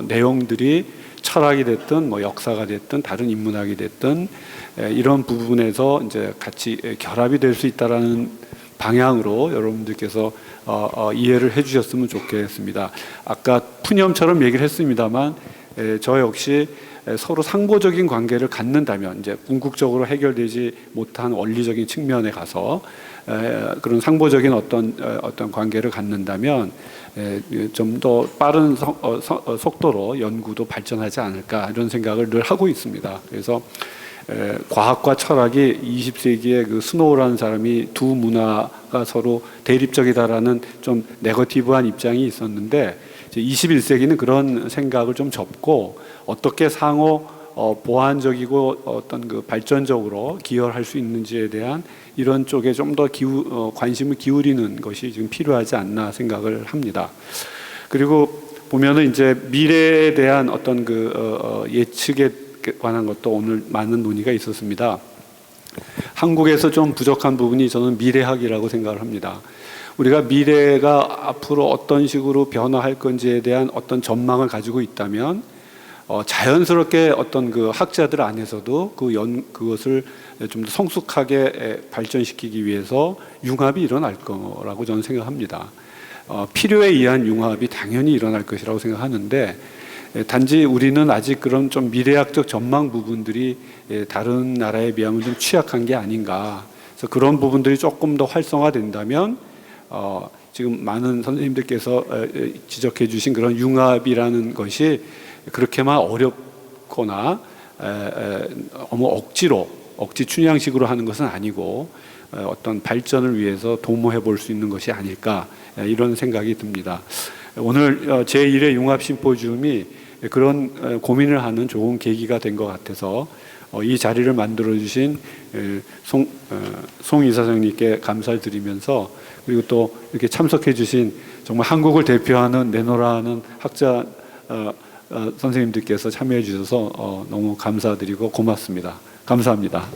내용들이 철학이 됐든 뭐 역사가 됐든 다른 인문학이 됐든 이런 부분에서 이제 같이 결합이 될 수 있다라는 방향으로 여러분들께서 이해를 해주셨으면 좋겠습니다. 아까 푸념처럼 얘기를 했습니다만 저 역시 서로 상보적인 관계를 갖는다면 이제 궁극적으로 해결되지 못한 원리적인 측면에 가서 그런 상보적인 어떤 관계를 갖는다면 좀 더 빠른 속도로 연구도 발전하지 않을까 이런 생각을 늘 하고 있습니다. 그래서 과학과 철학이 20세기에 그 스노우라는 사람이 두 문화가 서로 대립적이다라는 좀 네거티브한 입장이 있었는데 21세기는 그런 생각을 좀 접고 어떻게 상호 보완적이고 어떤 그 발전적으로 기여할 수 있는지에 대한 이런 쪽에 좀 더 관심을 기울이는 것이 지금 필요하지 않나 생각을 합니다. 그리고 보면은 이제 미래에 대한 어떤 예측에 관한 것도 오늘 많은 논의가 있었습니다. 한국에서 좀 부족한 부분이 저는 미래학이라고 생각을 합니다. 우리가 미래가 앞으로 어떤 식으로 변화할 건지에 대한 어떤 전망을 가지고 있다면 자연스럽게 어떤 그 학자들 안에서도 그것을 좀 더 성숙하게 발전시키기 위해서 융합이 일어날 거라고 저는 생각합니다. 필요에 의한 융합이 당연히 일어날 것이라고 생각하는데 단지 우리는 아직 그런 좀 미래학적 전망 부분들이 다른 나라에 비하면 좀 취약한 게 아닌가. 그래서 그런 부분들이 조금 더 활성화된다면 지금 많은 선생님들께서 지적해 주신 그런 융합이라는 것이 그렇게만 어렵거나 너무 억지 춘향식으로 하는 것은 아니고 어떤 발전을 위해서 도모해 볼 수 있는 것이 아닐까 이런 생각이 듭니다. 오늘 제1회 융합 심포지움이 그런 고민을 하는 좋은 계기가 된 것 같아서 이 자리를 만들어 주신 송 이사장님께 감사를 드리면서 그리고 또 이렇게 참석해 주신 정말 한국을 대표하는 내노라는 학자 선생님들께서 참여해 주셔서 너무 감사드리고 고맙습니다. 감사합니다.